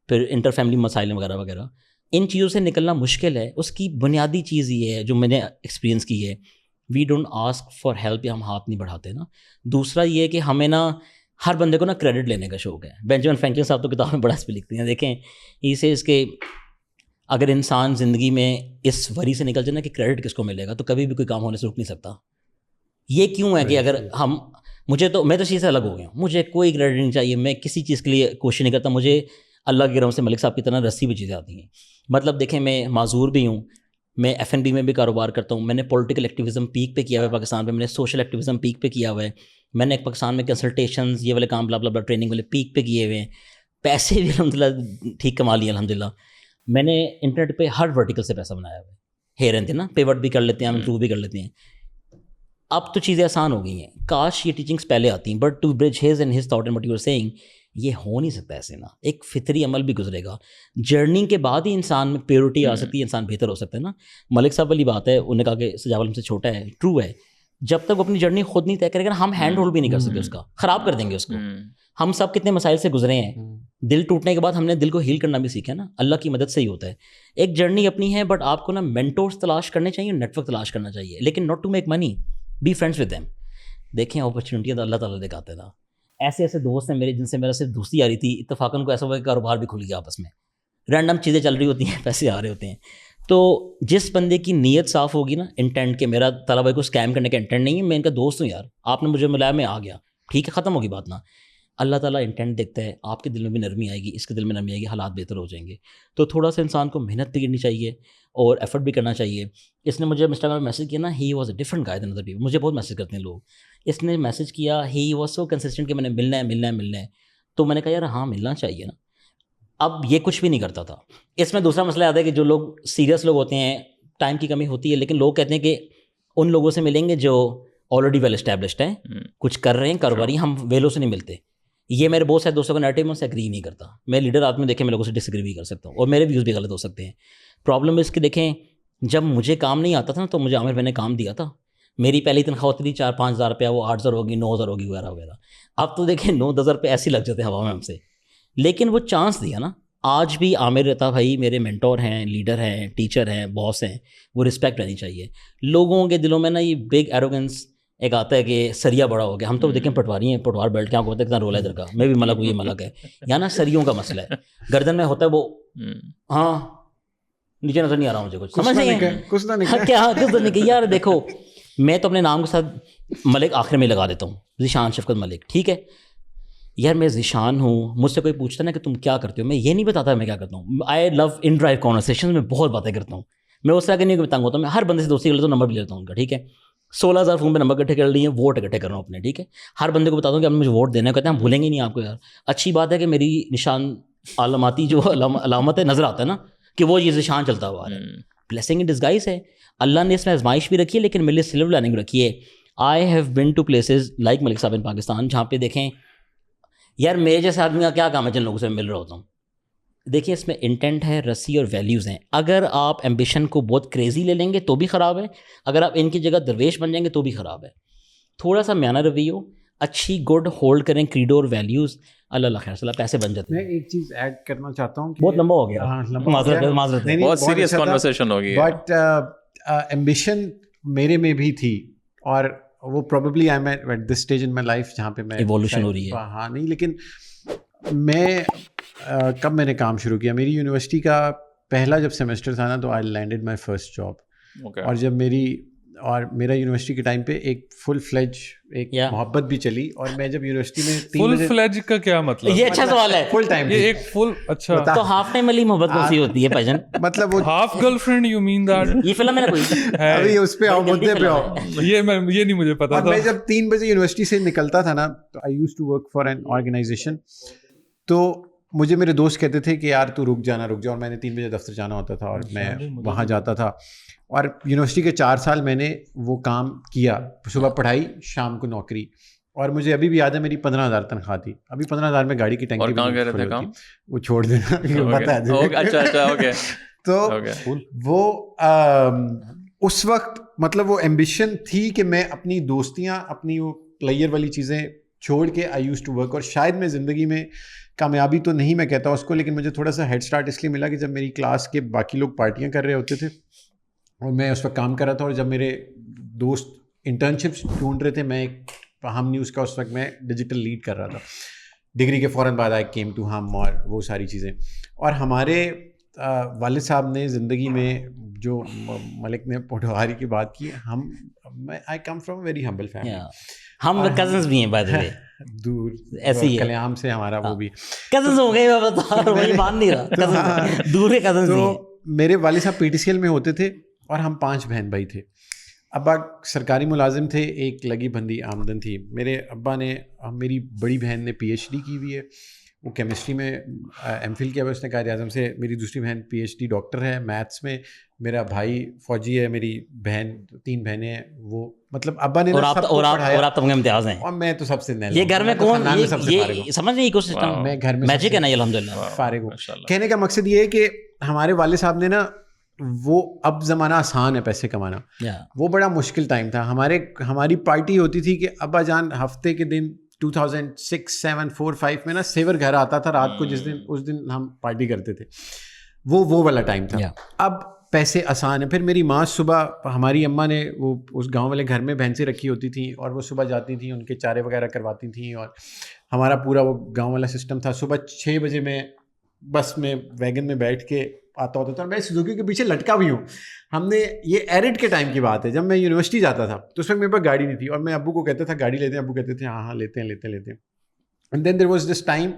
پھر انٹر فیملی مسائل وغیرہ وغیرہ. ان چیزوں سے نکلنا مشکل ہے. اس کی بنیادی چیز یہ ہے جو میں نے ایکسپیرینس کی ہے, we don't ask for help, یا ہم ہاتھ نہیں بڑھاتے نا. دوسرا یہ کہ ہمیں نا ہر بندے کو نا کریڈٹ لینے کا شوق ہے. بینجامن فرینکلن صاحب تو کتاب میں بڑا اس پہ لکھتے ہیں. دیکھیں اسے اس کے اگر انسان زندگی میں اس وری سے نکل جائے نا کہ کریڈٹ کس کو ملے گا, تو کبھی بھی کوئی کام ہونے سے رک نہیں سکتا. یہ کیوں ہے کہ اگر ہم, میں تو چیز سے الگ ہو گیا ہوں, مجھے کوئی کریڈٹ نہیں چاہیے, میں کسی چیز کے لیے کوشش نہیں کرتا. مجھے اللہ کے کرم سے ملک صاحب کی طرح رسی بھی چیزیں آتی ہیں. مطلب دیکھیں میں معذور بھی ہوں, میں F&B میں بھی کاروبار کرتا ہوں. میں نے پولیٹیکل ایکٹیویزم پیک پہ کیا ہوا ہے پاکستان پہ, میں نے سوشل ایکٹیویزم پیک پہ کیا ہوا ہے. میں نے پاکستان میں کنسلٹیشنز یہ والے کام بلا بلا بلا ٹریننگ والے پیک پہ کیے ہوئے ہیں. پیسے بھی الحمدللہ ٹھیک کما لیے الحمدللہ. میں نے انٹرنیٹ پہ ہر ورٹیکل سے پیسہ بنایا ہوا ہے. ہیر اینڈ نا پیوٹ بھی کر لیتے ہیں, ہم امپروو بھی کر لیتے ہیں. اب تو چیزیں آسان ہو گئی ہیں. کاش یہ ٹیچنگس پہلے آتی ہیں, but to bridge his and his thought and what you are seeing, یہ ہو نہیں سکتا ایسے نا. ایک فطری عمل بھی گزرے گا. جرنی کے بعد ہی انسان میں پیورٹی آ سکتی ہے, انسان بہتر ہو سکتا ہے نا. ملک صاحب والی بات ہے, انہوں نے کہا کہ سجاول ہم سے چھوٹا ہے, ٹرو ہے. جب تک وہ اپنی جرنی خود نہیں طے کرے گا, ہم ہینڈ ہولڈ بھی نہیں کر سکتے, اس کا خراب کر دیں گے اس کو. ہم سب کتنے مسائل سے گزرے ہیں. دل ٹوٹنے کے بعد ہم نے دل کو ہیل کرنا بھی سیکھا نا, اللہ کی مدد سے ہی ہوتا ہے. ایک جرنی اپنی ہے, بٹ آپ کو نا مینٹورس تلاش کرنے چاہیے, نیٹ ورک تلاش کرنا چاہیے, لیکن not to make money, be friends with them. دیکھیں اپرچونیٹیاں تو اللہ تعالیٰ دکھاتے نا. ایسے ایسے دوست ہیں میرے جن سے میرا صرف دوستی آ رہی تھی, اتفاقاً کو ایسا ہوا کہ کاروبار بھی کھل گیا آپس میں, رینڈم چیزیں چل رہی ہوتی ہیں, پیسے آ رہے ہوتے ہیں. تو جس بندے کی نیت صاف ہوگی نا, انٹینٹ کہ میرا طلبہ بھائی کو اسکیم کرنے کا انٹینٹ نہیں ہے, میں ان کا دوست ہوں یار, آپ نے مجھے ملایا میں آ گیا, ٹھیک ہے, ختم ہوگی بات نا. اللہ تعالیٰ انٹینٹ دیکھتا ہے, آپ کے دل میں بھی نرمی آئے گی, اس کے دل میں نرمی آئے گی, حالات بہتر ہو جائیں گے. تو تھوڑا سا انسان کو محنت بھی کرنی چاہیے اور ایفرٹ بھی کرنا چاہیے. اس نے مجھے انسٹاگرام میں میسج کیا نا, he was a different guy than other people, مجھے بہت میسج کرتے ہیں لوگ. اس نے میسج کیا, ہی واز سو کنسسٹنٹ کہ میں نے ملنا ہے. تو میں نے کہا یار ہاں ملنا چاہیے نا. اب یہ کچھ بھی نہیں کرتا تھا. اس میں دوسرا مسئلہ آتا ہے کہ جو لوگ سیریس لوگ ہوتے ہیں, ٹائم کی کمی ہوتی ہے, لیکن لوگ کہتے ہیں کہ ان لوگوں سے ملیں گے جو آلریڈی ویل اسٹیبلشڈ ہیں, کچھ کر رہے ہیں کاروباری, ہم ویلوں سے نہیں ملتے. یہ میرے بہت سارے دوستوں کا نیگیٹو میں سے ایگری نہیں کرتا. میں لیڈر آدمی دیکھیں میں لوگوں سے ڈس ایگری بھی کر سکتا ہوں, اور میرے ویوز بھی غلط ہو سکتے ہیں. پرابلم اس کے دیکھیں, جب مجھے کام نہیں آتا تھا نا تو مجھے عامر بھائی نے کام دیا تھا. میری پہلی تنخواہ ہوتی تھی 4-5 ہزار روپیہ, وہ 8 ہزار ہوگی, 9 ہزار ہوگی, وغیرہ وغیرہ. اب تو دیکھیں 9-10 ہزار روپے ایسے لگ جاتے ہیں ہوا میں ہم سے, لیکن وہ چانس دیا نا. آج بھی عامر رہتا بھائی میرے مینٹور ہیں, لیڈر ہیں, ٹیچر ہیں, باس ہیں, وہ رسپیکٹ رہنی چاہیے. لوگوں کے دلوں میں نا یہ بگ ایروگنس ایک آتا ہے کہ سریا بڑا ہو گیا. ہم تو دیکھیں پٹواری ہیں, پٹوار بیلٹ کیا ہوتا ہے, کتنا رول ہے ادھر کا, میں بھی ملک ہوں, یہ ملک ہے. یا نا سریوں کا مسئلہ ہے, گردن میں ہوتا ہے وہ, ہاں نیچے نظر نہیں آ رہا مجھے کچھ, سمجھ نہیں کیا کس نہیں کہ یار دیکھو میں تو اپنے نام کے ساتھ ملک آخر میں لگا دیتا ہوں, ذیشان شفقت ملک, ٹھیک ہے یار میں ذیشان ہوں. مجھ سے کوئی پوچھتا نا کہ تم کیا کرتے ہو, میں یہ نہیں بتاتا میں کیا کرتا ہوں. آئی لو ان ڈرائیو کانورسیشن, میں بہت باتیں کرتا ہوں. میں اس طرح کے نہیں تنگ ہوتا ہوں, میں ہر بندے سے دوستی کر لیتا ہوں, نمبر بھی لیتا ہوں ان کا, ٹھیک ہے. 16,000 فون پہ نمبر اکٹھے کر لیے, ووٹ اکٹھے کر رہا ہوں اپنے, ٹھیک ہے. ہر بندے کو بتا دوں کہ اب مجھے ووٹ دینا ہے, کہتے ہیں ہم بھولیں گے نہیں آپ کو. یار اچھی بات ہے کہ میری نشان علاماتی جو علامت ہے نظر آتا ہے نا کہ وہ یہ ذیشان چلتا ہوا ہے. بلیسنگ ان ڈسگائز ہے, اللہ نے اس میں آزمائش بھی رکھی ہے, لیکن میرے لیے سلور لائننگ رکھی ہے. I have been to places like Malik صاحب ان پاکستان, جہاں پہ دیکھیں یار میرے جیسے آدمی کا کیا کام ہے جن لوگوں سے مل رہا ہوتا ہوں. دیکھیے اس میں انٹینٹ ہے, رسی اور ویلیوز ہیں. اگر آپ ایمبیشن کو بہت کریزی لے لیں گے تو بھی خراب ہے, اگر آپ ان کی جگہ درویش بن جائیں گے تو بھی خراب ہے. تھوڑا سا میانہ رویہ, اچھی گڈ ہولڈ کریں کریڈو اور ویلیوز, اللہ خیر صلاح پیسے بن جاتے ہیں. میں ایک چیز ایڈ کرنا چاہتا ہوں, بہت لمبا ہو گیا, معذرت, بہت سیریس کنورسیشن ہوگی, بٹ ایمبیشن میرے میں بھی تھی, اور وہ probably I am at this stage in my life جہاں پہ میں ایوولوشن ہو رہی ہے. ہاں نہیں, لیکن میں کب میں نے کام شروع کیا, میری یونیورسٹی کا پہلا جب سیمسٹر تھا نا تو آئی لینڈڈ مائی فرسٹ جاب. اور جب میرا یونیورسٹی کے ٹائم پہ ایک فل فلیج ایک محبت بھی چلی, اور میں جب یونیورسٹی میں فل فلیج کا کیا مطلب, یہ اچھا سوال ہے. فل ٹائم, یہ ایک فل, اچھا تو ہاف ٹائم والی محبت کون سی ہوتی ہے بھجن, مطلب وہ half girl friend, you mean that, یہ فلم ہے نا کوئی, ابھی اس پہ آؤ, مدعے پہ آؤ. یہ نہیں مجھے پتا تھا. میں جب 3 بجے یونیورسٹی سے نکلتا تھا نا تو I used to work for an organization, تو مجھے میرے دوست کہتے تھے کہ یار تو رک جا, اور میں نے 3 بجے دفتر جانا ہوتا تھا, اور میں وہاں جاتا تھا. اور یونیورسٹی کے 4 سال میں نے وہ کام کیا, صبح پڑھائی شام کو نوکری, اور مجھے ابھی بھی یاد ہے میری 15,000 تنخواہ تھی. ابھی 15,000 میں گاڑی کی ٹینکی, وہ چھوڑ دینا بتا دیں. تو وہ اس وقت مطلب وہ ایمبیشن تھی کہ میں اپنی دوستیاں, اپنی وہ پلیئر والی چیزیں چھوڑ کے آئی یوز ٹو ورک. اور شاید میں زندگی میں کامیابی تو نہیں میں کہتا اس کو, لیکن مجھے تھوڑا سا ہیڈ اسٹارٹ اس لیے ملا کہ جب میری کلاس کے باقی لوگ پارٹیاں کر رہے ہوتے تھے اور میں اس وقت کام کر رہا تھا, اور جب میرے دوست انٹرنشپس ڈھونڈ رہے تھے, میں ہم نیوز کا اس وقت میں ڈیجیٹل لیڈ کر رہا تھا. ڈگری کے فوراً بعد آئی کیم ٹو ہم, اور وہ ساری چیزیں. اور ہمارے والد صاحب نے زندگی میں جو ملک نے پٹواری کی بات کی, I come from a very humble family, ہم کزنس بھی ہیں بائی دی وے, دور ایسے ہی کلیام سے ہمارا وہ بھی کزنس ہو گئے, وہی مان نہیں رہا, دور کے کزنس. تو میرے والد صاحب پی ٹی سی ایل میں ہوتے تھے, اور ہم 5 بہن بھائی تھے. ابا سرکاری ملازم تھے, ایک لگی بندی آمدن تھی. میرے ابا نے, میری بڑی بہن نے پی ایچ ڈی کی ہوئی ہے, وہ کیمسٹری میں ایم فل کیا ہوا اس نے قائد اعظم سے. میری دوسری بہن پی ایچ ڈی ڈاکٹر ہے میتھس میں. میرا بھائی فوجی ہے, میری بہن 3 بہنیں ہیں. وہ مطلب ابا نے سب کو پڑھایا, اور آپ تمہیں امتیاز ہیں, اور میں تو سب سے یہ گھر میں کون, یہ سمجھ نہیں ایکو سسٹم, میں گھر میں میجک ہے نا الحمدللہ, فارغ ہوں. کہنے کا مقصد یہ ہے کہ ہمارے والد صاحب نے نا, وہ اب زمانہ آسان ہے پیسے کمانا, وہ بڑا مشکل ٹائم تھا. ہماری پارٹی ہوتی تھی کہ ابا جان ہفتے کے دن 2006, 7, 4, 5 میں نا سیور گھر آتا تھا رات کو, اس دن ہم پارٹی کرتے تھے. وہ والا ٹائم تھا. اب پیسے آسان ہیں. پھر میری ماں صبح, ہماری اماں نے وہ اس گاؤں والے گھر میں بھینسیں رکھی ہوتی تھیں, اور وہ صبح جاتی تھیں, ان کے چارے وغیرہ کرواتی تھیں, اور ہمارا پورا وہ گاؤں والا سسٹم تھا. صبح 6 بجے میں بس میں ویگن میں بیٹھ کے آتا ہوتا تھا. میں سوزوکی کے پیچھے لٹکا بھی ہوں. ہم نے یہ ایرڈ کے ٹائم کی بات ہے, جب میں یونیورسٹی جاتا تھا تو اس وقت میرے پاس گاڑی نہیں تھی, اور میں ابو کو کہتا تھا گاڑی لیتے ہیں, ابو کہتے تھے ہاں لیتے ہیں. And then there was this time,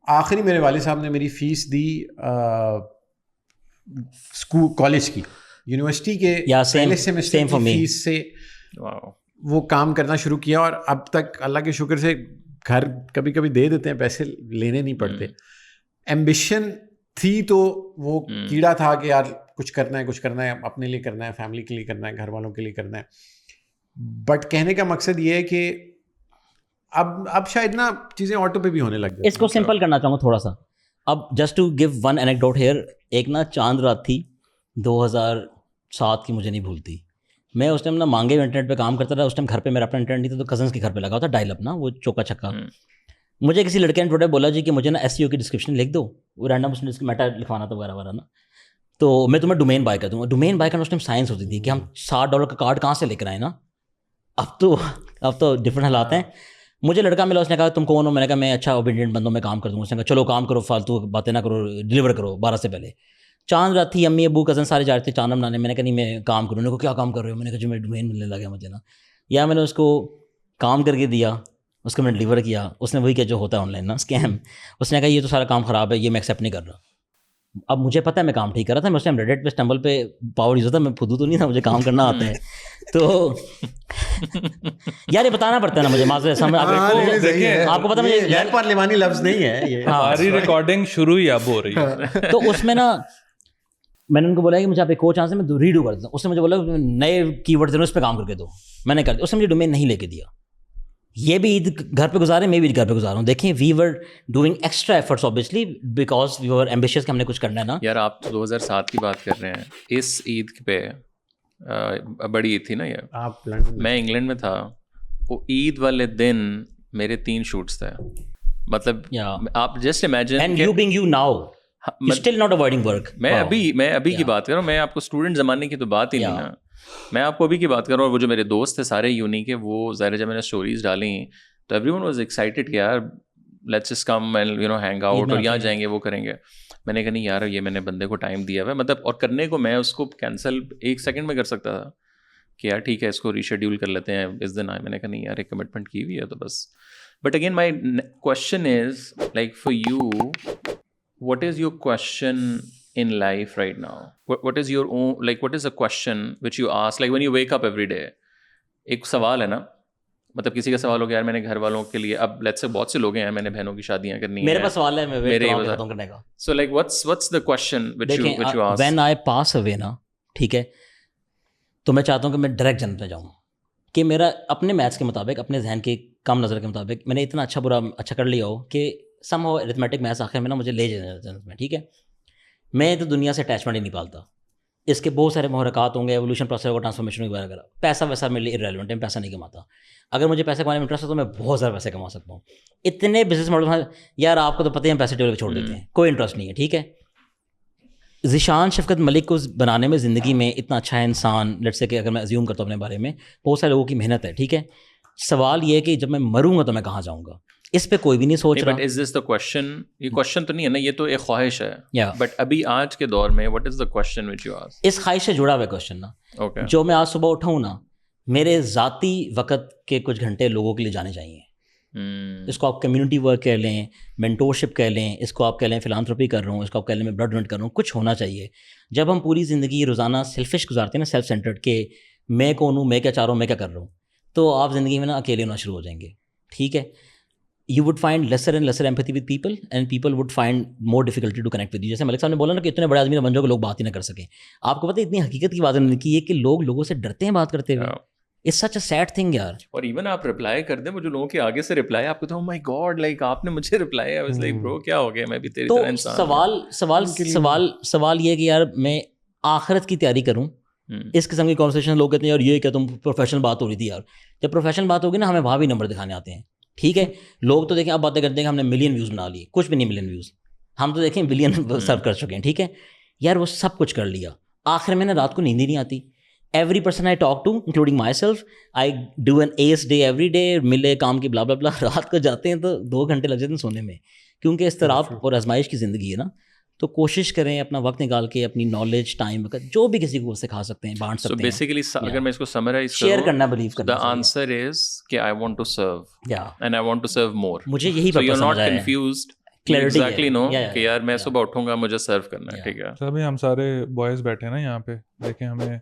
آخری میرے والد صاحب نے میری فیس دی اسکول کالج کی, یونیورسٹی کے پہلے سیمسٹر کی فیس سے وہ کام کرنا شروع کیا, اور اب تک اللہ کے شکر سے گھر کبھی کبھی دے دیتے ہیں, پیسے لینے نہیں پڑتے. ایمبیشن تھی تو وہ کیڑا تھا کہ یار کچھ کرنا ہے, اپنے لیے کرنا ہے, فیملی کے لیے کرنا ہے, گھر والوں کے لیے کرنا ہے. بٹ کہنے کا مقصد یہ ہے کہ اب شاید نا چیزیں آٹو پہ بھی ہونے لگ گئی. اس کو سمپل کرنا چاہوں گا تھوڑا سا. اب just to give one anecdote here, ایک نا چاند رات تھی 2007 کی, مجھے نہیں بھولتی. میں اس ٹائم نا مانگے انٹرنیٹ پہ کام کرتا تھا. اس ٹائم گھر پہ میرا اپنا انٹرنیٹ نہیں تھا, تو کزنس کے گھر پہ لگا تھا ڈائل اپ نا, وہ چوکا چھکا. مجھے کسی لڑکے نے ٹوٹے بولا جی کہ مجھے نا SEO کی ڈسکرپشن لکھ دو, وہ رینڈم اس نے میٹا لکھوانا تھا وغیرہ نا, تو میں تمہیں ڈومین بائی کر دوں گا. ڈومین بائی کرنا اس ٹائم سائنس ہوتی تھی کہ ہم $60 کا کارڈ کہاں سے لے کر آئے نا. اب تو ڈفرینٹ حالات ہیں. مجھے لڑکا ملا, اس نے کہا تم کون ہو؟ میں نے کہا میں اچھا اوبیڈینٹ بندوں میں کام کر دوں گا. اس نے کہا چلو کام کرو, فالتو باتیں نہ کرو, ڈلیور کرو 12 سے پہلے. چاند رات تھی, امی ابو کزن سارے جا رہے تھے چاند بنانے. میں نے کہا نہیں میں کام کروں. انہوں نے کہا کیا کام کر رہے ہو؟ میں نے کہا جو میں ڈومین ملنے لگا مجھے نا, یا میں نے اس کو کام کر کے دیا, اس کو میں نے ڈلیور کیا. اس نے وہی کیا جو ہوتا ہے آن لائن نا اسکیم. اس نے کہا یہ تو سارا کام خراب ہے, یہ میں ایکسیپٹ نہیں کر رہا. اب مجھے پتہ ہے میں کام ٹھیک کر رہا تھا. میں اس ٹائم ریڈٹ پہ اسٹمبل پہ پاور یوزر تھا, میں فدو تو نہیں تھا, مجھے کام کرنا آتا ہے. تو یار یہ بتانا پڑتا ہے نا مجھے, معذرت آپ کو پتہ مجھے غیر پارلیمانی لفظ نہیں ہے یہ. ہماری ریکارڈنگ شروع ہی اب ہو رہی ہے. تو اس میں نا میں نے ان کو بولا کہ مجھے آپ ایک اور چانس ہے, میں ریڈو کر دیتا ہوں. اس نے مجھے بولا نئے کی ورڈ اس پہ کام کر کے دو. میں نے کر دیا. اس نے مجھے ڈومین نہیں لے کے دیا. یہ بھی عید گھر پہ گزارے, میں بھی عید گھر پہ گزارا ہوں. دیکھیں we were doing extra efforts obviously because we were ambitious کہ ہم نے کچھ کرنا ہے نا. یار آپ تو 2007 کی بات کر رہے ہیں. اس عید پہ بڑی عید تھی نا یہ, آپ لندن میں انگلینڈ میں تھا. وہ عید والے دن میرے 3 شوٹس تھے. مطلب آپ just imagine, and you being you now you're still not avoiding work. میں ابھی کی بات کر رہا ہوں. میں آپ کو اسٹوڈنٹ زمانے کی تو بات ہی نہیں نا, میں آپ کو ابھی کی بات کر رہا ہوں. اور وہ جو میرے دوست تھے سارے یونی کے, وہ ظاہر جب میں نے اسٹوریز ڈالیں تو ایوری ون واز ایکسائٹیڈ کہ یار let's just come and hang out, اور یہاں جائیں گے, وہ کریں گے. میں نے کہا نہیں یار یہ میں نے بندے کو ٹائم دیا ہوا ہے, مطلب, اور کرنے کو میں اس کو کینسل 1 سیکنڈ میں کر سکتا تھا کہ یار ٹھیک ہے اس کو ریشیڈیول کر لیتے ہیں اس دن آئے. میں نے کہا نہیں یار ایک کمٹمنٹ کی ہوئی ہے تو بس. But again my question is like for you, what is your question in life right now? What is your own, like what is a question which you ask like when you wake up every day? ایک سوال ہے نا, مطلب کسی کا سوال ہو گیا یار میں نے گھر والوں کے لیے, اب لیٹس سے بہت سے لوگ ہیں, میں نے بہنوں کی شادیاں کرنی ہیں, میرے پاس سوال ہے, میں ویٹ کر رہا ہوں کرنے کا. So like what's the question which you ask? When I pass away نا, ٹھیک ہے, تو میں چاہتا ہوں کہ میں ڈائریکٹ جنت میں جاؤں. کہ میرا اپنے میتھس کے مطابق, اپنے ذہن کے کم نظر کے مطابق میں نے اتنا اچھا کر لیا ہو کہ سم ہو ارتھمیٹک میتھس آخر میں نا مجھے لے جانا جنت میں. ٹھیک ہے, میں تو دنیا سے اٹیچمنٹ ہی نہیں پالتا. اس کے بہت سارے محرکات ہوں گے, ایولیوشن پروسیس ہوگا, ٹرانسفارمیشن وغیرہ. پیسہ ویسا میرے لیے ارریلیونٹ ہے, میں پیسہ نہیں کماتا. اگر مجھے پیسے کمانے میں انٹرسٹ ہے تو میں بہت زیادہ پیسے کما سکتا ہوں. اتنے بزنس ماڈل ہیں یار, آپ کو تو پتہ ہے ہم پیسے ٹیبل پہ چھوڑ دیتے ہیں, کوئی انٹرسٹ نہیں ہے. ٹھیک ہے, ذیشان شفقت ملک کو بنانے میں زندگی میں اتنا اچھا انسان, لیٹس سے کہ اگر میں ازیوم کرتا ہوں اپنے بارے میں, بہت سارے لوگوں کی محنت ہے. ٹھیک ہے, سوال یہ ہے کہ جب میں مروں گا تو میں کہاں جاؤں گا, اس پہ کوئی بھی نہیں سوچ رہا. But is this the question? یہ کوشچن تو نہیں ہے نا, یہ تو ایک خواہش ہے. بٹ ابھی آج کے دور میں what is the question which you ask? اس خواہش سے جڑا ہوا کوشچن نا, جو میں آج صبح اٹھا ہوں نا, میرے ذاتی وقت کے کچھ گھنٹے لوگوں کے لیے جانے چاہیے. اس کو آپ کمیونٹی ورک کہہ لیں, مینٹورشپ کہہ لیں, اس کو آپ کہہ لیں فلانتھروپی کر رہا ہوں, اس کو آپ کہہ لیں میں بلڈ ڈونیٹ کر رہا ہوں. کچھ ہونا چاہیے. جب ہم پوری زندگی روزانہ سیلفش گزارتے ہیں نا, سیلف سینٹرڈ, کہ میں کون ہوں, میں کیا چاہ رہا ہوں, میں کیا کر رہا ہوں, تو آپ زندگی میں نا اکیلے ہونا شروع ہو جائیں گے. ٹھیک ہے, you would find lesser and lesser empathy with people and people would find more difficulty to connect with you. جیسے ملک صاحب نے بولا نا کہ اتنے بڑے آدمی نہ بن جاؤ کہ لوگ بات ہی نہ کر سکیں. آپ کو پتہ ہے اتنی حقیقت کی بات نہیں کی ہے کہ لوگ لوگوں سے ڈرتے ہیں بات کرتے ہوئے. It's such a sad thing یار. اور ایون آپ رپلائی کر دیں, وہ جو لوگوں کے آگے سے رپلائی آپ کو تو oh my god like آپ نے مجھے reply, I was like bro کیا ہو گیا, میں بھی تیری طرح انسان. تو سوال یہ کہ یار میں آخرت کی تیاری کروں. اس قسم کی کانورسیشن لوگ کہتے ہیں یار یہ کیا تم پروفیشنل بات ہو رہی تھی. یار جب پروفیشنل بات ہوگی نا, ہمیں وہاں بھی نمبر دکھانے آتے ہیں. ٹھیک ہے, لوگ تو دیکھیں آپ باتیں کرتے ہیں کہ ہم نے ملین ویوز بنا لیے, کچھ بھی نہیں ملین ویوز, ہم تو دیکھیں بلین سرو کر چکے ہیں. ٹھیک ہے یار, وہ سب کچھ کر لیا, آخر میں نا رات کو نیند ہی نہیں آتی Every person I talk to, including myself, I do an ACE day every day, ملے کام کی blah blah blah, رات کو جاتے ہیں تو 2 گھنٹے لگ جاتے ہیں سونے میں, کیونکہ اضطراب اور آزمائش کی زندگی ہے نا. تو کوشش کریں اپنا وقت نکال کے اپنی نالج, ٹائم, جو بھی کسی کو سکھا سکتے ہیں بانٹ سکتے ہیں. بیسیکلی اگر میں اس کو سمرائز شیئر کرنا, بلیو کرنا. the answer is کہ I want to serve and I want to serve more. مجھے یہی so you're پرپس not سمجھ آیا ہے. confused. Clarity exactly ہے. know کہ یار میں صبح اٹھوں گا مجھے سرو کرنا ہے, ٹھیک ہے. سر ابھی ہم سارے بوائز بیٹھے ہیں نا یہاں پہ, دیکھیں ہمیں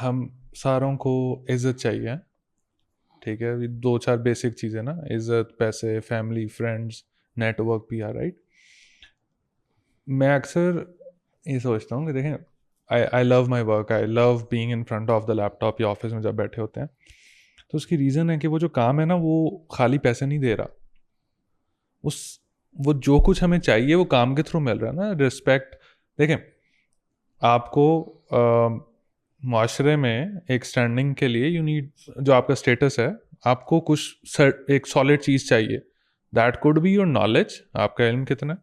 ہم ساروں کو عزت چاہیے, ٹھیک ہے. 2-4 بیسک چیزیں نا, عزت, پیسے, فیملی, فرینڈس, نیٹ ورک بھی ہے, رائٹ. میں اکثر یہ سوچتا ہوں کہ دیکھیں I love my work, I love being in front of the laptop یا آفس میں جب بیٹھے ہوتے ہیں, تو اس کی ریزن ہے کہ وہ جو کام ہے نا وہ خالی پیسے نہیں دے رہا, وہ جو کچھ ہمیں چاہیے وہ کام کے تھرو مل رہا ہے نا. رسپیکٹ, دیکھیں آپ کو معاشرے میں ایک اسٹینڈنگ کے لیے یو نیڈ, جو آپ کا اسٹیٹس ہے, آپ کو کچھ ایک سالڈ چیز چاہیے. That could be your knowledge, آپ کا علم کتنا ہے,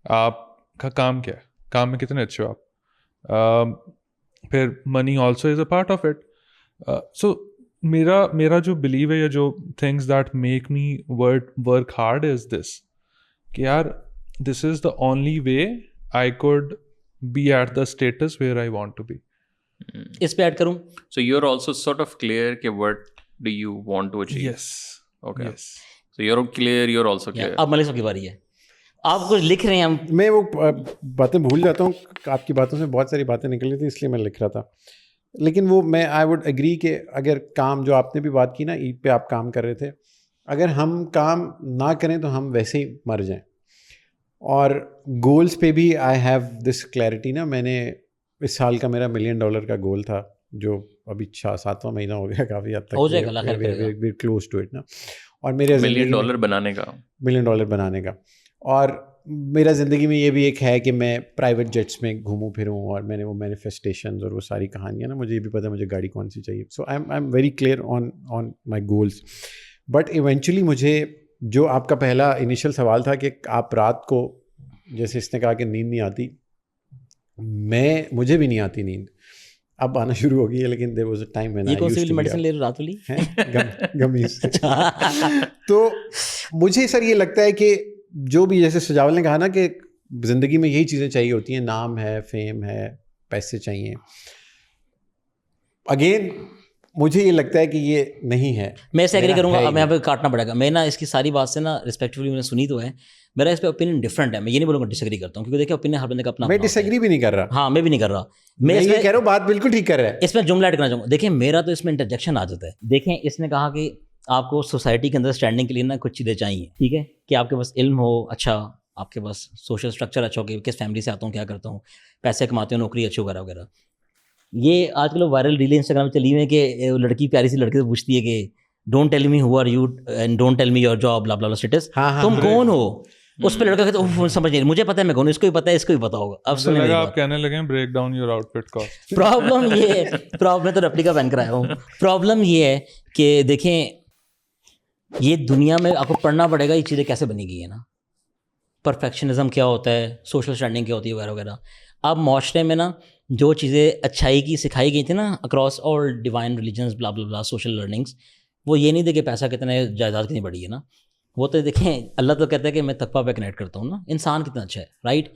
آپ کا کام کیا ہے, کام میں کتنے اچھے ہو آپ, پھر money also is a part of it. So میرا جو بلیو ہے یا جو things that make me work hard is this, کہ یار this is the only way I could be at the status where I want to be. اس پہ ایڈ کروں, so you're also sort of clear کہ what do you want to achieve. Yes. Okay. Yes. So you're clear, you're also clear. اب ملک صاحب کی باری ہے, آپ کچھ لکھ رہے ہیں. ہم میں وہ باتیں بھول جاتا ہوں, آپ کی باتوں سے بہت ساری باتیں نکل رہی تھی اس لیے میں لکھ رہا تھا. لیکن وہ میں آئی ووڈ اگری کہ اگر کام, جو آپ نے بھی بات کی نا, عید پہ آپ کام کر رہے تھے, اگر ہم کام نہ کریں تو ہم ویسے ہی مر جائیں. اور گولز پہ بھی آئی ہیو دس کلیئرٹی نا. میں نے اس سال کا میرا $1 ملین کا گول تھا, جو ابھی 7واں مہینہ ہو گیا, کافی حد تک ہو جائے گا, کلوز ٹو اٹ نا. اور میرے $1 ملین بنانے کا, $1 ملین بنانے کا. اور میرا زندگی میں یہ بھی ایک ہے کہ میں پرائیویٹ جیٹس میں گھوموں پھروں, اور میں نے وہ مینیفیسٹیشنز اور وہ ساری کہانیاں نا, مجھے یہ بھی پتہ ہے مجھے گاڑی کون سی چاہیے. So I am very clear on my goals. But eventually مجھے جو آپ کا پہلا انیشیل سوال تھا کہ آپ رات کو, جیسے اس نے کہا کہ نیند نہیں آتی, مجھے بھی نہیں آتی نیند, اب آنا شروع ہو گئی ہے, لیکن there was a time when I used to be medicine لے رہے رات والی گمیز. تو مجھے سر یہ لگتا ہے کہ جو بھی, جیسے سجاول نے کہا نا کہ زندگی میں یہی چیزیں چاہیے ہوتی ہیں, نام ہے, فیم ہے, پیسے چاہیے. اگین مجھے یہ لگتا ہے کہ یہ نہیں ہے. میں اسے ایگری کروں گا, اب یہاں پہ کاٹنا پڑے گا. میں نا اس کی ساری بات سے نا ریسپیکٹفلی میں نے سنی تو ہے, میرا اس پہ اوپینین ڈفرینٹ ہے. میں یہ نہیں بولوں گا ڈس ایگری کرتا ہوں, کیونکہ دیکھیں اوپینین ہر بندے کا اپنا. میں ڈس ایگری بھی نہیں کر رہا. ہاں میں بھی نہیں کر رہا, میں یہ کہہ رہا ہوں بات بالکل ٹھیک کر رہا ہے. اس میں جملہ ایڈ کرنا چاہوں گا. دیکھیں میرا تو اس میں انٹرجیکشن آ جاتا ہے. دیکھیں اس نے کہا کہ آپ کو سوسائٹی کے اندر اسٹینڈنگ کے لیے نا کچھ چیزیں چاہیے, ٹھیک ہے, کہ آپ کے پاس علم ہو اچھا, آپ کے پاس سوشل اسٹرکچر اچھا ہو کہ کس فیملی سے آتا ہوں, کیا کرتا ہوں, پیسے کماتے ہوں, نوکری اچھی وغیرہ وغیرہ. یہ آج کل وائرل ریلیں انسٹاگرام میں چلی ہوئی ہیں کہ لڑکی پیاری سی لڑکے سے پوچھتی ہے کہ don't tell me who are you and don't tell me your job blah blah status, تم کون ہو. اس پہ لڑکا کہتا ہے سمجھ نہیں, مجھے پتا ہے میں کون ہوں, اس کو بھی پتا ہے, اس کو بھی پتا ہوگا. اب سنیں آپ کہنے لگے break down your outfit cost. Problem یہ ہے, پرابلم تو ریپلیکا پہن کر آیا ہوں. پرابلم یہ ہے کہ دیکھیں یہ دنیا میں آپ کو پڑھنا پڑے گا یہ چیزیں کیسے بنی گئی ہیں نا, پرفیکشنزم کیا ہوتا ہے, سوشل اسٹینڈنگ کیا ہوتی ہے وغیرہ وغیرہ. اب معاشرے میں نا جو چیزیں اچھائی کی سکھائی گئی تھیں نا اکراس آل ڈیوائن ریلیجنس بلا بلا بلا سوشل لرننگس, وہ یہ نہیں تھے کہ پیسہ کتنا ہے, جائیداد کتنی بڑی ہے نا. وہ تو دیکھیں اللہ تو کہتا ہے کہ میں تقویٰ پہ کنیکٹ کرتا ہوں نا, انسان کتنا اچھا ہے, رائٹ.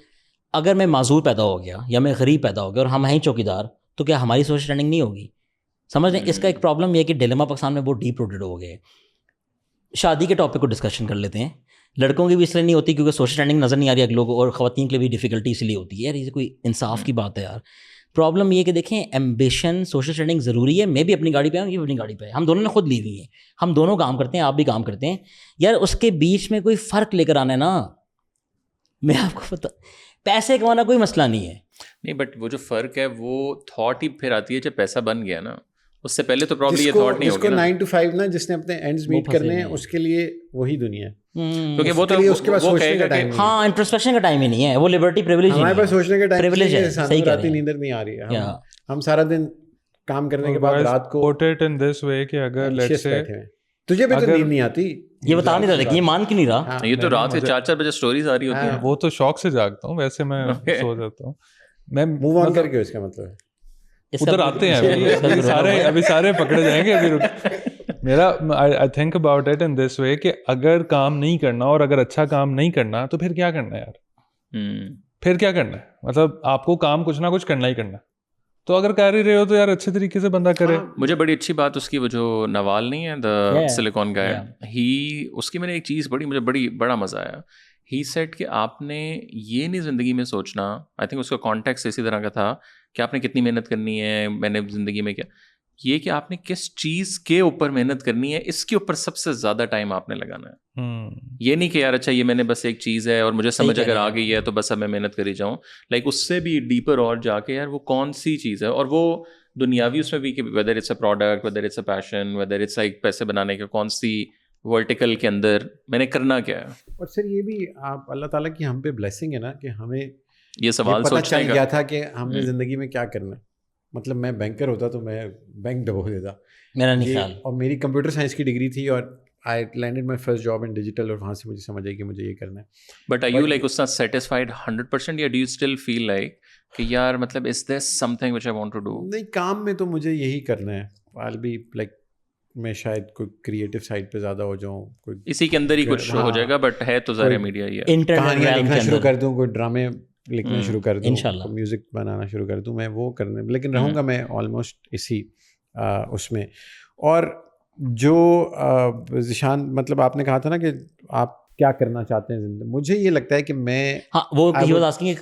اگر میں معذور پیدا ہو گیا یا میں غریب پیدا ہو گیا اور ہم ہیں چوکیدار, تو کیا ہماری سوشل اسٹینڈنگ نہیں ہوگی؟ سمجھ لیں اس کا ایک پرابلم یہ ہے کہ ڈیلیما پاکستان میں بہت ڈیپ روٹیڈ ہو گئے. شادی کے ٹاپک کو ڈسکشن کر لیتے ہیں. لڑکوں کی بھی اس لیے نہیں ہوتی کیونکہ سوشل اسٹینڈنگ نظر نہیں آ رہی ہے لوگوں, اور خواتین کے لیے بھی ڈیفیکلٹی اس لیے ہوتی ہے. یار یہ کوئی انصاف کی بات ہے یار. پرابلم یہ کہ دیکھیں ایمبیشن سوشل اسٹینڈنگ ضروری ہے. میں بھی اپنی گاڑی پہ ہوں, یہ بھی اپنی گاڑی پہ ہے, ہم دونوں نے خود لی ہوئی ہیں, ہم دونوں کام کرتے ہیں, آپ بھی کام کرتے ہیں. یار اس کے بیچ میں کوئی فرق لے کر آنا ہے نا. میں آپ کو پتا پیسے کمانا کوئی مسئلہ نہیں ہے, نہیں, بٹ وہ جو فرق ہے وہ تھاٹ ہی پھر آتی ہے جب پیسہ بن گیا نا. اس سے پہلے تو پرابلی یہ تھاٹ نہیں ہوگی نا. 9 to 5 نا, جس نے اپنے اینڈز میٹ کرنے ہیں اس کے لیے وہی دنیا ہے. کیونکہ وہ تو اس کے پاس سوچنے کا ٹائم, ہاں انٹرسپیکشن کا ٹائم ہی نہیں ہے, وہ لبرٹی پریویلیج ہے. ہمارے پاس سوچنے کا ٹائم پریویلیج ہے, صحیح کہہ رہے ہیں. نیند نہیں آ رہی ہے, ہم سارا دن کام کرنے کے بعد رات کو put it in this way کہ اگر لیٹس سے تجھے بھی تو نیند نہیں آتی, یہ بتا نہیں رہا, یہ مان کیوں نہیں رہا. یہ تو رات کے 4 بجے سٹوریز آ رہی ہوتی ہیں. وہ تو شوق سے جاگتا ہوں, ویسے میں سو جاتا ہوں. میں موو آن کر کے, اس کا مطلب ہے ادھر آتے ہیں ابھی سارے پکڑے جائیں گے. ابھی میرا I think about it in this way کہ اگر کام نہیں کرنا اور اگر اچھا کام نہیں کرنا تو پھر کیا کرنا ہے یار, پھر کیا کرنا ہے, مطلب آپ کو کام کچھ نہ کچھ کرنا ہی کرنا. تو اگر کر ہی رہے ہو تو یار اچھے طریقے سے بندہ کرے. مجھے بڑی اچھی بات اس کی, وہ جو نوال نہیں ہے دا سلیکون گائے, اس کی میں نے ایک چیز پڑھی, مجھے بڑا مزہ آیا. ہی سیٹ کہ آپ نے یہ نہیں زندگی میں سوچنا, آئی تھنک اس کا کانٹیکس اسی طرح کا تھا کہ آپ نے کتنی محنت کرنی ہے, میں نے زندگی میں کیا, یہ کہ آپ نے کس چیز کے اوپر محنت کرنی ہے, اس کے اوپر سب سے زیادہ ٹائم آپ نے لگانا ہے. یہ نہیں کہ یار اچھا یہ میں نے بس ایک چیز ہے اور مجھے سمجھ اگر آ گئی ہے تو بس اب میں محنت کری جاؤں. لائک اس سے بھی ڈیپر اور جا کے یار وہ کون سی چیز ہے, اور وہ دنیاوی اس میں بھی کہ whether it's a product, whether it's a passion, whether it's like پیسے بنانے کے کون سی ورٹیکل کے اندر میں نے کرنا کیا ہے. اور سر یہ بھی آپ اللہ تعالیٰ کی ہم پہ بلیسنگ ہے نا کہ ہمیں یہ سوال پتہ سوچنے چل کا گیا تھا کہ ہم نے زندگی میں کیا کرنا ہے. مطلب میں بینکر ہوتا تو میں بینک ڈبو دیتا, میرا نہیں خیال. اور میری کمپیوٹر سائنس کی ڈگری تھی اور I landed my first job in digital, اور وہاں سے مجھے سمجھ آئی کہ مجھے یہ کرنا ہے. بٹ آر یو لائک اس سے سیٹسفائڈ 100% یا do you still feel like کہ یار مطلب is this something which I want to do? نہیں, کام میں تو مجھے یہی کرنا ہے. آئی بی لائک میں شاید کوئی کریٹو سائڈ پہ زیادہ ہو جاؤں, کوئی اسی کے اندر ہی کچھ ہو جائے گا, بٹ ہے تو ظاہر میڈیا ہی ہے. کہانیاں لکھنا شروع کر دوں, کوئی ڈرامے لکھنا شروع کر دوں, انشاءاللہ میوزک بنانا شروع کر دوں, میں وہ کرنے, لیکن رہوں گا میں آلموسٹ اسی اس میں. اور جو ذیشان مطلب آپ نے کہا تھا نا کہ آپ کیا کرنا چاہتے ہیں زندگی, مجھے یہ لگتا ہے کہ میں وہ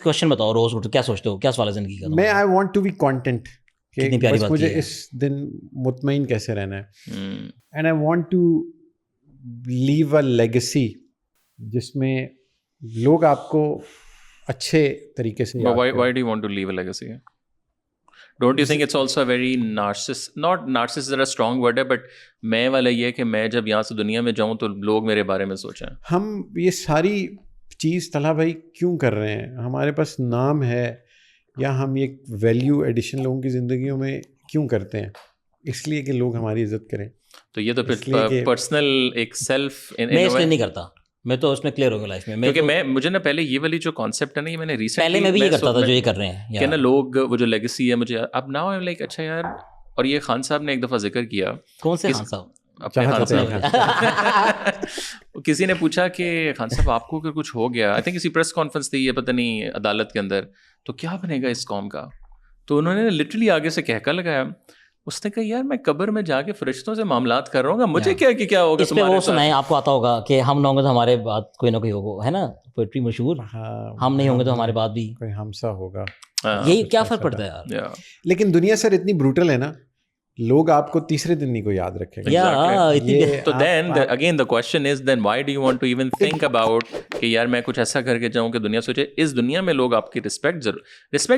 کوشچن بتاؤ روز اٹھ کیا سوچتے ہو, کیا سوال ہے زندگی کا؟ میں I want to be content, کتنی پیاری بات مجھے ہے. اس دن مطمئن کیسے رہنا ہے, and I want to leave a legacy جس میں لوگ آپ کو اچھے طریقے سے. Why do you want to leave a legacy? Don't you think it's also a very not narcissist is a strong word ہے, but میں والا یہ کہ میں جب یہاں سے دنیا میں جاؤں تو لوگ میرے بارے میں سوچیں. ہم یہ ساری چیز طلحہ بھائی کیوں کر رہے ہیں؟ ہمارے پاس نام ہے یا ہم یہ ویلیو ایڈیشن لوگوں کی زندگیوں میں کیوں کرتے ہیں؟ اس لیے کہ لوگ ہماری عزت کریں. تو یہ تو پھر پرسنل ایک سیلف, میں اس لیے نہیں کرتا, میں تو اس میں کلیئر ہو گیا لائف میں. کیونکہ مجھے نا پہلے یہ والی جو کانسیپٹ ہے نا, یہ میں نے ریسنٹلی پہلے میں بھی یہ کرتا تھا جو یہ کر رہے ہیں کہ نا لوگ وہ جو لیگیسی ہے مجھے اب ناؤ آئی ایم لائک اچھا یار. اور یہ خان صاحب نے ایک دفعہ ذکر کیا. کون سے خان صاحب؟ اپنے خان صاحب. کسی نے پوچھا کہ خان صاحب آپ کو اگر کچھ ہو گیا, آئی تھنک کسی پریس کانفرنس تھی یہ پتہ نہیں عدالت کے اندر, تو کیا بنے گا اس قوم کا؟ تو انہوں نے لٹرلی آگے سے کہکا لگایا. اس نے کہا یار میں قبر میں جا کے فرشتوں سے معاملات کر رہا ہوں گا, مجھے کیا کہ کیا ہوگا. اس پہ وہ سنائیں, آپ کو آتا ہوگا کہ ہم نہ ہوں گے تو ہمارے بات کوئی نہ کوئی ہوگا, ہے نا پوئٹری مشہور, ہم نہیں ہوں گے تو ہمارے بات بھی کوئی ہمسا ہوگا. یہی کیا فرق پڑتا ہے یار. لیکن دنیا سر اتنی بروٹل ہے نا, لوگ آپ کو تیسرے دن نہیں کو یاد رکھیں گے. تو then again the question is then why do you want to even think about کہ یار میں کچھ ایسا کر کے جاؤں کہ دنیا سوچے. اس دنیا میں لوگ آپ کی رسپیکٹ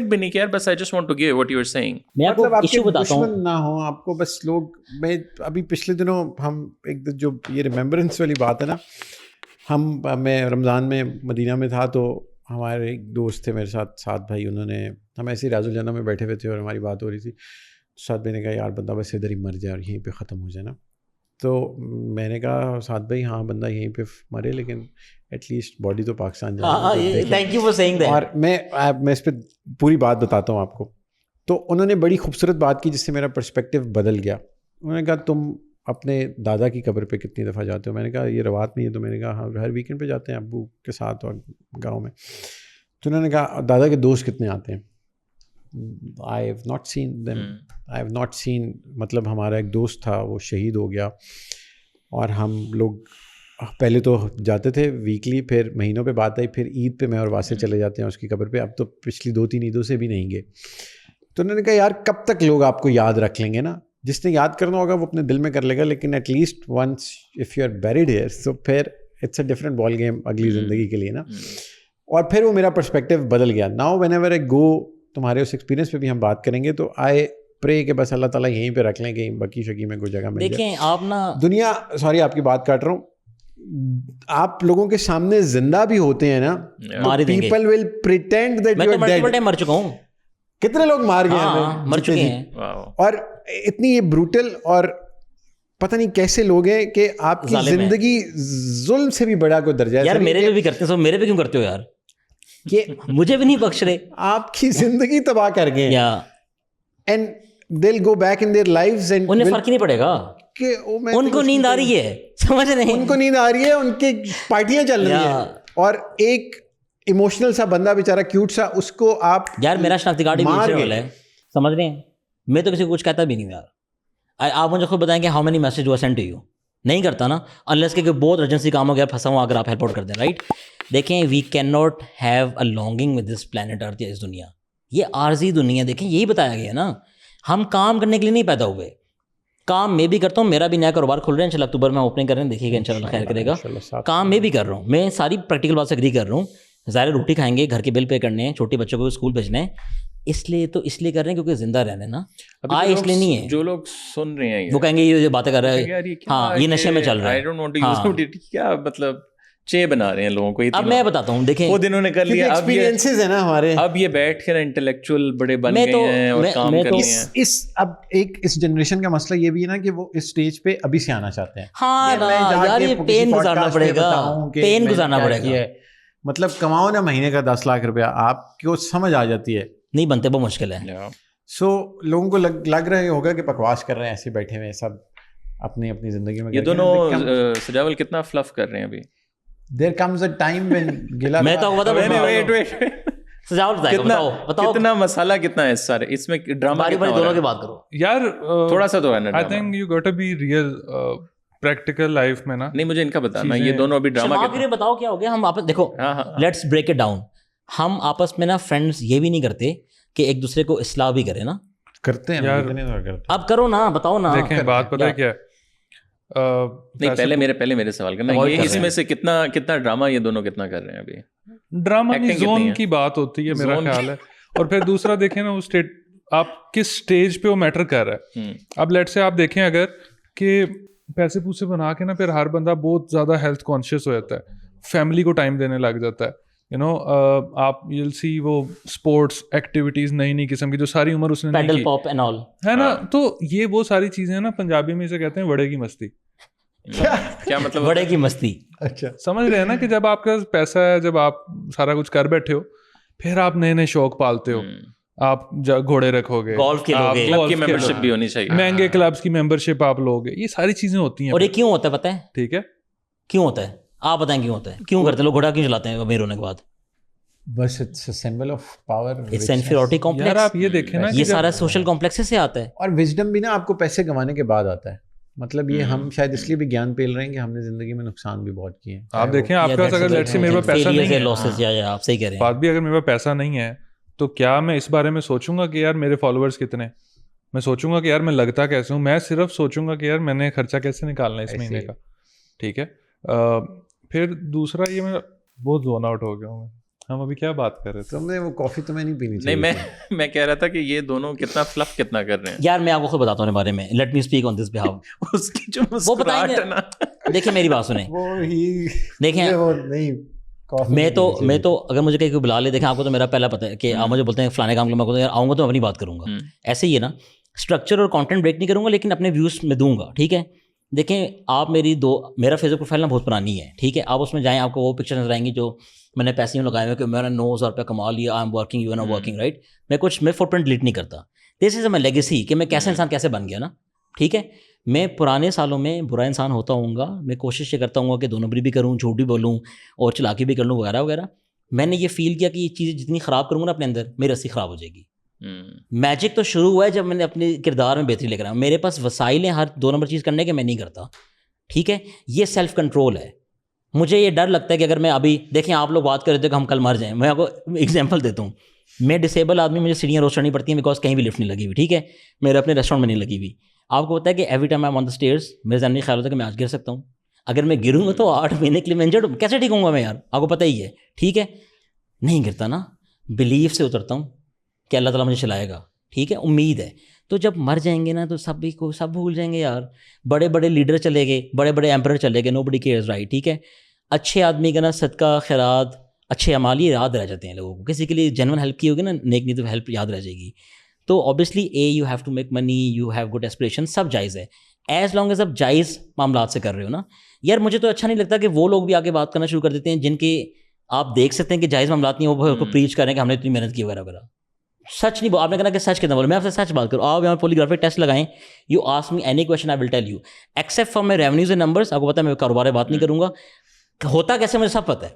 بھی نہیں کہ یار بس I just want to give what you are saying. میں آپ کو ایشو بتاتا ہوں, دشمن نہ ہو آپ کو بس لوگ. میں ابھی پچھلے دنوں ہم ایک جو یہ ریممبرنس والی بات ہے نا, میں رمضان میں مدینہ میں تھا تو ہمارے ایک دوست تھے میرے ساتھ, سعد بھائی, انہوں نے, ہم ایسے ہی راز الجنہ میں بیٹھے ہوئے تھے اور ہماری بات ہو رہی تھی. سعد بھائی نے کہا یار بندہ بس ادھر ہی مر جائے اور یہیں پہ ختم ہو جائے نا. تو میں نے کہا سعد بھائی ہاں بندہ یہیں پہ مرے لیکن ایٹ لیسٹ باڈی تو پاکستان جائے. Thank you for saying that. اور میں اس پہ پوری بات بتاتا ہوں آپ کو. تو انہوں نے بڑی خوبصورت بات کی جس سے میرا پرسپیکٹیو بدل گیا. انہوں نے کہا تم اپنے دادا کی قبر پہ کتنی دفعہ جاتے ہو؟ میں نے کہا یہ روات نہیں ہے. تو میں نے کہا ہاں ہر ویکینڈ پہ جاتے ہیں ابو کے ساتھ اور گاؤں میں. تو انہوں نے کہا دادا کے دوست کتنے آتے ہیں؟ I have not seen them, I have not seen. مطلب ہمارا ایک دوست تھا وہ شہید ہو گیا اور ہم لوگ پہلے تو جاتے تھے ویکلی, پھر مہینوں پہ بات آئی, پھر عید پہ میں اور واسطے چلے جاتے ہیں اس کی قبر پہ. اب تو پچھلی 2-3 عیدوں سے بھی نہیں گئے. تو انہوں نے کہا یار کب تک لوگ آپ کو یاد رکھ لیں گے نا, جس نے یاد کرنا ہوگا وہ اپنے دل میں کر لے گا, لیکن at least once if you are buried here تو پھر it's a different ball game اگلی زندگی کے لیے نا. اور پھر وہ میرا پرسپیکٹیو بدل گیا. ناؤ وین ایور آئی گو, تمہارے اس ایکسپیرینس پہ بھی ہم بات کریں گے, تو آئی پرے کہ بس اللہ تعالیٰ یہیں پہ رکھ لیں کہ بکی شکی میں کوئی جگہ مل جائے. دیکھیں آپ نا دنیا, سوری آپ کی بات کاٹ رہا ہوں, آپ لوگوں کے سامنے زندہ بھی ہوتے ہیں نا, people will pretend that you are dead. مر چکا ہوں, کتنے لوگ مار گئے ہیں, مر چکے ہیں. اور اتنی یہ بروٹل اور پتہ نہیں کیسے لوگ ہیں کہ آپ کی زندگی ظلم سے بھی بڑا کوئی درجہ ہے. یار میرے بھی کرتے ہیں سب, میرے پہ کیوں کرتے ہو یار؟ کہ مجھے بھی نہیں بخش رہے, آپ کی زندگی تباہ کر گئے. and they'll go back in their lives and انہیں فرق ہی نہیں پڑے گا, ان کو نیند آ رہی ہے, سمجھ رہے ہیں, ان کو نیند آ رہی ہے, ان کی پارٹیاں چل رہی ہیں, اور ایک ایموشنل سا بندہ بیچارہ کیوٹ سا, اس کو آپ یار میرا شناختی کارڈ ہی بیچنے والا ہے, سمجھ رہے ہیں, میں تو کسی کو کچھ کہتا بھی نہیں یار. آپ مجھے خود بتائیں کہ ہاؤ مینی میسج ہوا سینڈ ٹو یو, نہیں کرتا نا, انلیس کہ بہت ارجنسی کام ہو گیا, پھنسا ہوں, اگر آپ ہیلپ آؤٹ کر دیں, رائٹ. دیکھیں we can not have a longing with this planet earth, اس دنیا, یہ عارضی دنیا. دیکھیں یہی بتایا گیا نا, ہم کام کرنے کے لیے نہیں پیدا ہوئے. کام میں بھی کرتا ہوں, میرا بھی نیا کاروبار کھل رہا ہے, انشاءاللہ اکتوبر میں اوپننگ کر رہے ہیں, دیکھیے گا انشاءاللہ خیر کرے گا. کام میں بھی کر رہا ہوں, میں ساری پریکٹیکل بات سے اگری کر رہا ہوں. ظاہر روٹی کھائیں گے, گھر کے بل پے کرنے ہیں, چھوٹے بچوں کو اسکول بھیجنا ہے, اس لیے کر رہے ہیں کیونکہ زندہ رہنا ہے نا. اس لیے نہیں ہے. جو لوگ سن رہے ہیں وہ کہیں گے یہ باتیں کر رہا ہے, ہاں یہ نشے میں چل رہا ہے, کیا مطلب چے بنا رہے ہیں لوگوں کو. اب میں بتاتا ہوں, دیکھیں وہ دنوں نے کر لیا, ایکسپیرینسز ہیں نا ہمارے, اب یہ بیٹھ کر انٹلیکچوئل بڑے بن گئے ہیں اور کام کر رہے ہیں. اب ایک اس جنریشن کا مسئلہ یہ بھی ہے نا کہ وہ اس سٹیج پہ ابھی سے آنا چاہتے ہیں. ہاں یار یہ پین گزارنا پڑے گا, پین گزارنا پڑے گا. مطلب کماؤ نا مہینے کا 10 لاکھ روپیہ, آپ کو سمجھ آ جاتی ہے, نہیں بنتے, بہت مشکل ہے. سو لوگوں کو لگ رہا ہوگا کہ بکواس کر رہے ہیں, ایسے بیٹھے ہوئے سب اپنی اپنی زندگی میں. یہ دونوں سجاول کتنا فلف کر رہے ہیں ابھی. There comes a time when گلا, میں تو کتنا مسالہ کتنا ہے اس سارے, اس میں ڈرامہ دونوں کی بات کرو یار, تھوڑا سا تو ہے نا. I think you got to be real practical life میں نا. نہیں مجھے ان کا بتانا, یہ دونوں ابھی ڈرامہ کے بتاؤ کیا ہو گیا. ہم آپس دیکھو, لیٹس بریک اٹ ڈاؤن, ہم آپس میں نا فرینڈس یہ بھی نہیں کرتے کہ ایک دوسرے کو اصلاح بھی کرے نا. کرتے ہیں اب کرو نا, بتاؤ نا. دیکھیں بات پتہ ہے کیا ہے, نہیں پہلے میرے سوال کرنا, یہ اس میں سے کتنا ڈرامہ یہ دونوں کتنا کر رہے ہیں ابھی. ڈرامہ نہیں, زون کی بات ہوتی ہے میرا خیال ہے. اور پھر دوسرا دیکھیں نا, وہ اسٹیٹ آپ کس اسٹیج پہ وہ میٹر کر رہا ہے. اب لیٹ سے آپ دیکھیں اگر کہ پیسے پوسے بنا کے نا پھر ہر بندہ بہت زیادہ ہیلتھ کانشیس ہو جاتا ہے, فیملی کو ٹائم دینے لگ جاتا ہے, یو نو, آپ یل سی وہ اسپورٹس ایکٹیویٹیز نئی قسم کی جو ساری عمر اس نے پیڈل پاپ اینڈ آل ہے نا. تو یہ وہ ساری چیزیں نا پنجابی میں اسے کہتے ہیں وڑے کی مستی. کیا مطلب وڑے کی مستی؟ اچھا سمجھ رہے ہیں نا کہ جب آپ کے پاس پیسہ ہے, جب آپ سارا کچھ کر بیٹھے ہو, پھر آپ نئے شوق پالتے ہو, آپ گھوڑے رکھو گے, گولف کھیلو گے, کی ممبرشپ بھی ہونی چاہیے, مہنگے کلبس کی ممبرشپ آپ لوگے, یہ ساری چیزیں ہوتی ہیں. اور یہ کیوں ہوتا ہے پتہ ہے؟ ٹھیک ہے کیوں ہوتا ہے, آپ بتائیں کیوں ہوتا ہے, کیوں کرتے ہیں لوگ, گھوڑا کیوں چلاتے ہیں امیر ہونے کے بعد؟ بس it's a symbol of power, it's inferiority complex. یار آپ یہ دیکھیں نا, یہ سارا سوشل کمپلیکس سے آتا ہے. اور وزڈم بھی نا آپ کو پیسے کمانے کے بعد آتا ہے. مطلب یہ ہم شاید اس لیے بھی گیان پیل رہے ہیں کہ ہم نے زندگی میں نقصان بھی بہت کیے ہیں. آپ دیکھیں آپ کے پاس اگر لیٹ سے میرے پاس پیسہ نہیں ہے, آپ صحیح کہہ رہے ہیں, بات بھی اگر میرے پاس پیسہ نہیں ہے تو کیا میں اس بارے میں سوچوں گا کہ یار میرے فالوورز کتنے, میں سوچوں گا کہ یار میں لگتا کیسے ہوں, میں صرف سوچوں گا کہ یار میں نے خرچہ کیسے نکالنا ہے اس مہینے کا. ٹھیک ہے, پھر دوسرا یہ میں بہت زون آؤٹ ہو گیا ہوں. ہم ابھی کیا بات کر رہے تھے؟ تم نے وہ کافی تو میں نہیں پینی چاہیے. نہیں میں کہہ رہا تھا کہ یہ دونوں کتنا فلف کتنا کر رہے ہیں. یار میں آپ کو خود بتاتا ہوں بارے میں, let me speak on this behalf. اس کی جو وہ بتائیں گے, دیکھیں میری بات سنیں, دیکھیں میں تو اگر مجھے کہیں بلا لے, دیکھیں آپ کو تو میرا پہلا پتہ ہے کہ آپ مجھے بولتے ہیں فلانے کام کے میں یار آؤں گا تو اپنی بات کروں گا, ایسے ہی ہے نا. اسٹرکچر اور کانٹینٹ بریک نہیں کروں گا, لیکن اپنے ویوز میں دوں گا. ٹھیک ہے, دیکھیں آپ میرا فیس بک پروفائل نا بہت پرانی ہے. ٹھیک ہے, آپ اس میں جائیں, آپ کو وہ پکچر نظر آئیں گی جو میں نے پیسے میں لگائے ہوئے کہ میں نے 9,000 روپیہ کما لیا, I am working, you are working, right. میں فٹ پرنٹ ڈیلیٹ نہیں کرتا. دس از اے مائی لیگیسی کہ میں کیسا انسان کیسے بن گیا نا. ٹھیک ہے, میں پرانے سالوں میں برا انسان ہوتا ہوں گا, میں کوشش یہ کرتا ہوں گا کہ 2 نمبری بھی کروں, جھوٹ بھی بولوں اور چلاکی بھی کر لوں وغیرہ وغیرہ. میں نے یہ فیل کیا کہ یہ چیزیں جتنی خراب کروں گا نا اپنے اندر, میری رسی خراب ہو جائے گی. میجک تو شروع ہوا ہے جب میں نے اپنے کردار میں بہتری لے کر آیا. میرے پاس وسائل ہیں ہر 2 نمبر چیز کرنے کے, میں نہیں کرتا. ٹھیک ہے, یہ سیلف کنٹرول ہے. مجھے یہ ڈر لگتا ہے کہ اگر میں ابھی, دیکھیں آپ لوگ بات کر رہے تھے کہ ہم کل مر جائیں, میں آپ کو ایگزامپل دیتا ہوں. میں ڈسیبل آدمی, مجھے سیڑھیاں روز چڑھنی پڑتی ہیں بیکاز کہیں بھی لفٹ نہیں لگی ہوئی. ٹھیک ہے, میرے اپنے ریسٹورینٹ میں نہیں لگی ہوئی. آپ کو پتا ہے کہ every time I am on the stairs, میرے ذہن میں خیال ہوتا ہے کہ میں آج گر سکتا ہوں. اگر میں گروں گا تو 8 مہینے کے لیے میں انجرڈ کیسے ٹھیک ہوں گا میں یار, آپ کو پتہ ہی ہے. ٹھیک ہے, نہیں گرتا نا, بلیف سے اترتا ہوں کہ اللہ تعالیٰ مجھے چلائے گا. ٹھیک ہے, امید ہے. تو جب مر جائیں گے نا تو سب بھول جائیں گے یار. بڑے بڑے لیڈر چلے گئے, بڑے بڑے ایمپرر چلے گئے, نو بڈی کیئرز, رائٹ. ٹھیک ہے, اچھے آدمی کا نا صدقہ خیرات, اچھے اعمال یہ یاد رہ جاتے ہیں لوگوں کو. کسی کے لیے جنون ہیلپ کی ہوگی نا, نیک نیت ہیلپ یاد رہ جائے گی. تو obviously you have to make money, you have good aspiration, سب جائز ہے ایز لانگ ایز آپ جائز معاملات سے کر رہے ہو نا. یار مجھے تو اچھا نہیں لگتا کہ وہ لوگ بھی آگے بات کرنا شروع کر دیتے ہیں جن کے آپ دیکھ سکتے ہیں کہ جائز معاملات نہیں, وہ کو پریچ کریں کہ ہم نے اتنی محنت کی وغیرہ وغیرہ. سچ نہیں آپ نے کہنا کہ سچ کتنا بولے, میں آپ سے سچ بات کروں. آپ یہاں پولیگرافک ٹیسٹ لگائیں, you ask me any question I will tell you except for my revenues and numbers. آپ کو پتا ہے میں کاروبار بات نہیں کروں گا, ہوتا کیسے مجھے سب پتہ ہے,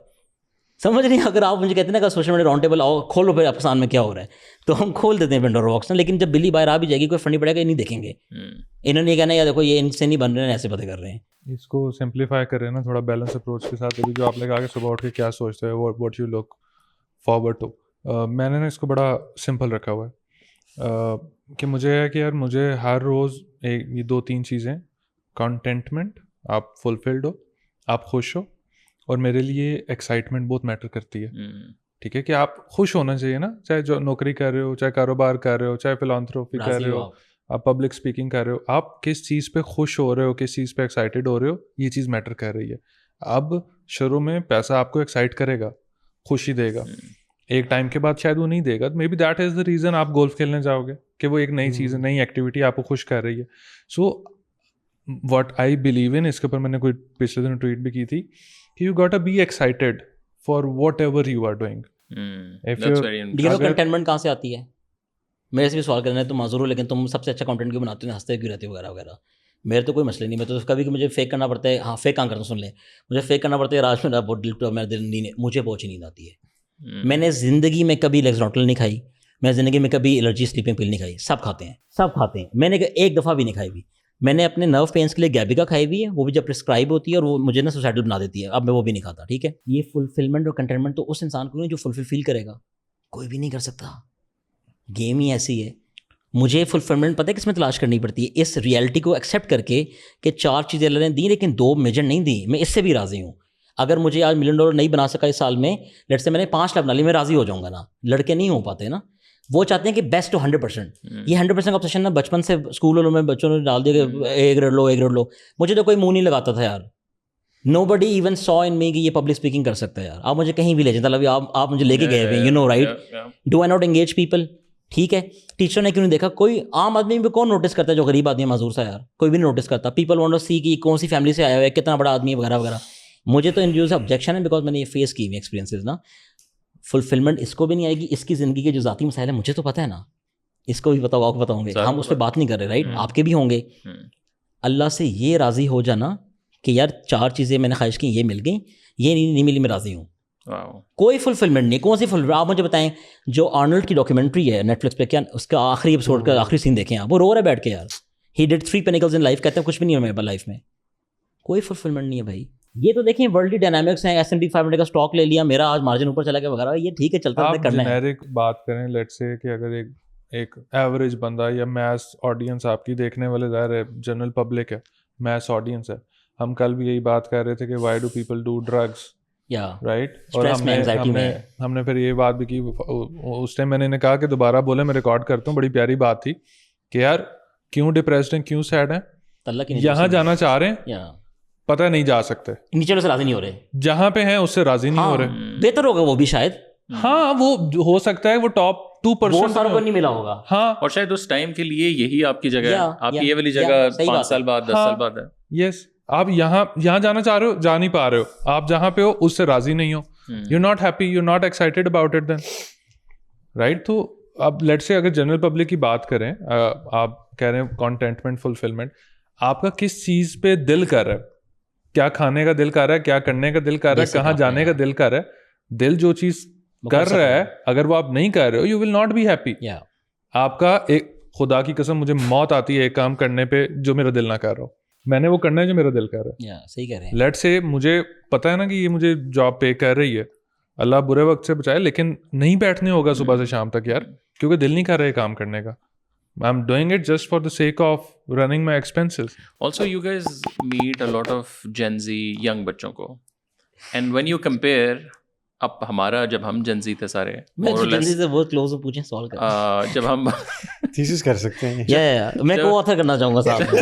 سمجھ نہیں. اگر آپ مجھے کہتے ہیں نا کہ سوشل میڈیا راؤنڈ ٹیبل آؤ کھولو پھر افسان میں کیا ہو رہا ہے, تو ہم کھول دیتے ہیں پینڈورا باکس نا. لیکن جب بلی باہر آ بھی جائے گی کوئی فنڈی پڑے گا, یہ نہیں دیکھیں گے, انہوں نے یہ کہنا ہے دیکھو یہ ان سے نہیں بن رہے ہیں, ایسے پتہ کر رہے ہیں. اس کو سمپلیفائی کریں نا تھوڑا بیلنس اپروچ کے ساتھ. ابھی جو آپ نے کہا کہ صبح اٹھ کے کیا سوچتے ہیں, what you look forward to, میں نے نا اس کو بڑا سمپل رکھا ہوا ہے کہ مجھے ہے کہ یار مجھے ہر روز یہ 2-3 چیزیں, کنٹینٹمنٹ, آپ فلفلڈ ہو, آپ خوش ہو, اور میرے لیے ایکسائٹمنٹ بہت میٹر کرتی ہے. ٹھیک ہے کہ آپ خوش ہونا چاہیے نا, چاہے جو نوکری کر رہے ہو, چاہے کاروبار کر رہے ہو, چاہے فلانتھروپی کر رہے ہو, آپ پبلک اسپیکنگ کر رہے ہو, آپ کس چیز پہ خوش ہو رہے ہو, کس چیز پہ ایکسائٹیڈ ہو رہے ہو, یہ چیز میٹر کر رہی ہے. اب شروع میں پیسہ آپ کو ایکسائٹ کرے گا, خوشی دے گا, ایک ٹائم کے بعد شاید وہ نہیں دے گا. Maybe that is the reason آپ گولف کھیلنے جاؤ گے کہ وہ ایک نئی چیز, نئی ایکٹیویٹی آپ کو خوش کر رہی ہے. So what I believe in, اس کے اوپر میں نے کوئی پچھلے دن ٹویٹ بھی کی تھی کہ you got to be excited for whatever you are doing. Contentment کہاں سے آتی ہے, میرے سے بھی سوال کرنا ہے, تم معذور ہو لیکن تم سب سے اچھا کنٹینٹ کیوں بناتے ہو, ہنستے کیوں رہتے ہو وغیرہ وغیرہ. میرے تو کوئی مسئلہ نہیں, میں تو کبھی کہ مجھے فیک کرنا پڑتا ہے, ہاں فیک کام کرتا ہوں, سن لیں مجھے فیک کرنا پڑتا ہے, راج میں بہت دل میرا دل نہیں, مجھے پہنچ نیند آتی ہے. میں نے زندگی میں کبھی لیکسروٹل نہیں کھائی, میں زندگی میں کبھی الرجی سلیپنگ پل نہیں کھائی. سب کھاتے ہیں, سب کھاتے ہیں, میں نے ایک دفعہ بھی نہیں کھائی ہوئی. میں نے اپنے نرو پینس کے لیے گیبیکا کھائی ہوئی ہے, وہ بھی جب پرسکرائب ہوتی ہے اور وہ مجھے نا سوسائڈل بنا دیتی ہے, اب میں وہ بھی نہیں کھاتا. ٹھیک ہے, یہ فلفلمنٹ اور کنٹینٹمنٹ تو اس انسان کو نہیں جو فلفل فیل کرے گا, کوئی بھی نہیں کر سکتا. گیم ہی ایسی ہے. مجھے فلفلمنٹ پتہ ہے کس میں تلاش کرنی پڑتی ہے, اس ریئلٹی کو ایکسیپٹ کر کے کہ 4 چیزیں اللہ نے دیں لیکن 2 میجر نہیں دیں. میں اس سے بھی راضی ہوں. اگر مجھے آج $1 ملین نہیں بنا سکا اس سال میں, لیٹ سے میں نے 5 لاکھ بنا لی, میں راضی ہو جاؤں گا نا. لڑکے نہیں ہو پاتے نا, وہ چاہتے ہیں کہ بیسٹ ہو 100%. یہ 100% کا آپشن نا بچپن سے اسکول والوں میں بچوں نے ڈال دیا کہ A grade love, A grade لو. مجھے تو کوئی منہ نہیں لگاتا تھا یار. نو بڈی ایون سو ان می کہ یہ پبلک اسپیکنگ کر سکتا ہے یار. آپ مجھے کہیں بھی لے جائیں, آپ مجھے لے کے گئے ہوئے, you know right. Do I not engage people. ٹھیک ہے, ٹیچر نے کیوں نہیں دیکھا, کوئی عام آدمی بھی کون نوٹس کرتا ہے جو غریب آدمی ہے معذور سا یار, کوئی بھی نہیں نوٹس کرتا. پیپل وانٹ ٹو سی کہ کون سی فیملی سے آیا ہوا ہے, کتنا بڑا آدمی ہے وغیرہ وغیرہ. مجھے تو ان چیزوں سے آبجیکشن ہے بیکاز میں نے یہ فیس کی ہوئی ایکسپیرینسز نا. فلفلمنٹ اس کو بھی نہیں آئے گی, اس کی زندگی کے جو ذاتی مسائل ہیں مجھے تو پتہ ہے نا, اس کو بھی بتاؤ, آپ کو بتاؤں گے, ہم اس پہ بات نہیں کر رہے رائٹ, آپ کے بھی ہوں گے. اللہ سے یہ راضی ہو جانا کہ یار 4 چیزیں میں نے خواہش کی, یہ مل گئیں, یہ نہیں ملی, میں راضی ہوں. کوئی فلفلمنٹ نہیں. کون سی فلفل, آپ مجھے بتائیں جو آرنلڈ کی ڈاکیومنٹری ہے نیٹ فلکس پہ, کیا اس کا آخری ایپیسوڈ کا آخری سین دیکھیں آپ, وہ رو رہا ہے بیٹھ کے یار. ہی ڈیڈ 3 پینیکلز ان لائف, کہتے ہیں کچھ بھی نہیں ہے میرے لائف میں, کوئی فلفلمنٹ نہیں ہے بھائی. یہ تو دیکھیں ورلڈلی ڈائنامکس ہیں, S&P 500 کا اسٹاک لے لیا, میرا آج مارجن اوپر چلا گیا وغیرہ, یہ ٹھیک ہے چلتا ہے, کرنا ہے. آپ جنیرک بات کریں, لیٹ سے کہ اگر ایک ایوریج بندہ یا میس آڈینس آپ کی دیکھنے والے, ظاہر ہے جنرل پبلک ہے, میس آڈینس ہے. ہم کل بھی یہی بات کر رہے تھے کہ why do people do drugs, right. اور ہم نے پھر یہ بات بھی کی اس ٹائم, میں نے کہا کہ دوبارہ بولے, میں ریکارڈ کرتا ہوں, بڑی پیاری بات تھی کہ یار کیوں ڈپریسڈ ہیں, کیوں سیڈ ہیں, یہاں جانا چاہ رہے ہیں, پتہ نہیں جا سکتے, نیچے سے راضی نہیں ہو رہے, جہاں پہ ہیں اس سے راضی نہیں ہو رہے. بہتر ہوگا وہ بھی شاید, ہاں وہ ہو سکتا ہے وہ ٹاپ 2% کو نہیں ملا ہوگا. ہاں, اور شاید اس ٹائم کے لیے یہی آپ کی جگہ ہے, آپ کی یہ والی جگہ 5 سال بعد 10 سال بعد ہے. یس, آپ یہاں جانا چاہ رہے ہو, جا نہیں پا رہے ہو, آپ جہاں پہ ہو اس سے راضی نہیں ہو, you not happy, you not excited about it then, right. تو اب لیٹ سے اگر جنرل پبلک کی بات کریں, آپ کہہ رہے ہیں کنٹینٹمنٹ, فلفلمنٹ, آپ کا کس چیز پہ دل کر رہا ہے, کیا کھانے کا دل کر رہا ہے, کیا کرنے کا دل کر رہا ہے, کہاں جانے کا دل کر رہا ہے. دل جو چیز کر رہا ہے, اگر وہ آپ نہیں کر رہے ہو, you will not be happy. آپ کا ایک, خدا کی قسم مجھے موت آتی ہے ایک کام کرنے پہ جو میرا دل نہ کر رہا ہو, میں نے وہ کرنا ہے جو میرا دل کر رہا ہے. صحیح کہہ رہے ہیں. لیٹ سے مجھے پتا ہے نا کہ یہ مجھے جاب پے کر رہی ہے, اللہ برے وقت سے بچائے, لیکن نہیں بیٹھنے ہوگا صبح سے شام تک یار, کیونکہ دل نہیں کر رہا ہے کام کرنے کا. I'm doing it just for the sake of running my expenses. Also, you guys meet a lot of Gen Z young بچوں کو, and when you compare, اب ہمارا جب ہم Gen Z تھے سارے, Gen Z سے بہت کلوز ہو, پوچھیں سوال کریں, جب ہم تھیسس کر سکتے ہیں, میں کو آتھر کرنا چاہوں گا صاحب.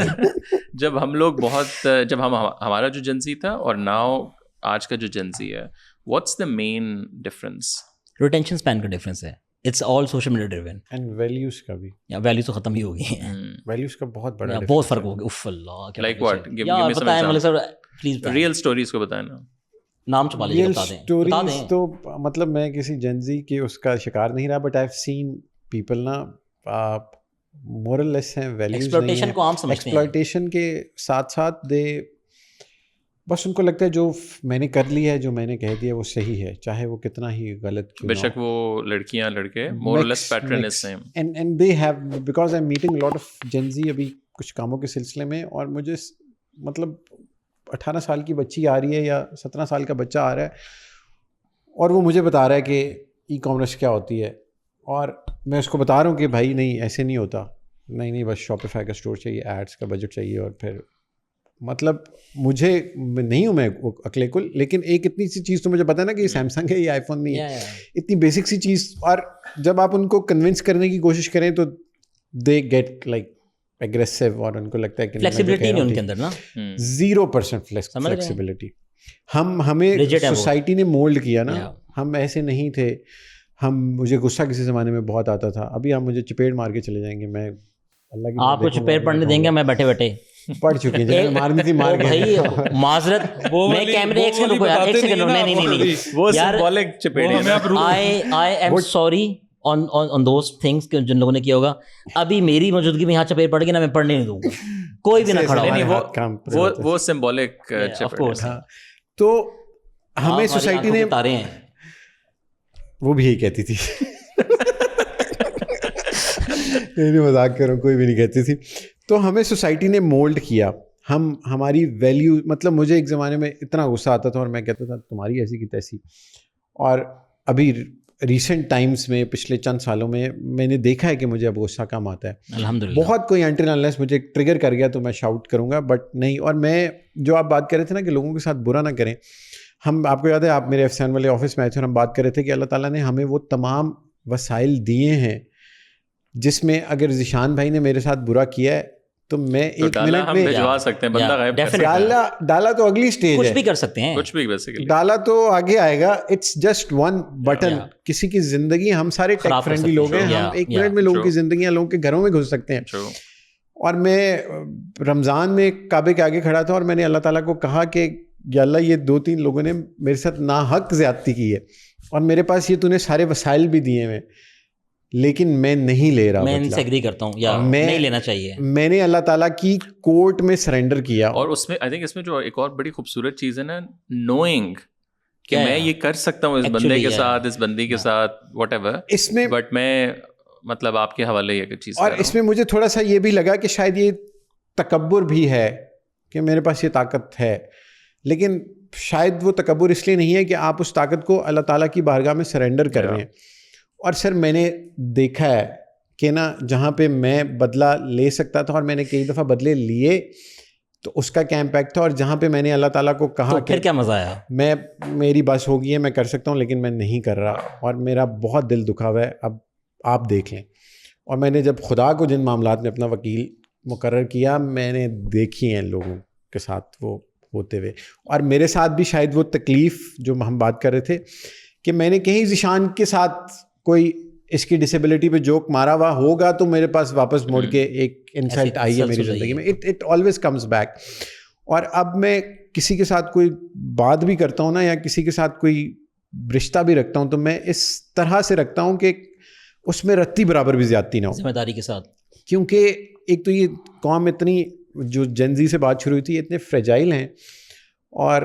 جب ہم لوگ بہت, جب ہمارا جو Gen Z تھا اور ناؤ آج کا جو Gen Z ہے, what's the main difference? Retention span کا difference ہے. It's all social media driven. And values کا بھی, values تو ختم ہی ہو گئی ہیں. values کا بہت بڑا بہت فرق ہو گیا. If Allah, like what? Give me some examples. Real stories کو بتائیں نا. نام چھپا لیجیے, بتا دیں. تو مطلب میں کسی Gen Z کے اس کا شکار نہیں رہا, but I've seen پیپل نا مورل لیس ہیں, ویلیوز نہیں ایکسپلوٹیشن کو عام ہیں, سمجھتے ہیں. ایکسپلائٹیشن کے ساتھ ساتھ بس ان کو لگتا ہے جو میں نے کر لیا ہے, جو میں نے کہہ دیا وہ صحیح ہے, چاہے وہ کتنا ہی غلط کیوں بے نہ شک وہ لڑکیاں لڑکے more or less patronist ہیں. and they have, because I'm meeting a lot of Gen Z ابھی کچھ کاموں کے سلسلے میں, اور مجھے مطلب 18 سال کی بچی آ رہی ہے یا 17 سال کا بچہ آ رہا ہے, اور وہ مجھے بتا رہا ہے کہ ای کامرس کیا ہوتی ہے, اور میں اس کو بتا رہا ہوں کہ بھائی نہیں ایسے نہیں ہوتا, نہیں بس شاپیفائی کا اسٹور چاہیے, ایڈس کا بجٹ چاہیے, اور پھر مطلب مجھے نہیں ہوں میں عقل کل, لیکن ایک اتنی سی چیز تو مجھے پتا ہے نا کہ یہ سیمسنگ ہے, یہ آئی فون نہیں ہے, اتنی بیسک سی چیز, اور جب آپ ان کو کنونس کرنے کی کوشش کریں تو دے گیٹ لائک ایگریسو, اور ان کو لگتا ہے کہ فلیکسیبلٹی نہیں ان کے اندر نا, 0% فلیکسیبلٹی. ہمیں سوسائٹی نے مولڈ کیا نا, ہم ایسے نہیں تھے, مجھے غصہ کسی زمانے میں بہت آتا تھا, ابھی آپ مجھے چپیڑ مار کے چلے جائیں گے, میں اللہ کی آپ کو چپیڑ پڑنے دیں گے, میں بیٹھے بیٹھے پڑھ چکی ہیں, جنہیں مارنی تھی مار گئے. بھائی معذرت, میں کیمرے ایک سیکنڈ رکو یار, ایک سیکنڈ, نہیں وہ symbolic چپیڑ ہے. I am sorry on those things جن لوگوں نے کیا ہوگا. ابھی میری موجودگی میں یہاں چپیڑ پڑ گئی نا, میں پڑھنے نہیں دوں گا, کوئی بھی نہ کھڑا ہو. وہ symbolic چپیڑ ہے. تو ہمیں سوسائٹی نے, تارے ہیں وہ بھی یہی کہتی تھی, نہیں مذاق کر رہا ہوں, کوئی بھی نہیں کہتی تھی. تو ہمیں سوسائٹی نے مولڈ کیا, ہماری ویلیو, مطلب مجھے ایک زمانے میں اتنا غصہ آتا تھا اور میں کہتا تھا تمہاری ایسی کی تیسی, اور ابھی ریسنٹ ٹائمز میں پچھلے چند سالوں میں میں نے دیکھا ہے کہ مجھے اب غصہ کم آتا ہے. الحمدللہ بہت کوئی انٹل انلیس مجھے ٹریگر کر گیا تو میں شاؤٹ کروں گا, بٹ نہیں. اور میں جو آپ بات کر رہے تھے نا کہ لوگوں کے ساتھ برا نہ کریں, آپ کو یاد ہے آپ میرے افسان والے آفس میں آئے تھے اور ہم بات کر رہے تھے کہ اللہ تعالیٰ نے ہمیں وہ تمام وسائل دیے ہیں جس میں اگر ذیشان بھائی نے میرے ساتھ برا کیا ہے تو میں ایک منٹ میں بھجوا سکتے ہیں, بندہ غائب کر سکتے ہیں. ڈالا تو اگلی اسٹیج کچھ ہے, بھی کر سکتے ہیں, کچھ بھی بیسیکلی ڈالا تو آگے آئے گا. It's just one button. کسی کی زندگی, ہم سارے ٹیک فرینڈلی لوگ ہیں, ہم ایک منٹ میں لوگوں کی زندگیاں لوگوں کے گھروں میں گھس سکتے ہیں. اور میں رمضان میں کعبے کے آگے کھڑا تھا اور میں نے اللہ تعالیٰ کو کہا کہ یا اللہ یہ 2-3 لوگوں نے میرے ساتھ ناحق زیادتی کی ہے, اور میرے پاس یہ تو نے سارے وسائل بھی دیے ہیں, لیکن میں نہیں لے رہا. میں ان سے ایگری کرتا ہوں, یا نہیں لینا چاہیے. میں نے اللہ تعالیٰ کی کورٹ میں سرنڈر کیا. اور اس میں آئی تھنک اس میں جو ایک اور بڑی خوبصورت چیز ہے نا, نوئنگ کہ میں یہ کر سکتا ہوں اس بندے کے ساتھ, اس بندی کے ساتھ, واٹ ایور, اس میں بٹ میں مطلب آپ کے حوالے یہ چیز. اور اس میں مجھے تھوڑا سا یہ بھی لگا کہ شاید یہ تکبر بھی ہے کہ میرے پاس یہ طاقت ہے, لیکن شاید وہ تکبر اس لیے نہیں ہے کہ آپ اس طاقت کو اللہ تعالیٰ کی بارگاہ میں سرنڈر کر رہے ہیں. اور سر میں نے دیکھا ہے کہ نا جہاں پہ میں بدلہ لے سکتا تھا اور میں نے کئی دفعہ بدلے لیے تو اس کا کیا امپیکٹ تھا, اور جہاں پہ میں نے اللہ تعالیٰ کو کہا پھر کیا مزہ آیا, میری بس ہو گئی ہے, میں کر سکتا ہوں لیکن میں نہیں کر رہا, اور میرا بہت دل دکھا ہوا ہے, اب آپ دیکھ لیں. اور میں نے جب خدا کو جن معاملات میں اپنا وکیل مقرر کیا, میں نے دیکھی ہیں لوگوں کے ساتھ وہ ہوتے ہوئے, اور میرے ساتھ بھی شاید وہ تکلیف جو ہم بات کر رہے تھے کہ میں نے کہیں ذیشان کے ساتھ کوئی اس کی ڈسیبلٹی پہ جوک مارا ہوا ہوگا تو میرے پاس واپس موڑ کے ایک انسلٹ آئی ہے میری زندگی میں. It always comes back. اور اب میں کسی کے ساتھ کوئی بات بھی کرتا ہوں نا, یا کسی کے ساتھ کوئی رشتہ بھی رکھتا ہوں, تو میں اس طرح سے رکھتا ہوں کہ اس میں رتی برابر بھی زیادتی نہ ہو, ذمہ داری کے ساتھ. کیونکہ ایک تو یہ قوم اتنی, جو جنزی سے بات شروع ہوئی تھی, اتنے فریجائل ہیں اور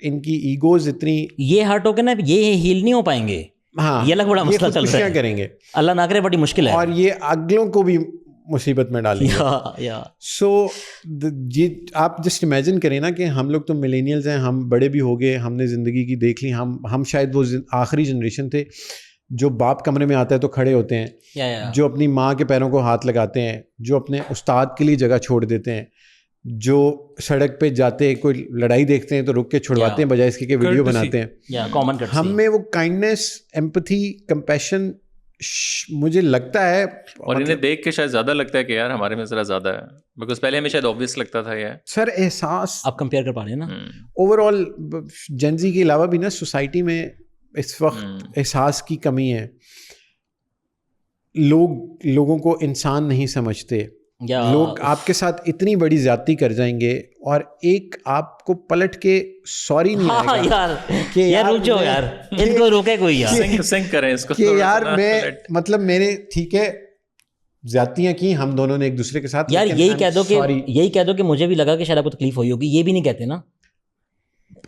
ان کی ایگوز اتنی, یہ ہارٹ ہو کے نا یہ ہیل نہیں ہو پائیں گے. ہاں, یہ الگ بڑا مسئلہ چل رہا ہے, کریں گے اللہ نہ کرے, بڑی مشکل ہے, اور یہ اگلوں کو بھی مصیبت میں ڈالیں گے. سو یہ آپ جسٹ امیجن کریں نا کہ ہم لوگ تو ملینیلز ہیں, ہم بڑے بھی ہو گئے, ہم نے زندگی کی دیکھ لی, ہم شاید وہ آخری جنریشن تھے جو باپ کمرے میں آتا ہے تو کھڑے ہوتے ہیں, جو اپنی ماں کے پیروں کو ہاتھ لگاتے ہیں, جو اپنے استاد کے لیے جگہ چھوڑ دیتے ہیں, جو سڑک پہ جاتے کوئی لڑائی دیکھتے ہیں تو رک کے چھڑواتے ہیں بجائے اس کے کہ ویڈیو بناتے ہیں. ہم میں وہ کائنڈنیس, ایمپتھی, کمپیشن مجھے لگتا ہے, اور انہیں دیکھ کے شاید زیادہ لگتا ہے کہ یار ہمارے میں ذرا زیادہ ہے, بیکاز پہلے ہمیں شاید آبویس لگتا تھا یہ. سر احساس آپ کمپیئر کر پا رہے ہیں نا, اوور آل جنزی کے علاوہ بھی نا سوسائٹی میں اس وقت احساس کی کمی ہے. لوگوں کو انسان نہیں سمجھتے, لوگ آپ کے ساتھ اتنی بڑی زیادتی کر جائیں گے اور ایک آپ کو پلٹ کے سوری نہیں ہاں آئے گا یار کہ یار رک جاؤ یار, ان کو روکے کوئی یار, سنک کریں اس کو کہ یار میں مطلب میں نے ٹھیک ہے زیادتیاں کی ہم دونوں نے ایک دوسرے کے ساتھ, یار یہی کہہ دو کہ مجھے بھی لگا کہ شاید آپ کو تکلیف ہوئی ہوگی, یہ بھی نہیں کہتے نا.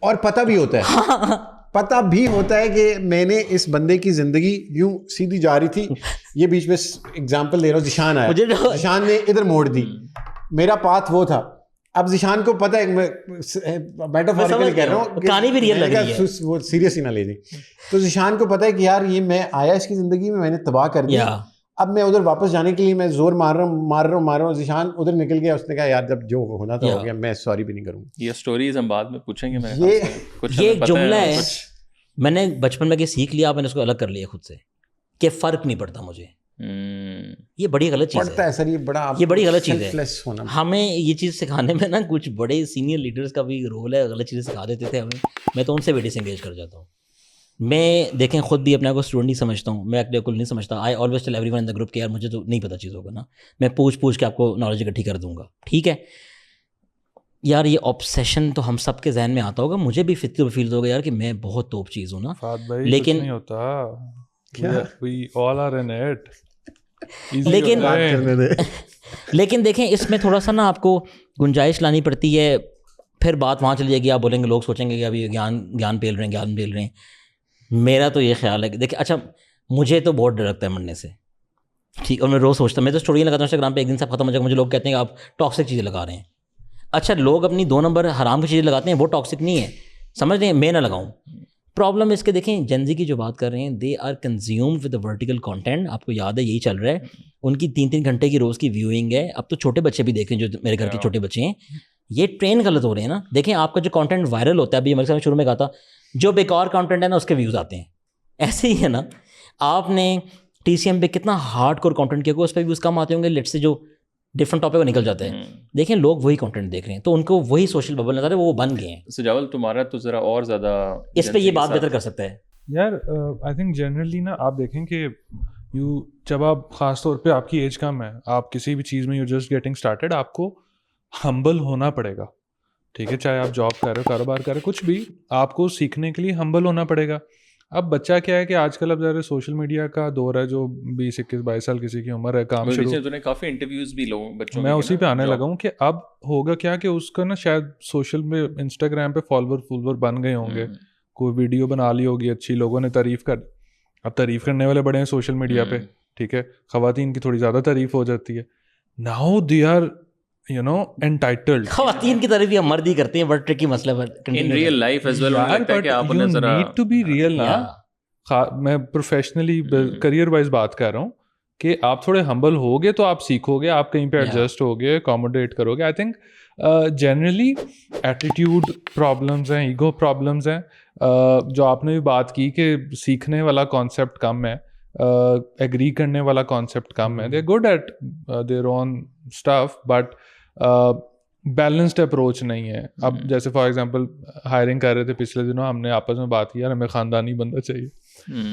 اور پتہ بھی ہوتا ہے, پتہ بھی ہوتا ہے کہ میں نے اس بندے کی زندگی یوں سیدھی جا رہی تھی, یہ بیچ میں اگزامپل دے رہا ہوں, ذیشان آیا, ذیشان نے ادھر موڑ دی, میرا پاتھ وہ تھا. اب ذیشان کو پتہ ہے, میں میٹافوریکلی کہہ رہا ہوں, کہانی بھی ریئل لگ رہی ہے, وہ سیریس ہی نہ لے لیں. تو ذیشان کو پتہ ہے کہ یار یہ میں آیا اس کی زندگی میں نے تباہ کر دیا, اب میں ادھر واپس جانے کے لیے میں زور مار رہا ہوں. ذیشان ادھر نکل گیا, اس نے کہا یار جب جو ہونا تھا ہو گیا, میں سوری بھی نہیں کروں گا. یہ سٹوریز ہم بعد میں پوچھیں گے. یہ ایک جملہ ہے میں نے بچپن میں سیکھ لیا, میں نے اس کو الگ کر لیا خود سے کہ فرق نہیں پڑتا مجھے. یہ بڑی غلط چیز پڑتا ہے سر, یہ بڑی غلط چیز ہے. ہمیں یہ چیز سکھانے میں نا کچھ بڑے سینئر لیڈرز کا بھی رول ہے, غلط چیزیں سکھا دیتے تھے ہمیں. میں تو ان سے بھی ڈس انگیج کر جاتا ہوں. میں دیکھیں خود بھی اپنے کو اسٹوڈنٹ نہیں سمجھتا ہوں, میں اپنے کو نہیں سمجھتا. I always tell every one in the group کہ یار مجھے تو نہیں پتا چیزوں کا نا, میں پوچھ کے آپ کو نالج اکٹھی کر دوں گا, ٹھیک ہے یار. یہ آبسیشن تو ہم سب کے ذہن میں آتا ہوگا, مجھے بھی فیل ہوگا یار کہ میں بہت توپ چیز ہوں نا, لیکن نہیں ہوتا, لیکن دیکھیں اس میں تھوڑا سا نا آپ کو گنجائش لانی پڑتی ہے. پھر بات وہاں چلی جائے گی, آپ بولیں گے, لوگ سوچیں گے کہ ابھی گیان پیل رہے ہیں. میرا تو یہ خیال ہے کہ دیکھیں, اچھا مجھے تو بہت ڈر لگتا ہے مرنے سے, ٹھیک, اور میں روز سوچتا ہوں, میں تو اسٹوری لگاتا ہوں انسٹاگرام پہ, ایک دن سے ختم ہو جائے گا. مجھے لوگ کہتے ہیں کہ آپ ٹاکسک چیزیں لگا رہے ہیں. اچھا لوگ اپنی 2 نمبر حرام کی چیزیں لگاتے ہیں, وہ ٹاکسک نہیں ہے, سمجھ رہے ہیں, میں نہ لگاؤں. پرابلم اس کے دیکھیں جنزی کی جو بات کر رہے ہیں, they are consumed with vertical content. آپ کو یاد ہے یہی چل رہا ہے, ان کی 3-3 گھنٹے کی روز کی ویوئنگ ہے. اب تو چھوٹے بچے بھی دیکھیں, جو میرے گھر کے چھوٹے بچے ہیں, یہ ٹرین غلط ہو رہے ہیں نا. دیکھیں آپ کا جو کانٹینٹ وائرل ہوتا ہے, ابھی ہمارے سامنے شروع میں کہا تھا, جو بیکار کانٹینٹ ہے نا اس کے ویوز آتے ہیں. ایسے ہی ہے نا, آپ نے ٹی سی ایم پہ کتنا ہارڈ کور کانٹینٹ کیا, اس پہ ویوز کم آتے ہوں گے, لیٹ سے جو ڈفرنٹ ٹاپک پہ نکل جاتے ہیں. دیکھیں لوگ وہی کانٹینٹ دیکھ رہے ہیں, تو ان کو وہی سوشل ببل نظر ہے, وہ بن گئے ہیں. سجاول تمہارا تو ذرا اور زیادہ اس پہ یہ بات بہتر کر سکتا ہے. یار آئی تھنک جنرلی نا آپ دیکھیں کہ جب آپ خاص طور پہ آپ کی ایج کم ہے, آپ کسی بھی چیز میں یو جسٹ گیٹنگ اسٹارٹیڈ, آپ کو ہمبل ہونا پڑے گا, ٹھیک ہے, چاہے آپ جاب کر رہے ہو, کاروبار کر رہے ہو, کچھ بھی, آپ کو سیکھنے کے لیے ہمبل ہونا پڑے گا. اب بچہ کیا ہے کہ آج کل اب ذرا سوشل میڈیا کا دور ہے, جو 20-21-22 سال کسی کی عمر ہے, کام شروع, کافی انٹرویوز بھی لوگ بچوں میں اسی پہ آنے لگا ہوں کہ اب ہوگا کیا کہ اس کا نا شاید سوشل میں انسٹاگرام پہ فالوور بن گئے ہوں گے, کوئی ویڈیو بنا لی ہوگی اچھی, لوگوں نے تعریف کر, اب تعریف کرنے والے بڑے ہیں سوشل میڈیا پہ, ٹھیک ہے, خواتین کی تھوڑی زیادہ تعریف ہو جاتی ہے. Now they are entitled. خواتین کی تعریف ہم مرد ہی کرتے ہیں, بٹ ٹرکی مسئلہ ہے in real life as well. لگتا ہے کہ آپ انہیں ذرا نیڈ ٹو بی ریئل نا, میں پروفیشنلی کریئر وائز بات کر رہا ہوں کہ آپ تھوڑے ہمبل ہوگے تو آپ سیکھو گے, آپ کہیں پہ ایڈجسٹ ہوگے, اکاموڈیٹ کرو گے. I think generally attitude problems ہیں, ایگو پرابلمز ہیں, جو آپ نے بھی بات کی کہ سیکھنے والا کانسیپٹ کم ہے, ایگری کرنے والا کانسیپٹ کم ہے. They good at their own stuff, but balanced approach نہیں ہے. اب جیسے فار ایگزامپل ہائرنگ کر رہے تھے پچھلے دنوں, ہم نے آپس میں بات کی, یار ہمیں خاندانی بندہ چاہیے,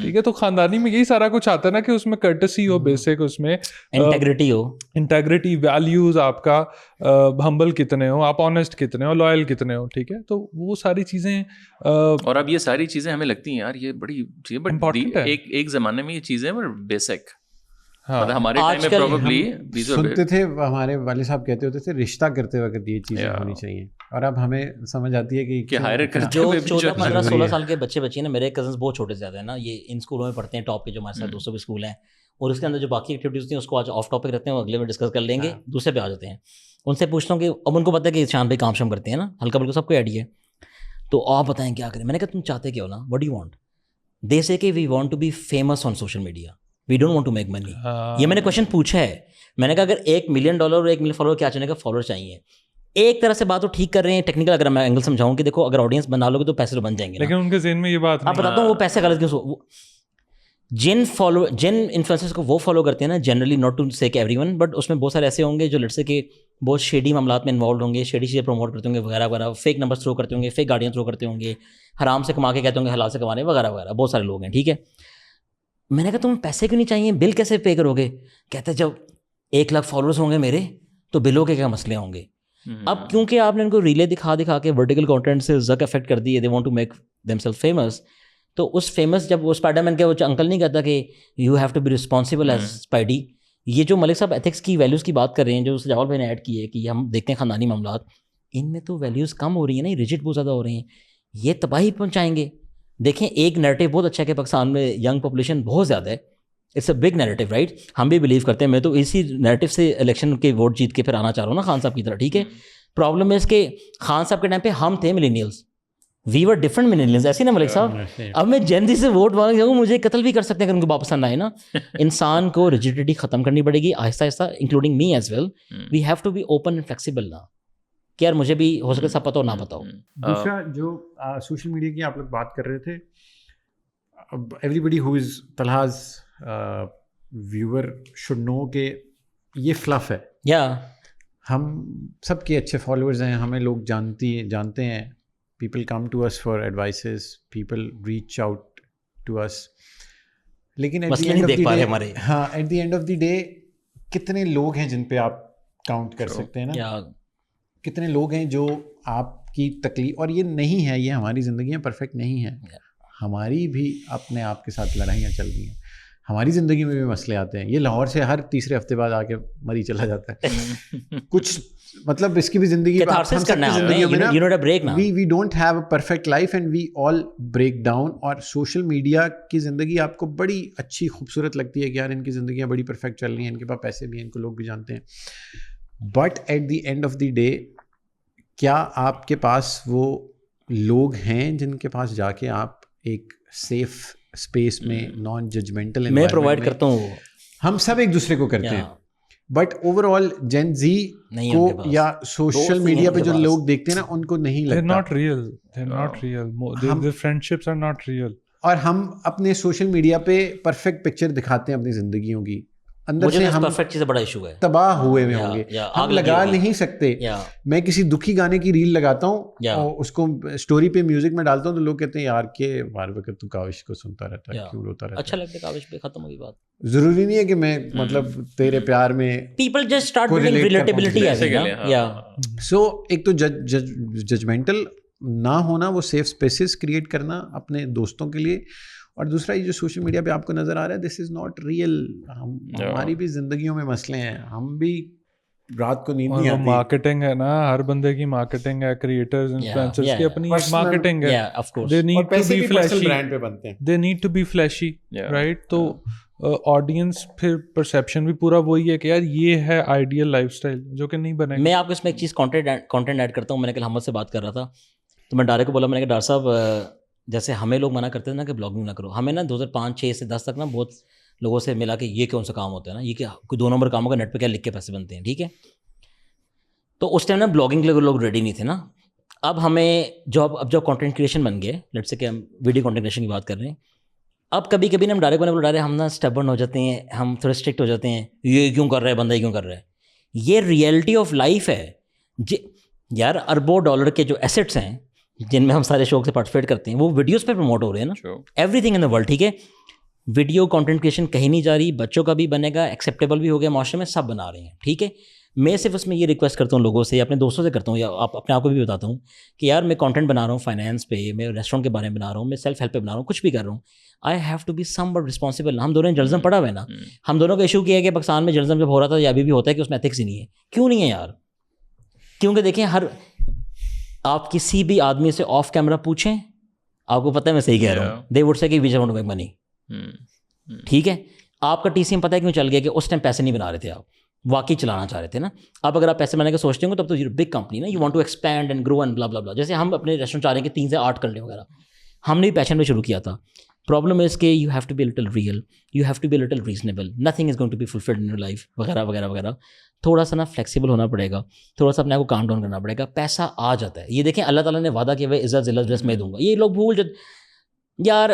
ٹھیک ہے, تو خاندانی میں یہی سارا کچھ آتا ہے نا کہ اس میں کرٹسی ہو, بیسک اس میں انٹیگریٹی, ویلیوز, آپ کا ہمبل کتنے ہو, آپ آنیسٹ کتنے ہو, لوئل کتنے ہو, ٹھیک ہے, تو وہ ساری چیزیں. اور اب یہ ساری چیزیں ہمیں لگتی ہیں یار یہ بڑی چیز, بٹ ایک زمانے میں یہ چیزیں بیسک, ہمارے ٹائم میں پروبیبلی سنتے تھے, ہمارے والد صاحب کہتے ہوتے تھے رشتہ کرتے وقت یہ چیزیں ہونی چاہیے, اور اب ہمیں سمجھ آتی ہے کہ ہائر کرتے جو 14-15-16 سال کے بچے نا, میرے کزنس بہت چھوٹے زیادہ ہیں نا, یہ ان اسکولوں میں پڑھتے ہیں ٹاپ کے, جو ہمارے ساتھ دوستوں کے اسکول ہیں, اور اس کے اندر جو باقی ایکٹیویٹیز ہوتی ہیں اس کو آج آف ٹاپک رکھتے ہیں, اگلے میں ڈسکس کر لیں گے, دوسرے پہ آ جاتے ہیں. ان سے پوچھتا ہوں کہ اب ان کو پتہ ہے کہ شام پہ کام شام کرتے ہیں نا, ہلکا پھلکا سب کو آئیڈیا ہے, تو آپ بتائیں کیا کریں. میں نے کہا تم چاہتے کیا ہو نا, what you want. They say کہ we want to be famous on social media, we don't want to make money. یہ میں نے کویشچن پوچھا ہے, میں نے کہا اگر $1 ملین اور 1 ملین فالوور کیا چاہیے, کا فالوور چاہیے. ایک طرح سے بات تو ٹھیک کر رہے ہیں ٹیکنیکل, اگر میں اینگل سمجھاؤں کہ دیکھو اگر آڈینس بنا لو گے تو پیسے تو بن جائیں گے, لیکن ان کے ذہن میں یہ بات آپ بتاتا ہوں وہ پیسے غلط کیوں. جن انفلوئنسرز کو وہ فالو کرتے ہیں نا, جنرلی ناٹ ٹو سے کہ ایوری ون, بٹ اس میں بہت سارے ایسے ہوں گے جو لٹ سے کہ بہت شیڈی معاملات میں انوالوڈ ہوں گے, شیڈی چیزیں پروموٹ کرتے ہوں گے وغیرہ وغیرہ, فیک نمبر تھرو کرتے ہوں گے, فیک گاڑیاں تھرو کرتے ہوں گے, حرام سے کما کے کہتے ہوں گے حلال سے کمانے وغیرہ وغیرہ, بہت سارے لوگ ہیں, ٹھیک ہے. میں نے کہا تمہیں پیسے کیوں نہیں چاہیے, بل کیسے پے کرو گے. کہتے جب 1 لاکھ فالوورس ہوں گے میرے تو بلو کے کیا مسئلے ہوں گے. اب کیونکہ آپ نے ان کو ریلے دکھا کے ورٹیکل کانٹینٹ سے زک افیکٹ کر دی ہے, they want to make them self famous. تو اس فیمس جب وہ اسپائڈر مین کے وہ انکل نہیں کہتا کہ you have to be responsible as Spidey, یہ جو ملک صاحب ایتھکس کی ویلیوز کی بات کر رہے ہیں جو سجاول بھائی نے ایڈ کی ہے کہ ہم دیکھتے ہیں خاندانی معاملات, ان میں تو ویلیوز کم ہو رہی ہیں نا, ریجڈ بہت زیادہ ہو رہے ہیں, یہ تباہی پہنچائیں گے. دیکھیں ایک نیریٹو بہت اچھا ہے کہ پاکستان میں ینگ پاپولیشن بہت زیادہ ہے, it's a big narrative right, ہم بھی بلیو کرتے ہیں. میں تو اسی نیریٹو سے الیکشن کے ووٹ جیت کے پھر آنا چاہ رہا ہوں نا خان صاحب کی طرح, ٹھیک ہے. پرابلم ہے اس کے خان صاحب کے ٹائم پہ ہم تھے ملینیلس, وی ور ڈفرنٹ ملینیلس, ایسے نا ملک صاحب. اب میں جین زی سے ووٹ مانگ جاؤں, مجھے قتل بھی کر سکتے ہیں اگر ان کو واپس آنا ہے نا. انسان کو ریجیڈیٹی ختم کرنی پڑے گی آہستہ آہستہ, including me as well. We have to be open and flexible نا, کہ یار مجھے بھی ہو سکے سب پتہ ہو نہ پتہ ہو. دوسرا جو سوشل میڈیا کی آپ لوگ بات کر رہے تھے, every body who is طلحاز viewer should know کہ یہ فلف ہے. یا ہم سب کے اچھے فالوورز ہیں, ہمیں لوگ جانتے ہیں, people come to us for advices, people reach out to us, لیکن at the end of the day کتنے لوگ ہیں جن پہ آپ کاؤنٹ کر سکتے ہیں نا, کتنے لوگ ہیں جو آپ کی تکلیف, اور یہ نہیں ہے, یہ ہماری زندگیاں پرفیکٹ نہیں ہیں, ہماری بھی اپنے آپ کے ساتھ لڑائیاں چل رہی ہیں, ہماری زندگی میں بھی مسئلے آتے ہیں. یہ لاہور سے ہر تیسرے ہفتے بعد آ کے مری چلا جاتا ہے کچھ, مطلب اس کی بھی زندگی we don't have a perfect life and we all break down. اور سوشل میڈیا کی زندگی آپ کو بڑی اچھی خوبصورت لگتی ہے کہ یار ان کی زندگیاں بڑی پرفیکٹ چل رہی ہیں, ان کے پاس پیسے بھی ہیں, ان کو لوگ بھی جانتے ہیں, but at the end of the day کیا آپ کے پاس وہ لوگ ہیں جن کے پاس جا کے آپ ایک سیف اسپیس میں نان ججمنٹل میں پرووائڈ کرتا ہوں, ہم سب ایک دوسرے کو کرتے ہیں, بٹ اوور آل جین زی کو یا سوشل میڈیا پہ جو لوگ دیکھتے ہیں نا ان کو نہیں لگتا, فرینڈشپس آر ناٹ ریئل. اور ہم اپنے سوشل میڈیا پہ پرفیکٹ پکچر دکھاتے ہیں اپنی زندگیوں کی, اندر سے ہم پرفیکٹ چیز بڑا ایشو ہے, تباہ ہوئے ہوئے ہوں گے, ہم لگا نہیں سکتے. میں کسی دکھی گانے کی ریل لگاتا ہوں اور اس کو اسٹوری پہ میوزک میں ڈالتا ہوں تو لوگ کہتے ہیں یار کہ بار وقت تو کاوش کو سنتا رہتا ہے, کیوں روتا رہتا ہے. اچھا لگتا ہے کاوش پہ, ختم ہوئی بات. ضروری نہیں ہے کہ میں مطلب تیرے پیار میں people just start building relatability ہے. سو ایک تو ججمنٹل نہ ہونا, وہ سیف اسپیسز کریٹ کرنا اپنے دوستوں کے لیے, اور دوسرا یہ جو سوشل میڈیا پہ آپ کو نظر آ رہا ہے دس از ناٹ ریئل. ہماری بھی زندگیوں میں مسئلے ہیں, ہم بھی رات کو نیند نہیں آتی. مارکیٹنگ ہے نا, ہر بندے کی مارکیٹنگ ہے, کریٹرز انفلوئنسرز کی اپنی مارکیٹنگ ہے. They need to be flashy, brand پہ بنتے ہیں, they need to be flashy right. تو آڈینس پھر پرسیپشن بھی پورا وہی ہے کہ یار یہ ہے آئیڈیل لائف اسٹائل, جو کہ نہیں بنے گا. میں آپ کو اس میں ایک چیز کانٹینٹ ایڈ کرتا ہوں. میں نے کل حمد سے بات کر رہا تھا تو میں ڈارے کو بولا, میں نے کہا ڈار صاحب جیسے ہمیں لوگ منع کرتے تھے نا کہ بلاگنگ نہ کرو, ہمیں نا 2005 6 سے 10 تک نا بہت لوگوں سے ملا کہ یہ کون سا کام ہوتا ہے نا, یہ کہ کوئی 2 نمبر کام ہوگا, نیٹ پہ کیا لکھ کے پیسے بنتے ہیں, ٹھیک ہے. تو اس ٹائم نا بلاگنگ کے لیے لوگ ریڈی نہیں تھے نا. اب ہمیں جب کانٹینٹ کریشن بن گئے, لیٹ سے کہ ہم ویڈیو کانٹینٹ کریشن کی بات کر رہے ہیں, اب کبھی کبھی نا ہم ڈائریکٹ بول رہے ہیں ہم نا اسٹبرن ہو جاتے ہیں, ہم تھوڑے اسٹرکٹ ہو جاتے ہیں, یہ کیوں کر رہا ہے بندہ, یہ کیوں کر رہا ہے. یہ ریئلٹی آف لائف ہے یار. اربوں ڈالر کے جو ایسٹس ہیں جن میں ہم سارے شوق سے پارٹیسپیٹ کرتے ہیں وہ ویڈیوز پہ پروموٹ ہو رہے ہیں نا, every thing in the world, ٹھیک ہے. ویڈیو کانٹینٹ کریشن کہیں نہیں جا رہی, بچوں کا بھی بنے گا, ایکسیپٹیبل بھی ہو گیا معاشرے میں, سب بنا رہے ہیں, ٹھیک ہے. میں صرف اس میں یہ ریکویسٹ کرتا ہوں لوگوں سے, اپنے دوستوں سے کرتا ہوں, یا اپنے آپ کو بھی بتاتا ہوں کہ یار میں کانٹینٹ بنا رہا ہوں فائنینس پہ, میں ریسٹورینٹ کے بارے میں بنا رہا ہوں, میں سیلف ہیلپ پہ بنا رہا ہوں, کچھ بھی کر رہا ہوں, I have to be some bit responsible. ہم دونوں نے جرنلزم پڑھا ہوا ہے نا, ہم دونوں کا ایشو کیا ہے کہ پاکستان میں جرنلزم جب ہو رہا تھا یا ابھی بھی ہوتا ہے کہ اس میں ایتھکس ہی نہیں ہے. کیوں نہیں ہے یار؟ کیونکہ دیکھیں آپ کسی بھی آدمی سے آف کیمرہ پوچھیں, آپ کو پتہ ہے میں صحیح کہہ رہا ہوں, دے وڈ سے کہ we just want to make money, ٹھیک ہے. آپ کا ٹی سی ایم پتہ ہے کیوں چل گیا کہ اس ٹائم پیسے نہیں بنا رہے تھے, آپ واقعی چلانا چاہ رہے تھے نا. اب اگر آپ پیسے بنانے کا سوچتے ہوں گے تب تو بگ کمپنی نا, you want to expand and grow and blah blah بلا. جیسے ہم اپنے ریسٹورینٹ چاہ رہے ہیں کہ 3 سے 8 کر لیں وغیرہ, ہم نے بھی پیشن میں شروع کیا تھا. پرابلم از کہ you have to be little real, you have to be little reasonable, nothing is going to be fulfilled in your life وغیرہ وغیرہ وغیرہ. تھوڑا سا نا فلیکسیبل ہونا پڑے گا, تھوڑا سا اپنے آپ کو کام ڈاؤن کرنا پڑے گا. پیسہ آ جاتا ہے, یہ دیکھیں اللہ تعالیٰ نے وعدہ کیا, وہ عزت ذلت ڈریس میں دوں گا. یہ لوگ بھول جاتے یار.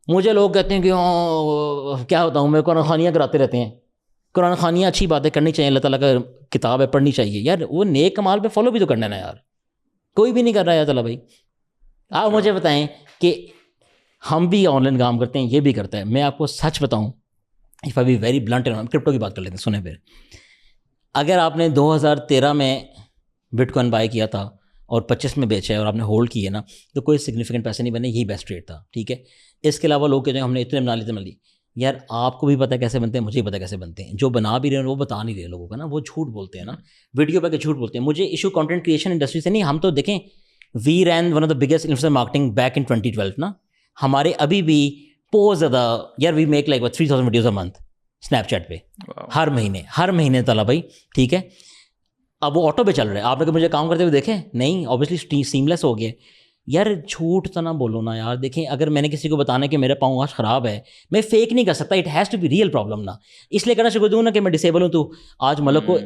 مجھے لوگ کہتے ہیں کہ کیا ہوتا ہوں میں, قرآن خوانیاں کراتے رہتے ہیں. قرآن خوانیاں اچھی باتیں کرنی چاہیے, اللہ تعالیٰ کا کتاب ہے, پڑھنی چاہیے یار. وہ نیک کمال پہ فالو بھی تو کرنا ہے نا یار, کوئی بھی نہیں کر رہا ہے. اللہ بھائی آپ مجھے بتائیں کہ ہم بھی آن لائن کام کرتے ہیں, یہ بھی کرتا ہے. میں آپ کو سچ بتاؤں, if I be very blunt, crypto کی بات کر لیتے ہیں, سنیں پھر. اگر آپ نے 2013 میں بٹ کوائن بائی کیا تھا اور 25 میں بیچا ہے اور آپ نے ہولڈ کیے نا تو کوئی سگنیفیکنٹ پیسے نہیں بنے, یہی بیسٹ ریٹ تھا, ٹھیک ہے. اس کے علاوہ لوگ کہتے ہیں ہم نے اتنے بنا لی, یار آپ کو بھی پتہ کیسے بنتے ہیں, مجھے بھی پتہ کیسے بنتے ہیں. جو بنا بھی رہے ہیں وہ بتا نہیں رہے لوگوں کا نا, وہ جھوٹ بولتے ہیں نا, ویڈیو پہ کہ جھوٹ بولتے ہیں. مجھے ایشو کانٹینٹ کریشن انڈسٹری سے نہیں, ہم تو دیکھیں we ran one of the biggest influencer marketing back in 2012 نا. ہمارے ابھی بھی بہت زیادہ یار we make like 3000 videos a month Snapchat پہ ہر مہینے تلا بھائی, ٹھیک ہے. اب وہ آٹو پہ چل رہا ہے, آپ نے کہ مجھے کام کرتے ہوئے دیکھیں نہیں, اوبیسلی سیملیس ہو گیا. یار جھوٹ تو نہ بولو نا یار. دیکھیں اگر میں نے کسی کو بتانا کہ میرا پاؤں آج خراب ہے, میں فیک نہیں کر سکتا, it has to be real problem نا. اس لیے کرنا شروع دوں نا کہ میں ڈسیبل ہوں تو آج ملک کو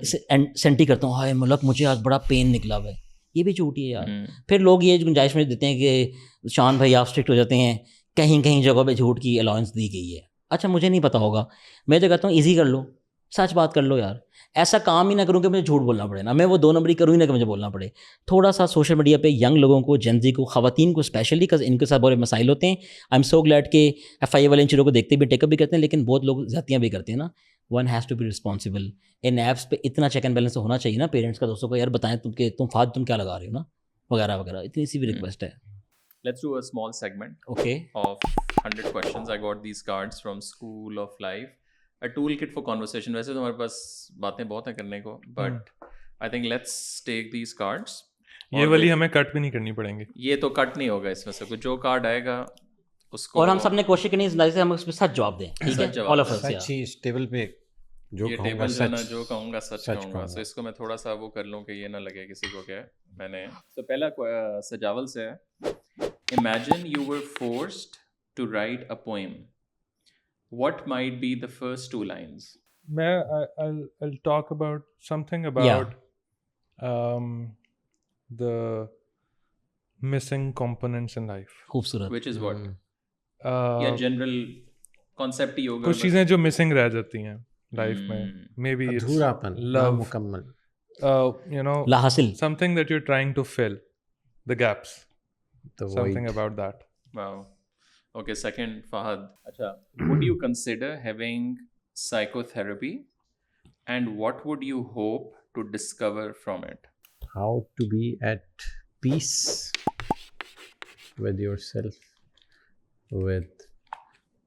سینٹی کرتا ہوں, ہائے ملک مجھے آج بڑا پین نکلا ہوا ہے, یہ بھی جھوٹ ہی ہے یار. پھر لوگ یہ گنجائش میں دیتے ہیں کہ شان بھائی آپ اسٹرکٹ ہو جاتے ہیں, کہیں جگہ پہ جھوٹ کی الاؤنس دی گئی ہے. اچھا مجھے نہیں پتا ہوگا, میں تو کہتا ہوں ایزی کر لو, سچ بات کر لو یار. ایسا کام ہی نہ کروں کہ مجھے جھوٹ بولنا پڑے نا, میں وہ 2 نمبری کروں ہی نہ کہ مجھے بولنا پڑے. تھوڑا سا سوشل میڈیا پہ ینگ لوگوں کو, جنزی کو, خواتین کو اسپیشلی, کہ ان کے ساتھ بڑے مسائل ہوتے ہیں. آئی ایم سو گلیڈ کہ FIA والے ان چیزوں کو دیکھتے بھی, ٹیک اپ بھی کرتے ہیں, لیکن بہت لوگ زیادتیاں بھی کرتے ہیں نا. One has to be responsible. ان ایپس پہ اتنا چیک اینڈ بیلنس ہونا چاہیے نا پیرنٹس کا, دوستوں کو یار بتائیں تم کہ تم کیا لگا رہے ہو نا, وغیرہ وغیرہ. اتنی سی بھی ریکویسٹ ہے. Let's do a small segment Okay. of 100 questions. I got these cards from School of Life. A toolkit for conversation. ویسے تو ہمارے پاس باتیں بہت ہیں کرنے کو, but I think let's take these cards. یہ والی ہمیں کٹ بھی نہیں کرنی پڑیں گی, یہ تو کٹ نہیں ہوگا اس میں سے, جو کارڈ آئے گا اس کو, اور ہم سب نے کوشش کرنی ہے ہم اس پہ سچ جواب دیں, ٹھیک ہے. All of us, سچ ہی اس ٹیبل پہ جو یہ کہوں گا ٹیبل جو ہے نا, سچ, جو کہوں گا سچ کہوں گا. سو اس کو میں تھوڑا سا وہ کر لوں کہ یہ نہ لگے کسی کو کہ میں نے. تو پہلا سجاول سے ہے, Imagine you were forced to write a poem. What might be the first 2 lines? I'll talk about something about the missing components in life. خوبصورت. Which is what? یا general concept ہی ہوگا. کچھ چیزیں جو مسنگ رہ جاتی ہیں لائف میں, maybe it's ادھوراپن, love, مکمل, you know, لا حاصل, something that you're trying to fill the gaps, something about that. Wow. Okay, second, Fahad. Acha, would you consider having psychotherapy, and what would you hope to discover from it? how to be at peace with yourself, with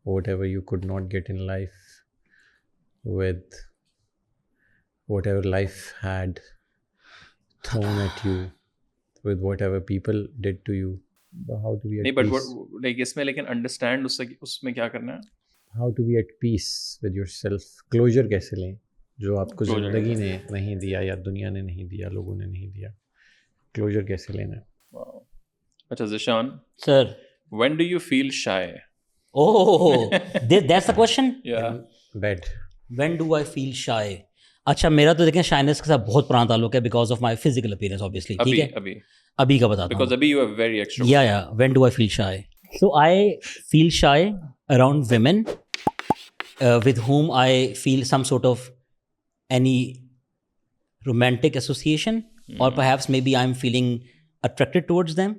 whatever you could not get in life, with whatever life had thrown at you, with whatever people did to you. How to be at نہیں, but peace. like اس میں لیکن understand اس میں کیا کرنا ہے. How to be at peace with yourself. Closure کیسے لیں جو آپ کو زندگی نے نہیں دیا, یا دنیا نے نہیں دیا, لوگوں نے نہیں دیا. Closure کیسے لینا ہے. Wow. اچھا Zeeshan, sir. when do you feel shy? Oh, that's the question. Yeah. Bed. When do I feel shy? اچھا میرا تو دیکھیں شائنس کے ساتھ بہت پرانا تعلق ہے because of my physical appearance obviously, ٹھیک ہے. ابھی کا بتاتا ہوں, Because ابھی you are very extrovert. yeah. When do I feel shy? So I feel shy around women with whom I feel some sort of any romantic association, or perhaps maybe I'm feeling attracted towards them,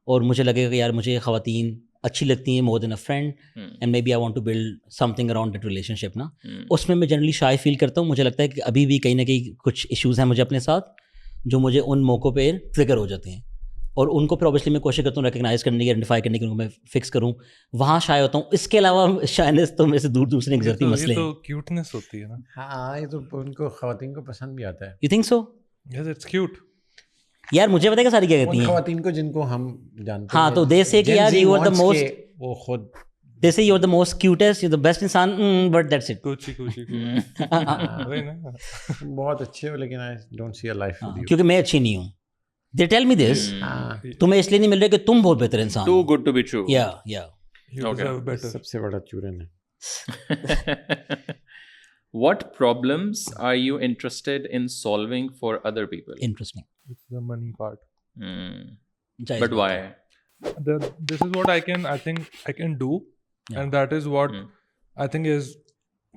اور مجھے لگے گا کہ یار مجھے خواتین اچھی لگتی ہیں more than a friend, and maybe I want to build something around that relationship نا. اس میں جنرلی شائے فیل کرتا ہوں. مجھے لگتا ہے کہ ابھی بھی کہیں نہ کہیں کچھ ایشوز ہیں مجھے اپنے ساتھ جو مجھے ان موقعوں پہ ٹریگر ہو جاتے ہیں, اور ان کو پھر اوبیسلی میں کوشش کرتا ہوں ریکگنائز کرنے کی, آئیڈینٹیفائی کرنے کی, ان کو میں فکس کروں, وہاں شائع ہوتا ہوں. اس کے علاوہ شائنس تو میرے سے دور سے نہیں گزرتی. مسئلے یہ تو کیوٹنس ہوتی ہے نا. ہاں یہ تو ان کو خواتین کو پسند بھی آتا ہے. You think so? Yes, it's cute. یار مجھے پتہ ہے کہ ساری کیا کہتی ہیں خواتین کو جن کو ہم جانتے ہیں, ہاں, تو دے سے کہ یار یو آر دا موسٹ, وہ خود they say you are the most cutest, you the best انسان, بٹ دیٹس اٹ. کوچی وہی نا, بہت اچھے ہو, لیکن I don't see a life with you. کیونکہ میں اچھی نہیں ہوں. دے ٹیل می دس, تمہیں اس لیے نہیں مل رہا کہ تم بہت بہتر انسان. Too good to be true. یا you deserve better. سب سے بڑا چورن ہے. What problems are you interested in solving for other people? Interesting. It's the money part. But why? This is what I think I can do, and that is what I think is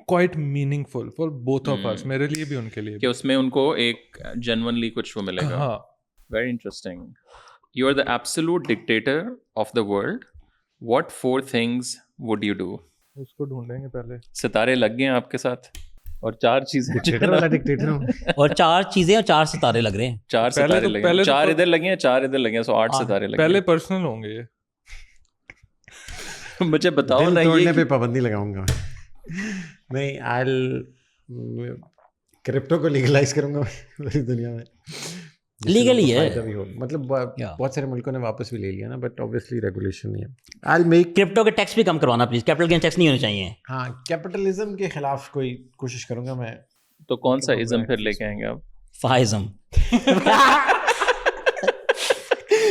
quite meaningful for both of us. میرے لیے بھی ان کے لیے کہ اس میں ان کو ایک genuinely کچھ وہ ملے گا. ہاں. Very interesting. You are the absolute dictator of the world. What 4 things would you do? اس کو ڈھونڈیں گے پہلے. ستارے لگ گئے ہیں آپ کے ساتھ. اور 4 چیزیں ڈکٹیٹر والا ڈکٹیٹر ہوں. اور 4 چیزیں اور 4 ستارے لگ رہے ہیں. 4 ستارے لگے ہیں, 4 ادھر لگے ہیں, 4 ادھر لگے ہیں, 8 ستارے لگے ہیں. پہلے پرسنل ہوں گے یہ. مجھے بتاؤ نا, توڑنے یہ پہ پابندی لگاؤں گا نہیں. کرپٹو کو لیگلائز کروں گا پوری دنیا میں. لیگل ہی ہے, مطلب بہت سارے ملکوں نے واپس بھی لے لیا نا, بٹ obviously ریگولیشن نہیں ہے. I'll make کرپٹو کے ٹیکس بھی کم کروانا پلیز, کیپٹل گین ٹیکس نہیں ہونے چاہیے. ہاں کیپٹلزم کے خلاف کوئی کوشش کروں گا میں. تو کون سا ازم پھر لے کے آئیں گے آپ؟ فائزم.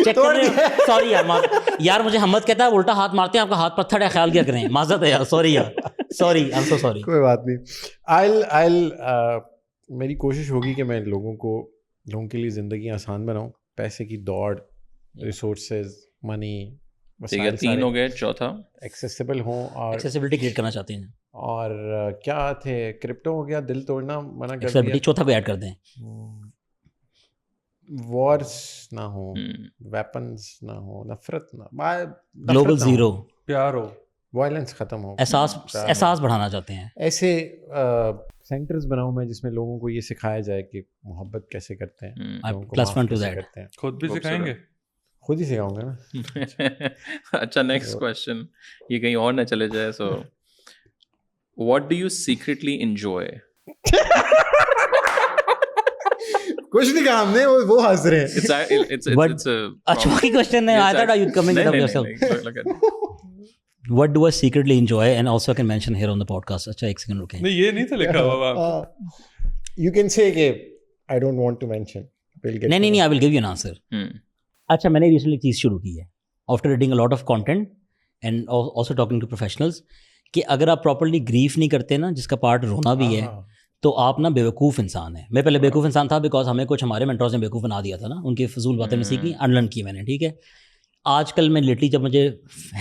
سوری یار مجھے حمد کہتا ہے الٹا ہاتھ مارتے ہیں, آپ کا ہاتھ پتھر ہے, خیال کیا کریں, معذرت ہے یار, سوری یار, sorry, I am so sorry. کوئی بات نہیں. میری کوشش ہوگی کہ میں لوگوں کے لیے زندگی آسان بناؤں. پیسے کی دوڑ, ریسورسز, منی, 3 ہو گئے, چوتھا ایکسیسیبل ہوں, اور ایکسیسبلٹی کریٹ کرنا چاہتے ہیں. اور کیا تھے, کرپٹو ہو گیا, دل توڑنا منع کر دیا, چوتھا کو ایڈ کر دیں. وارز نہ ہو, ویپنز نہ ہو, نفرت نہ, گلوبل زیرو, پیار ہو, وائلنس ختم ہو, احساس بڑھانا چاہتے ہیں. ایسے سینٹرز بناؤں میں جس میں لوگوں کو یہ سکھایا جائے کہ محبت کیسے کرتے ہیں, +1 to that. خود بھی سکھائیں گے, خود ہی سکھاؤں گا نا. اچھا نیکسٹ کوشچن, یہ کہیں اور نہ چلے جائے. So what do you secretly enjoy? کچھ نہیں کہا ہم نے, وہ ہنس رہے ہیں. اچھا کی کوشچن ہے, I thought you coming it up yourself. What do I secretly enjoy and also I can mention here on the podcast. اچھا ایک سیکنڈ رکیں. نہیں یہ نہیں تھا لکھا ہوا. You can say کہ I don't want to mention. نہیں, I will give you an answer. اچھا میں نے ریسنٹلی ایک چیز شروع کی ہے after reading a lot of content and also talking to professionals, کہ اگر آپ پراپرلی گریف نہیں کرتے نا, جس کا پارٹ رونا بھی ہے, تو آپ نا بیوقوف انسان ہیں. میں پہلے بیوقوف انسان تھا بیکاز ہمیں کچھ ہمارے مینٹورز نے بیوقوف بنا دیا تھا نا, ان کی فضول باتیں میں سیکھی, انلرن کی میں نے, ٹھیک ہے. آج کل میں لیٹلی جب مجھے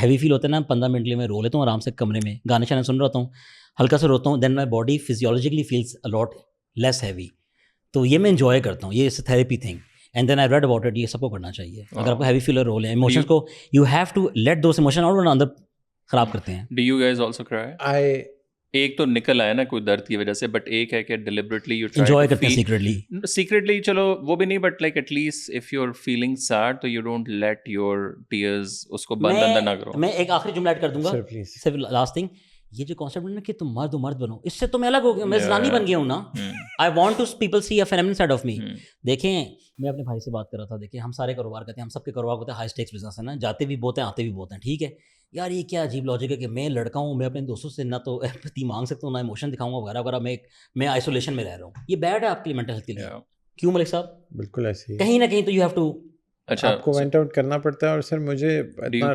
ہیوی فیل ہوتا ہے نا, 15 منٹ لیے میں رو لیتا ہوں آرام سے کمرے میں, گانے شانے سن رہا ہوتا ہوں, ہلکا سے روتا ہوں, then my body physiologically feels a lot less heavy. تو یہ میں انجوائے کرتا ہوں, یہ اس therapy thing. And then I read about it, یہ سب کو کرنا چاہیے. اگر آپ کو ہیوی فیل رول ہے, ایموشنس کو you have to let those emotion out, ورنہ اندر خراب کرتے ہیں. ڈو یو گائز آلسو کرائے؟ ایک تو نکل آیا نا کوئی درد کی وجہ سے, بٹ ایک ہے کہ ڈیلیبریٹلی یو انجوائے کرتے ہیں سیکریٹلی. چلو وہ بھی نہیں, but like at least if you are feeling sad تو you don't let your tears اس کو بند اندر نہ کرو. میں ایک آخری جملہ ایڈ کر دوں گا, صرف لاسٹ تھنگ, یہ جو کانسیپٹ ہے نا کہ تم مرد بنو, اس سے تو میں الگ ہو گیا, میں زنانی بن گیا ہوں نا. I want to people see a feminine side of me. دیکھیں میں اپنے بھائی سے بات کر رہا تھا, دیکھیں ہم سارے کاروبار کرتے ہیں, ہم سب کے کاروبار ہوتے ہیں ہائی اسٹیکس بزنس ہے نا, جاتے بھی بہت ہیں آتے بھی بہت ہیں, ٹھیک ہے یار. یہ کیا عجیب لاجک ہے کہ میں لڑکا ہوں, میں اپنے دوستوں سے نہ تو ایمپتھی مانگ سکتا ہوں, نہ ایموشن دکھاؤں گا وغیرہ وغیرہ, میں آئسولیشن میں رہ رہا ہوں. یہ بیڈ ہے آپ کے لیے مینٹل ہیلتھ کے لیے. کیوں ملک صاحب؟ بالکل ایسے ہی, کہیں نہ کہیں تو یو ہیو ٹو, اچھا آپ کو وینٹ آؤٹ کرنا پڑتا ہے. اور سر مجھے اتنا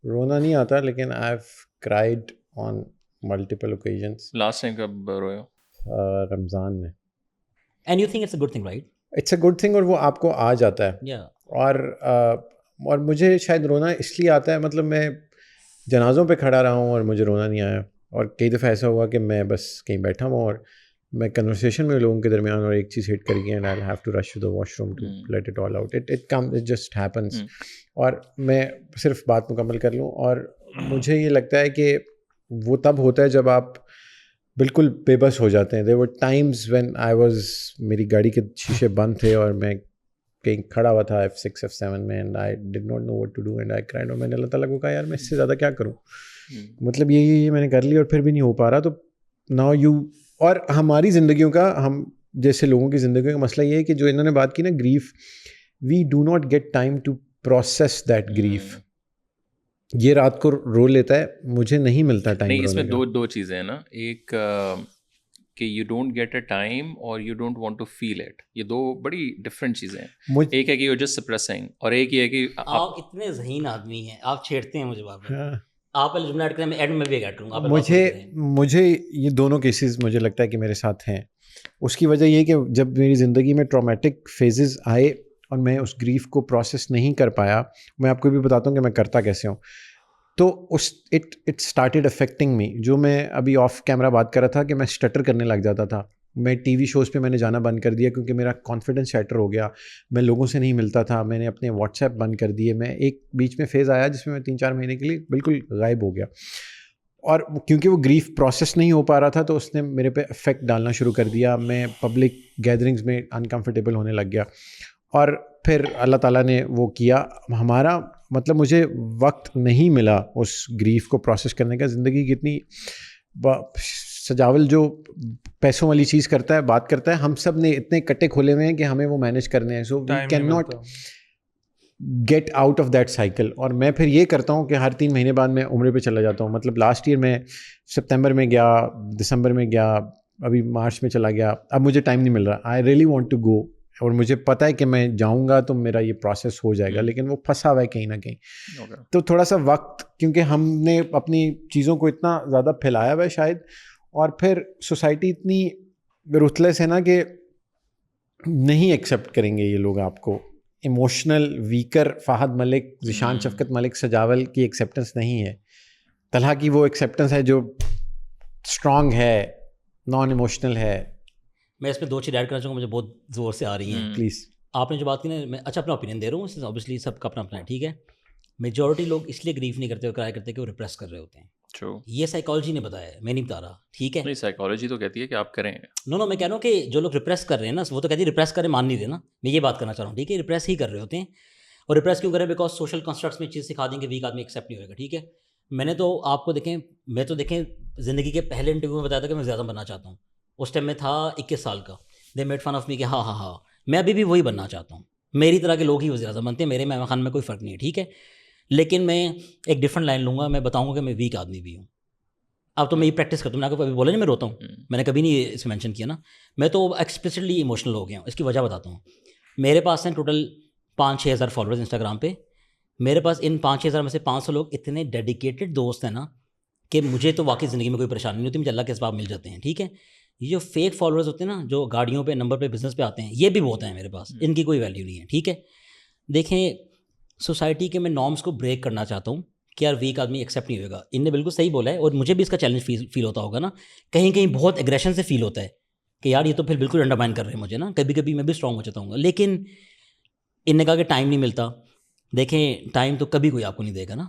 رونا نہیں آتا, لیکن I have cried on multiple occasions. Last time کب روئے ہو؟ رمضان میں. And you think it's a good thing, right? It's a good thing, اور وہ آپ کو آ جاتا ہے. اور مجھے شاید رونا اس لیے آتا ہے, مطلب میں جنازوں پہ کھڑا رہا ہوں اور مجھے رونا نہیں آیا, اور کئی دفعہ ایسا ہوا کہ میں بس کہیں بیٹھا ہوں اور میں کنورسیشن میں لوگوں کے درمیان اور ایک چیز ہٹ کر گئی, and I have to rush to the washroom to let it all out. It just happens. اور میں صرف بات مکمل کر لوں, اور مجھے یہ لگتا ہے کہ وہ تب ہوتا ہے جب آپ بالکل بے بس ہو جاتے ہیں. there were times when I was, میری گاڑی کے شیشے بند تھے اور میں کہیں کھڑا ہوا تھا F6 F7 میں, and I did not know what to do and I cried. اور میں نے اللہ تعالیٰ کو کہا یار میں اس سے زیادہ کیا کروں, مطلب یہ میں نے کر لیا اور پھر بھی نہیں ہو پا رہا. تو now you, اور ہماری زندگیوں کا, ہم جیسے لوگوں کی زندگیوں کا مسئلہ یہ ہے کہ جو انہوں نے بات کی نا grief, we do not get time to process that grief. یہ رات کو رو لیتا ہے, مجھے نہیں ملتا ٹائم. نہیں, اس میں دو چیزیں ہیں نا, ایک کہ you don't get a time اور you don't want to feel it, یہ دو بڑی ڈفرینٹ چیزیں ہیں. ایک ہے کہ یو جسٹ سپریسنگ, اور ایک یہ ہے کہ آپ اتنے ذہین آدمی ہیں, آپ چھیڑتے ہیں مجھے بابا. آپ پہلے جملہ ایڈ کریں, میں ایڈ میں بھی ایڈ کروں گا. مجھے یہ دونوں کیسز مجھے لگتا ہے کہ میرے ساتھ ہیں. اس کی وجہ یہ کہ جب میری زندگی میں ٹرامیٹک فیزز آئے اور میں اس گریف کو پروسیس نہیں کر پایا, میں آپ کو بھی بتاتا ہوں کہ میں کرتا کیسے ہوں, تو اٹ اسٹارٹیڈ افیکٹنگ می. جو میں ابھی آف کیمرہ بات کر رہا تھا کہ میں اسٹٹر کرنے لگ جاتا تھا, میں ٹی وی شوز پہ میں نے جانا بند کر دیا کیونکہ میرا کانفیڈنس شیٹر ہو گیا, میں لوگوں سے نہیں ملتا تھا, میں نے اپنے واٹس ایپ بند کر دیے. میں ایک بیچ میں فیز آیا جس میں 3-4 مہینے کے لیے بالکل غائب ہو گیا. اور کیونکہ وہ گریف پروسیس نہیں ہو پا رہا تھا تو اس نے میرے پہ افیکٹ ڈالنا شروع کر دیا. میں پبلک گیدرنگز میں انکمفرٹیبل ہونے لگ گیا, اور پھر اللہ تعالیٰ نے وہ کیا. ہمارا مطلب مجھے وقت نہیں ملا اس گریف کو پروسیس کرنے کا. زندگی کی اتنی سجاول جو پیسوں والی چیز کرتا ہے, بات کرتا ہے, ہم سب نے اتنے کٹے کھولے ہوئے ہیں کہ ہمیں وہ مینیج کرنے ہیں. So we can not get out of that cycle. اور میں پھر یہ کرتا ہوں کہ ہر 3 مہینے بعد میں عمرے پہ چلا جاتا ہوں. مطلب لاسٹ ایئر میں سپتمبر میں گیا, دسمبر میں گیا, ابھی مارچ میں چلا گیا. اب مجھے ٹائم نہیں مل رہا. I really want to go, اور مجھے پتہ ہے کہ میں جاؤں گا تو میرا یہ پروسیس ہو جائے گا, لیکن وہ پھنسا ہوا ہے کہیں نہ کہیں. تو تھوڑا سا وقت, کیونکہ ہم نے اپنی چیزوں کو اتنا زیادہ پھیلایا ہوا ہے شاید, اور پھر سوسائٹی اتنی رuthless ہے نا کہ نہیں ایکسیپٹ کریں گے یہ لوگ آپ کو. ایموشنل ویکر فہد ملک, ذیشان شفقت ملک سجاول کی ایکسیپٹنس نہیں ہے. طلحہ کی وہ ایکسیپٹنس ہے جو اسٹرانگ ہے, نان ایموشنل ہے. میں اس میں 2 چیز ایڈ کرنا چاہوں گا, مجھے بہت زور سے آ رہی ہیں. پلیز. آپ نے جو بات کی نا, میں اچھا اپنا اوپینین دے رہا ہوں, اوبیسلی سب کا اپنا اپنا ہے, ٹھیک ہے. میجورٹی لوگ اس لیے گریف نہیں کرتے اور کرائے کرتے کہ وہ ریپریس کر رہے ہوتے ہیں. یہ سائیکالوجی نے بتایا ہے, میں نہیں بتا رہا, ٹھیک ہے. سائیکالوجی تو کہتی ہے کہ آپ کریں. نو میں کہہ رہا ہوں کہ جو لوگ ریپریس کر رہے ہیں نا, وہ تو کہتی ہے ریپریس کریں, مان نہیں رہے نا. میں یہ بات کرنا چاہ رہا ہوں, ٹھیک ہے. ریپریس ہی کر رہے ہوتے ہیں. اور ریپریس کیوں کریں؟ بیکاز سوشل کنسٹرکٹس میں چیز سکھا دیں کہ ویک آدمی ایکسیپٹ نہیں ہوگا, ٹھیک ہے. میں نے تو آپ کو دیکھیں, میں تو دیکھیں زندگی کے پہلے انٹرویو میں بتایا تھا کہ میں زیادہ بننا چاہتا ہوں. اس ٹائم میں تھا 21 سال کا. They made fun of me کہ ہاں میں ابھی بھی وہی بننا چاہتا ہوں. میری طرح کے لوگ ہی وزیر اعظم بنتے ہیں, میرے میں خان میں کوئی فرق نہیں ہے, ٹھیک ہے. لیکن میں ایک ڈفرنٹ لائن لوں گا, میں بتاؤں گا کہ میں ویک آدمی بھی ہوں. اب تو میں یہ پریکٹس کرتا ہوں. میں آپ کو ابھی بولا نہیں میں روتا ہوں, میں نے کبھی نہیں اس میں مینشن کیا نا. میں تو ایکسپلیسٹلی ایموشنل ہو گیا ہوں. اس کی وجہ بتاتا ہوں. میرے پاس ہیں ٹوٹل 5-6 ہزار فالوورز انسٹاگرام پہ. میرے پاس ان 5-6 ہزار میں سے 500 لوگ اتنے ڈیڈیکیٹڈ دوست ہیں نا کہ مجھے تو واقعی زندگی میں کوئی پریشانی نہیں ہوتی. مجھے اللہ کے اسباب مل جاتے ہیں, ٹھیک ہے. یہ جو فیک فالوورز ہوتے ہیں نا, جو گاڑیوں پہ, نمبر پہ, بزنس پہ آتے ہیں, یہ بھی بہت ہیں میرے پاس. ان کی کوئی ویلیو نہیں ہے, ٹھیک ہے. دیکھیں سوسائٹی کے میں نارمس کو بریک کرنا چاہتا ہوں کہ یار ویک آدمی ایکسیپٹ نہیں ہوگا. ان نے بالکل صحیح بولا ہے, اور مجھے بھی اس کا چیلنج فیل ہوتا ہوگا نا, کہیں بہت ایگریشن سے فیل ہوتا ہے کہ یار یہ تو پھر بالکل انڈرمائن کر رہے ہیں مجھے نا. کبھی میں بھی اسٹرانگ ہو جاتا ہوں گا. لیکن ان نے کہا کہ ٹائم نہیں ملتا. دیکھیں ٹائم تو کبھی کوئی آپ کو نہیں دے گا نا.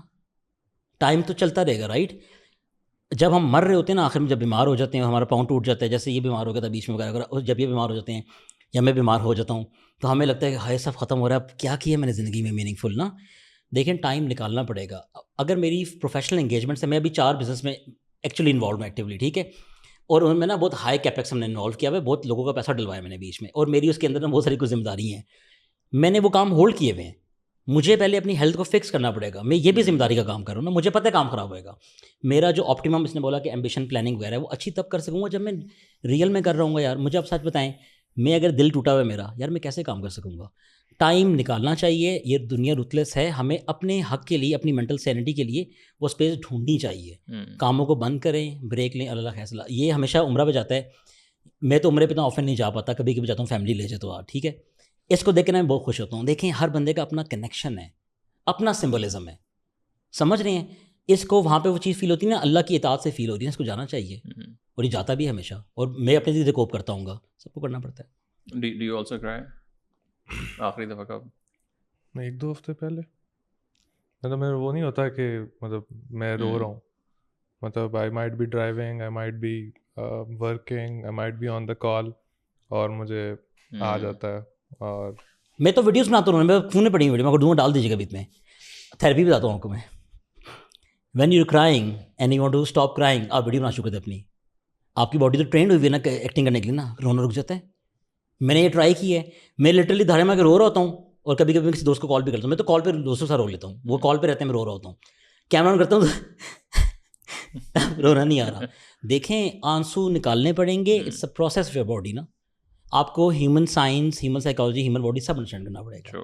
ٹائم تو چلتا رہے گا, رائٹ. جب ہم مر رہے ہوتے ہیں نا, آخر میں جب بیمار ہو جاتے ہیں, ہمارا پاؤں ٹوٹ جاتا ہے, جیسے یہ بیمار ہو گیا تھا بیچ میں وغیرہ, اور جب یہ بیمار ہو جاتے ہیں یا میں بیمار ہو جاتا ہوں تو ہمیں لگتا ہے کہ ہائے سب ختم ہو رہا ہے, اب کیا کیا میں نے زندگی میں میننگ فل نا. دیکھیں ٹائم نکالنا پڑے گا. اگر میری پروفیشنل انگیجمنٹ سے, میں ابھی 4 بزنس میں ایکچولی انوالو ہوں ایکٹیولی, ٹھیک ہے. اور ان میں نا بہت ہائی کیپیکس ہم نے انوالو کیا ہوا ہے, بہت لوگوں کا پیسہ ڈلوایا میں نے بیچ میں, اور میری اس کے اندر نا بہت ساری کچھ ذمہ داری ہیں. میں نے وہ کام ہولڈ کیے ہوئے ہیں. مجھے پہلے اپنی ہیلتھ کو فکس کرنا پڑے گا. میں یہ بھی ذمہ داری کا کام کر رہا ہوں نا, مجھے پتہ ہے کام خراب ہوئے گا. میرا جو آپٹیمم, اس نے بولا کہ ایمبیشن پلاننگ وغیرہ ہے, وہ اچھی تب کر سکوں گا جب میں ریئل میں کر رہا ہوں گا. یار مجھے اب سچ بتائیں, میں اگر دل ٹوٹا ہوا ہے میرا, یار میں کیسے کام کر سکوں گا؟ ٹائم نکالنا چاہیے. یہ دنیا رuthless ہے, ہمیں اپنے حق کے لیے, اپنی مینٹل سینٹی کے لیے وہ اسپیس ڈھونڈنی چاہیے. کاموں کو بند کریں, بریک لیں, اللہ فیصلہ. یہ ہمیشہ عمرہ پہ جاتا ہے. میں تو عمرے پہ اتنا آفن نہیں جا پاتا, کبھی کبھی جاتا ہوں, فیملی لے جائے تو ٹھیک ہے. اس کو دیکھ کے میں بہت خوش ہوتا ہوں. دیکھیں ہر بندے کا اپنا کنیکشن ہے, اپنا سمبلزم ہے, سمجھ رہے ہیں. اس کو وہاں پہ وہ چیز فیل ہوتی ہے نا, اللہ کی اطاعت سے فیل ہو رہی ہے, اس کو جانا چاہیے. اور یہ جاتا بھی ہے ہمیشہ, اور میں اپنی چیزیں کوپ کرتا ہوں گا, سب کو کرنا پڑتا ہے. Do you also cry? آخری دفعہ کب؟ 1-2 ہفتے پہلے. مطلب میرا وہ نہیں ہوتا کہ مطلب میں رو رہا ہوں. مطلب I might be driving, I might be working, I might be on the call, اور مجھے آ جاتا ہے. اور میں تو ویڈیوز بناتا ہوں, میں فون میں پڑی ویڈیو میں کو دوں, ڈال دیجیے گا بیچ میں. تھیراپی بتاتا ہوں آپ کو میں. When you crying and you want to stop crying, آپ ویڈیو بنا چکے تھے اپنی. آپ کی باڈی تو ٹرینڈ ہوئی ہے نا ایکٹنگ کرنے کے لیے نا, رونا رک جاتا ہے. میں نے یہ ٹرائی کی ہے. میں لٹرلی دھاڑے میں رو رہا ہوتا ہوں, اور کبھی کبھی کسی دوست کو کال بھی کرتا ہوں. میں تو کال پہ دوستوں سے رو لیتا ہوں, وہ کال پہ رہتے ہیں, میں رو رہا ہوتا ہوں, کیمرہ آن کرتا ہوں تو رونا نہیں آ رہا. دیکھیں آنسو نکالنے پڑیں گے. It's a process of your body نا. آپ کو human science, human psychology, human body سب انڈرسٹینڈ کرنا پڑے گا.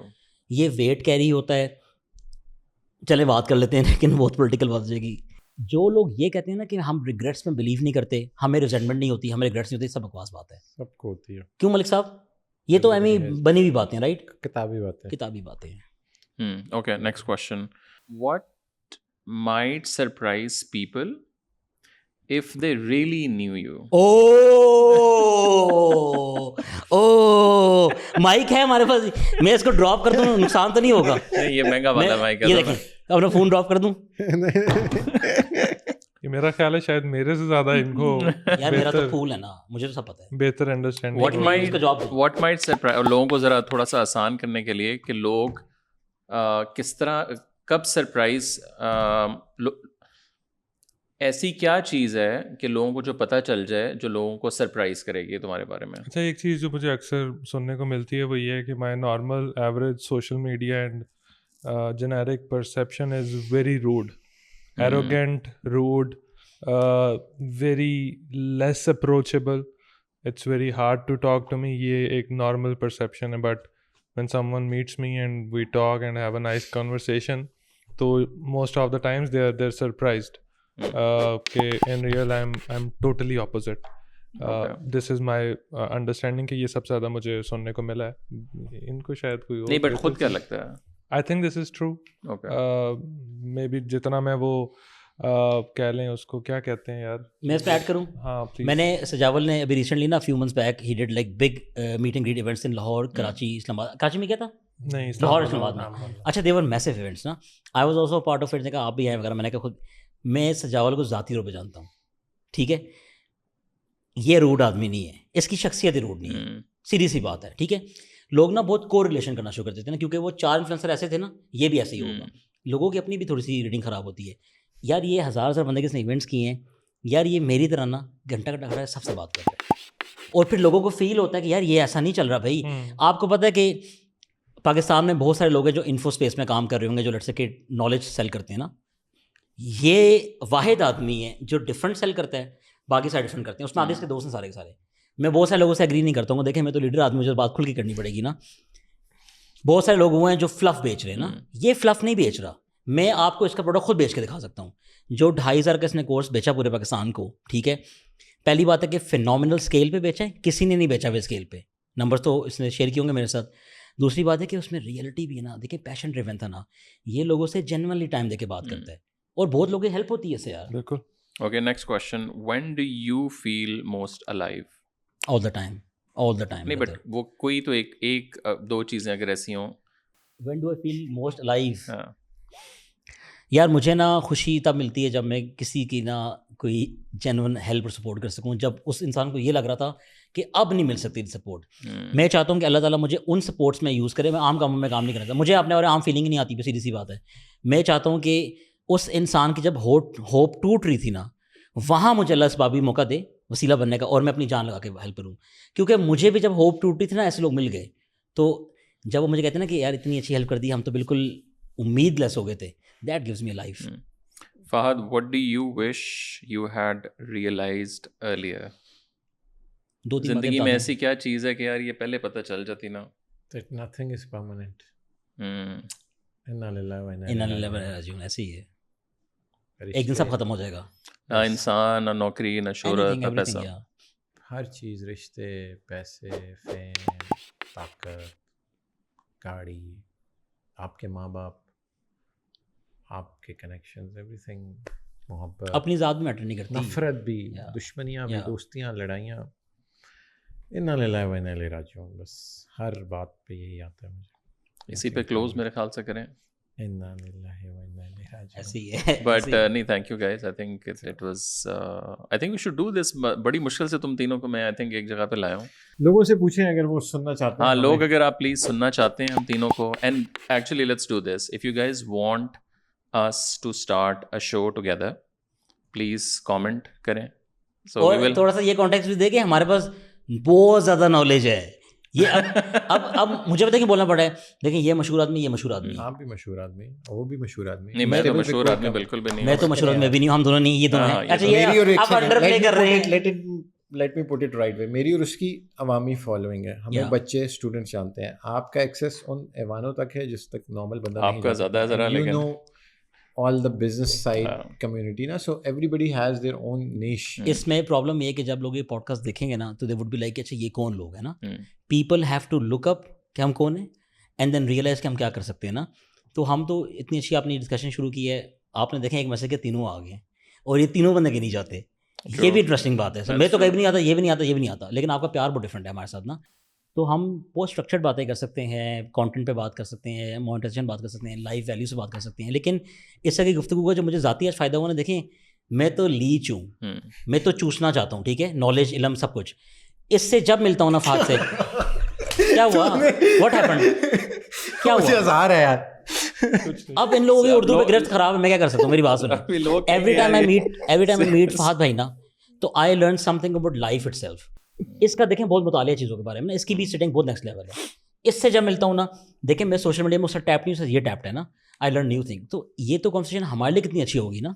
یہ ویٹ کیری ہوتا ہے. چلے بات کر لیتے ہیں, لیکن بہت پولیٹیکل بات ہو جائے گی. جو لوگ یہ کہتے ہیں نا کہ ہم ریگریٹس میں بلیو نہیں کرتے, ہمیں ریزنٹمنٹ نہیں ہوتی, ہمیں ریگریٹس نہیں ہوتی, سب بکواس بات ہے. سب کو ہوتی ہے. کیوں ملک صاحب؟ یہ تو ایمی بنی ہوئی باتیں, رائٹ, کتابی باتیں, کتابی باتیں ہیں. Okay, next question. What might surprise people if they really knew you? Mic ہے ہمارے پاس, میں اس کو ڈراپ کر دوں, نقصان تو نہیں ہوگا؟ یہ مہنگا والا مائک ہے. یہ دیکھیں, اپنا فون ڈراپ کر دوں. کہ میرا خیال ہے شاید میرے سے زیادہ ان کو یار میرا تو پول ہے نا, مجھے تو سب پتہ ہے. بہتر انڈرسٹینڈنگ واٹ مائٹ سرپرائز لوگوں کو ذرا تھوڑا سا آسان کرنے کے لیے کہ لوگ کس طرح کب سرپرائز, ایسی کیا چیز ہے کہ لوگوں کو جو پتہ چل جائے جو لوگوں کو سرپرائز کرے گی تمہارے بارے میں. اچھا, ایک چیز جو مجھے اکثر سننے کو ملتی ہے وہ یہ ہے کہ my normal average social media and generic perception is very rude, arrogant, rude, very less approachable, it's very hard to talk to me. یہ ایک نارمل پرسیپشن ہے, but when someone meets me and we talk and have a nice conversation, so most of the times they're surprised. Okay, in real I'm totally opposite. This is my understanding کہ یہ سب سے زیادہ مجھے سننے کو ملا ہے. ان کو شاید کوئی اور نہیں, بٹ خود کیا لگتا ہے؟ I think this is true. Maybe جتنا میں وہ کہہ لیں اس کو کیا کہتے ہیں یار, میں اس پہ ایڈ کروں. ہاں میں نے سجاول نے ابھی ریسنٹلی نا فیو منتھس بیک ہی did like big meet and great events in Lahore, Karachi, Islamabad. Karachi میں کیا تھا؟ نہیں, لاہور, اسلام آباد میں. اچھا, دے ور میسو ایونٹس نا. I was also part of it. نے کہا آپ بھی آئے وغیرہ. میں نے کہا خود میں سجاول کو ذاتی طور پہ جانتا ہوں, ٹھیک ہے, یہ روڈ آدمی نہیں ہے, اس کی شخصیت ہی روڈ نہیں ہے, سیدھی سی بات ہے, ٹھیک ہے. لوگ نا بہت کو ریلیشن کرنا شروع کر دیتے ہیں نا, کیونکہ وہ 4 انفلوئنسر ایسے تھے نا, یہ بھی ایسے ہی ہوگا. لوگوں کی اپنی بھی تھوڑی سی ریڈنگ خراب ہوتی ہے. یار یہ 1000 بندے کے اس نے ایونٹس کیے ہیں, یار یہ میری طرح نا گھنٹہ گھنٹہ کھڑا ہے, سب سے بات کر رہا ہے, اور پھر لوگوں کو فیل ہوتا ہے کہ یار یہ ایسا نہیں چل رہا بھائی. آپ کو پتہ ہے کہ پاکستان میں بہت سارے لوگ ہیں جو انفو اسپیس میں کام کر رہے ہوں گے, جو لٹ سے کہ نالج سیل کرتے ہیں نا. یہ واحد آدمی ہے جو ڈفرینٹ سیل کرتا ہے, باقی سارے ڈفرینٹ کرتے ہیں. اس میں آگے اس کے دوست ہیں سارے کے سارے. میں بہت سارے لوگوں سے ایگری نہیں کرتا ہوں. دیکھیں میں تو لیڈر آدمی, مجھے بات کھل کے کرنی پڑے گی نا. بہت سارے لوگ ہوئے ہیں جو فلف بیچ رہے ہیں نا, یہ فلف نہیں بیچ رہا. میں آپ کو اس کا پروڈکٹ خود بیچ کے دکھا سکتا ہوں. جو 2500 کا اس نے کورس بیچا پورے پاکستان کو, ٹھیک ہے, پہلی بات ہے کہ فینومینل اسکیل پہ بیچا ہے, کسی نے نہیں بیچا ہوئے اسکیل پہ. نمبر تو اس نے شیئر کیے ہوں گے میرے ساتھ. دوسری بات ہے کہ اس میں ریئلٹی بھی ہے نا. دیکھیں پیشن ڈریون تھا نا, یہ لوگوں سے جینوئنلی ٹائم دے کے بات کرتا ہے, اور بہت لوگوں کی ہیلپ ہوتی ہے اس سے یار. بالکل. Okay, next question, when do you feel most alive? All the time, all the time. نہیں, بٹ وہ کوئی تو ایک دو چیزیں اگر ایسی ہوں. When do I feel most alive? یار مجھے نا خوشی تب ملتی ہے جب میں کسی کی نا کوئی جینون ہیلپ اور سپورٹ کر سکوں, جب اس انسان کو یہ لگ رہا تھا کہ اب نہیں مل سکتی سپورٹ. میں چاہتا ہوں کہ اللہ تعالیٰ مجھے ان سپورٹس میں یوز کرے. میں عام کاموں میں کام نہیں کرنا چاہتا, مجھے اپنے اور عام فیلنگ ہی نہیں آتی, سیدھی سی بات ہے. میں چاہتا ہوں کہ اس انسان کی جب ہوپ ٹوٹ رہی تھی نا, وہاں مجھے اللہ اسبابی موقع دے وسیلہ بننے کا, اور میں اپنی جان لگا کے ہیلپ کروں. کیونکہ مجھے بھی جب ہوپ ٹوٹ رہی تھی نا, ایسے لوگ مل گئے, تو جب وہ مجھے کہتے ہیں نا کہ یار اتنی اچھی ہیلپ کر دی, ہم تو بالکل امید لیس ہو گئے تھے. That gives me life. Fahad, what do you wish you had realized earlier? زندگی میں ایسی کیا چیز ہے کہ یار یہ پہلے پتہ چل جاتی نا؟ That nothing is permanent. اِنَّا لِلَّهِ وَإِنَّا إِلَيْهِ راجعون. ایسے ہی ہے, ایک دن سب ختم ہو جائے گا. نہ انسان, نہ نوکری, نہ شہرت, نہ پیسہ. ہر چیز, رشتے, پیسے, فیم, طاقت, گاڑی, آپ کے ماں باپ, آپ کے کنیکشنز, ایوری تھنگ, محبت, اپنی ذات بھی میٹر نہیں کرتی, نفرت بھی, دشمنیاں بھی, دوستیاں, لڑائیاں. اِنَّا لِلَّهِ وَإِنَّا إِلَيْهِ راجعون. بس ہر بات پہ یہی آتا ہے مجھے. اسی پہ کلوز میرے خیال سے کریں. اِنَّا لِلَّهِ وَإِنَّا إِلَيْهِ راجعون. ایسے ہی ہے. بٹ نہیں, thank you guys. I think it was, I think we should do this. بڑی مشکل سے تم تینوں کو میں آئی تھنک ایک جگہ پہ لایا ہوں. لوگوں سے پوچھیں اگر وہ سننا چاہتے ہیں. ہاں, لوگ اگر آپ پلیز سننا چاہتے ہیں ہم تینوں کو, and actually let's do this. If you guys want us to start a show together, please comment کریں. So we will تھوڑا سا یہ کانٹیکس بھی دے کہ ہمارے پاس بہت زیادہ نالج ہے. یہ اب مجھے پتہ ہے کہ بولنا پڑا ہے, لیکن یہ مشہور آدمی, یہ مشہور آدمی, آپ بھی مشہور آدمی, وہ بھی مشہور آدمی. نہیں, میں تو مشہور آدمی بالکل بھی نہیں. میں تو مشہور آدمی بھی نہیں ہوں, ہم دونوں نہیں, یہ دونوں ہیں. اچھا یہ آپ انڈر پلے کر رہے ہیں. Let me put it right way. میری اور اس کی عوامی فالوئنگ ہے, ہمیں بچے اسٹوڈنٹس جانتے ہیں. آپ کا ایکسیس ان ایوانوں تک ہے جس تک نارمل بندہ نہیں. آپ کا زیادہ ذرا, لیکن all the business side community نا, so everybody has their own niche. اس میں پرابلم یہ ہے کہ جب لوگ یہ پوڈ کاسٹ دیکھیں گے نا, تو they would be like اچھا یہ کون لوگ ہیں نا. people have to look up کہ ہم کون ہیں, and then realize کہ ہم کیا کر سکتے ہیں نا. تو ہم تو اتنی اچھی آپ نے ڈسکشن شروع کی ہے, آپ نے دیکھیں ایک میسج کے تینوں آ گئے, اور یہ تینوں بندے کے نہیں جاتے. یہ بھی انٹرسٹنگ بات ہے. میں تو کہیں بھی نہیں آتا, یہ بھی نہیں آتا, یہ بھی نہیں آتا, لیکن آپ کا پیار بہت ڈفرینٹ ہے ہمارے ساتھ نا. تو ہم بہت اسٹرکچرڈ باتیں کر سکتے ہیں, کانٹینٹ پہ بات کر سکتے ہیں, مونیٹائزیشن بات کر سکتے ہیں, لائف ویلیو سے بات کر سکتے ہیں, لیکن اس طرح کی گفتگو کا جو مجھے ذاتی آج فائدہ ہوا نا, دیکھیں میں تو لیچ ہوں, میں تو چوسنا چاہتا ہوں, ٹھیک ہے, نالج, علم, سب کچھ. اس سے جب ملتا ہوں نا فہد سے, کیا ہوا, واٹ ہیپن, کیا ہوا, ہزار ہے یار. اب ان لوگوں کی اردو پہ گرفت خراب ہے, میں کیا کر سکتا ہوں, میری بات سنو. Every time I meet Fahad بھائی نا, تو I learn something about life itself. اس کا دیکھیں بہت مطالعہ چیزوں کے بارے میں, اس کی بھی سیٹنگ بہت نیکسٹ لیول ہے. اس سے جب ملتا ہوں نا, دیکھیں میں سوشل میڈیا میں اس سے ٹیپ نہیں ہوں, یہ ٹیپڈ ہے نا, آئی لرن نیو تھنگ. تو یہ تو کنورسیشن ہمارے لیے کتنی اچھی ہوگی نا,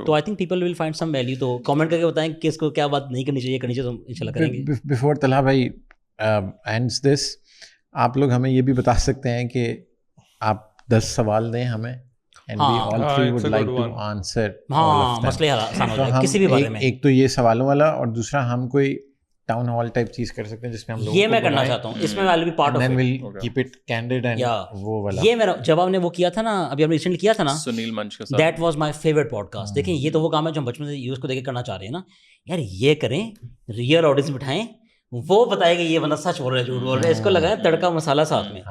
تو I think people will find some value. تو کامنٹ کر کے بتائیں کہ اس کو کیا بات نہیں کرنی چاہیے, کرنی چاہیے, تو انشاءاللہ کریں گے. بفور طلحہ بھائی اینڈز دس, آپ لوگ ہمیں یہ بھی بتا سکتے ہیں کہ آپ 10 سوال دیں ہمیں, and we all three would like to answer all of them. مسئلے آسان ہو جائے کسی بھی بارے میں. ایک تو یہ سوالوں والا, اور دوسرا ہم کوئی ٹاؤن ہال ٹائپ چیز کر سکتے ہیں جس میں ہم لوگ یہ میں کرنا چاہتا ہوں, اس میں I'll be part of it. then we'll keep it candid and وہ والا. یہ میرا جب آپ نے وہ کیا تھا نا, ابھی ہم نے ریسنٹلی کیا تھا نا, سنیل منچ کے ساتھ, that was my favourite podcast. دیکھیں یہ تو وہ کام ہے جو ہم بچپن سے یوز کو دیکھ کے کرنا چاہ رہے ہیں نا یار, یہ کریں, ریئل آڈینس بٹھائیں, وہ بتائے کہ یہ بندہ سچ بول رہا ہے, جھوٹ بول رہا ہے, اس کو لگائیں تڑکا مسالہ ساتھ میں,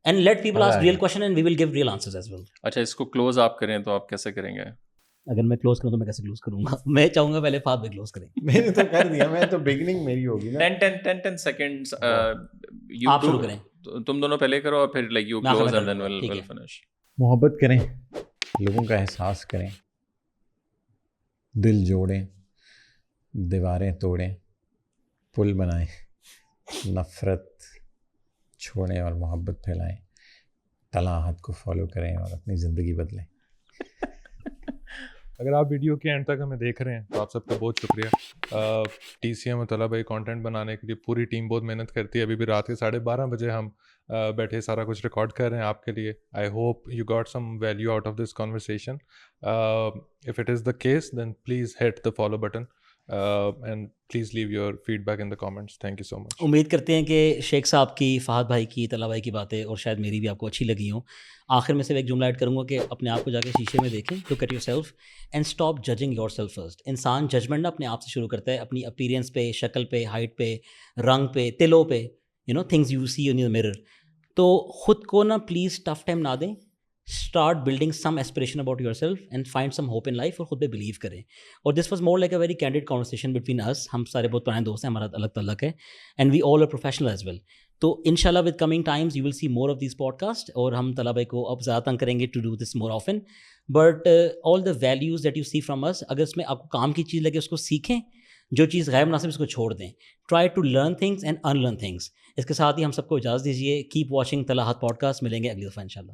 and let people ask real question and we will give real answers as well. اچھا اس کو کلوز آپ کریں تو آپ کیسے کریں گے؟ اگر میں کلوز کروں تو میں کیسے کلوز کروں گا, میں چاہوں گا پہلے فہد بھائی کلوز کریں. میں نے تو کر دیا, میں تو بگننگ میری ہوگی نا. 10 seconds آپ شروع کریں, تم دونوں پہلے کرو اور پھر like you close and then we'll finish. محبت کریں, لوگوں کا احساس کریں, دل جوڑیں, دیواریں توڑیں, پل بنائیں, نفرت چھوڑیں اور محبت پھیلائیں, طلحہ کو فالو کریں اور اپنی زندگی بدلیں. اگر آپ ویڈیو کے اینڈ تک ہمیں دیکھ رہے ہیں تو آپ سب کا بہت شکریہ. ٹی سی ایم اور طلحہ بھائی کانٹینٹ بنانے کے لیے پوری ٹیم بہت محنت کرتی ہے. ابھی بھی رات کے 12:30 بجے ہم بیٹھے سارا کچھ ریکارڈ کر رہے ہیں آپ کے لیے. I hope you got some value out of this conversation. If it is the case then please hit the follow button and please leave your feedback in the comments. Thank you so much. امید کرتے ہیں کہ شیخ صاحب کی, فہد بھائی کی, طلحہ بھائی کی باتیں اور شاید میری بھی آپ کو اچھی لگی ہوں. آخر میں صرف ایک جملہ ایڈ کروں گا کہ اپنے آپ کو جا کے شیشے میں دیکھیں, look at your self and stop judging your self first. انسان ججمنٹ نا اپنے آپ سے شروع کرتا ہے, اپنی اپیرینس پہ, شکل پہ, ہائٹ پہ, رنگ پہ, تلوں پہ, you know things you see in your mirror. تو خود کو نا پلیز ٹف ٹائم نہ دیں, start building some aspiration about your self and find some hope in life, اور خود پہ بلیو کریں. اور this was more like a very candid conversation between us. ہم سارے بہت پرانے دوست ہیں, ہمارا الگ تعلق ہے, and we all are professional as well. تو ان شاء اللہ with coming times you will see more of these podcast, اور ہم طلحہ بھائی کو اب زیادہ تنگ کریں گے to do this more often. But all the values that you see from us, اگر اس میں آپ کو کام کی چیز لگے اس کو سیکھیں, جو چیز غیر مناسب اس کو چھوڑ دیں. Try to learn things and unlearn things. اس کے ساتھ ہی ہم سب کو اجازت دیجیے. Keep watching Talha podcast. ملیں گے اگلی دفعہ ان شاء اللہ.